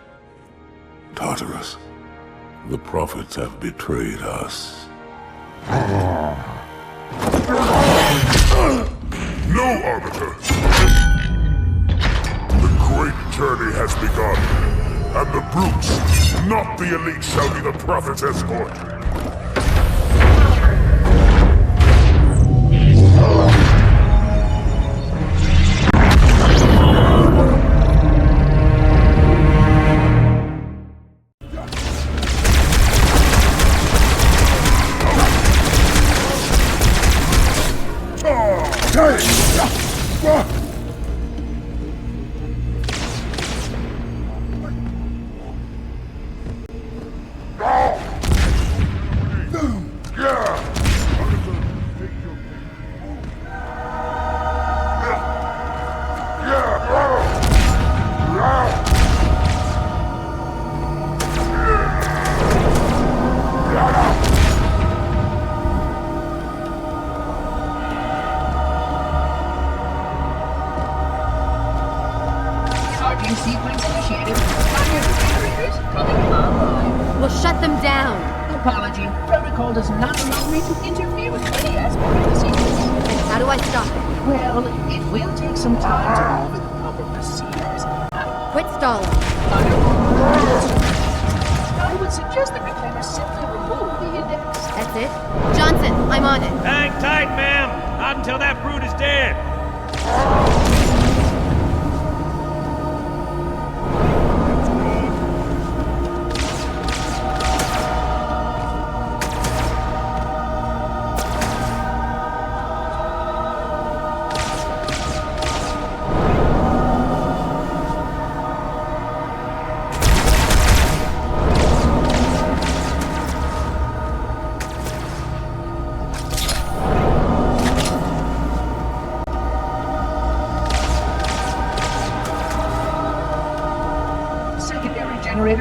Tartarus, the prophets have betrayed us. No, Arbiter! The great journey has begun, and the brutes, not the elite, shall be the prophet's escort.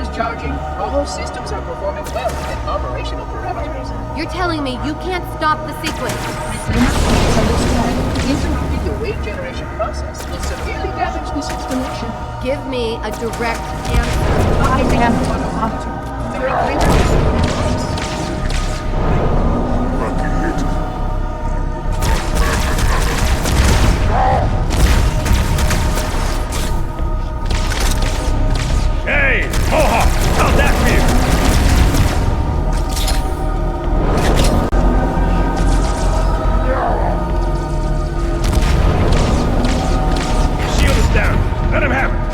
discharging. All systems are performing well within operational parameters. You're telling me you can't stop the sequence? Interrupting the wave generation process will severely damage this installation. Give me a direct answer. I am not. There are Hey, Mohawk, how's that feel? Shield is down. Let him have it.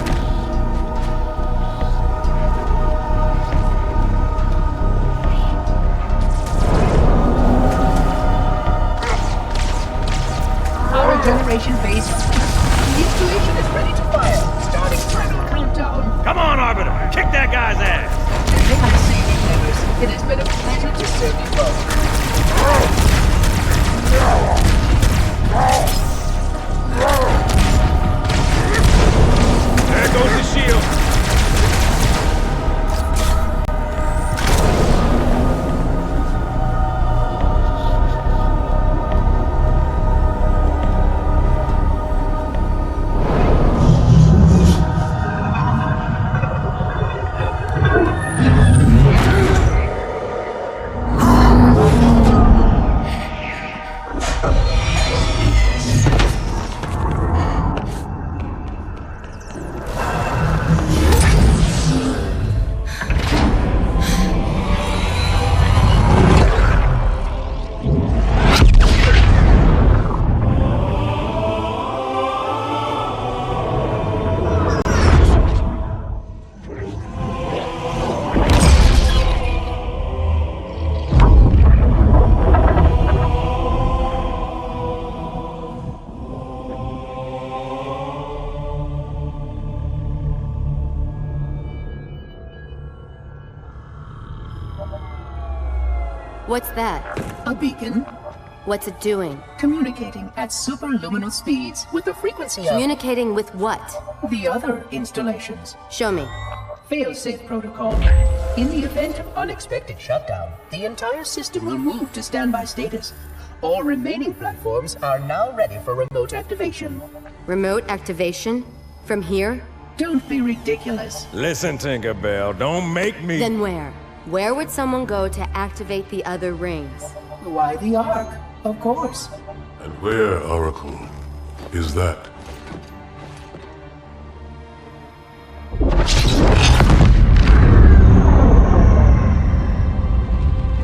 power generation phase. The installation is ready to fire. Starting final countdown. Come on, Arbiter. Kick that guy's ass. I see you, members. It has been a pleasure to serve you both. There goes the shield. What's that? A beacon. What's it doing? Communicating at superluminal speeds with the frequency of... Communicating with what? The other installations. Show me. Fail-safe protocol. In the event of unexpected shutdown, the entire system will move to standby status. All remaining platforms are now ready for remote activation. Remote activation? From here? Don't be ridiculous. Listen, Tinkerbell, don't make me... Then where? Where would someone go to activate the other rings? Why the Ark? Of course. And where, Oracle, is that?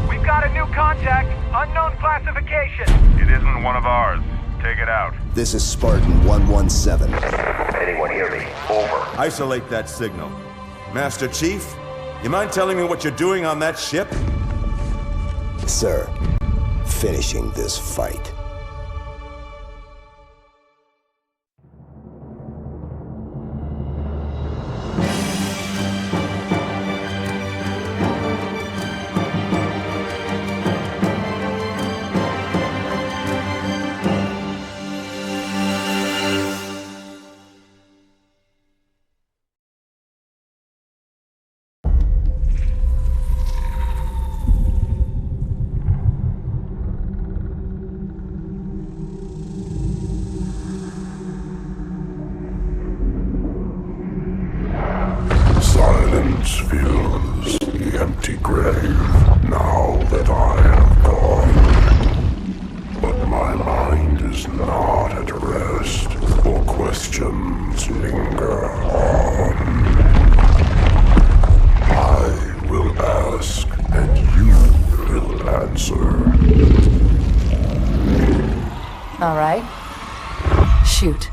We've got a new contact. Unknown classification. It isn't one of ours. Take it out. This is Spartan 117. Anyone hear me? Over. Isolate that signal. Master Chief, you mind telling me what you're doing on that ship? Sir, finishing this fight. Silence fills the empty grave now that I have gone. But my mind is not at rest, for questions linger on. I will ask, and you will answer. All right. Shoot.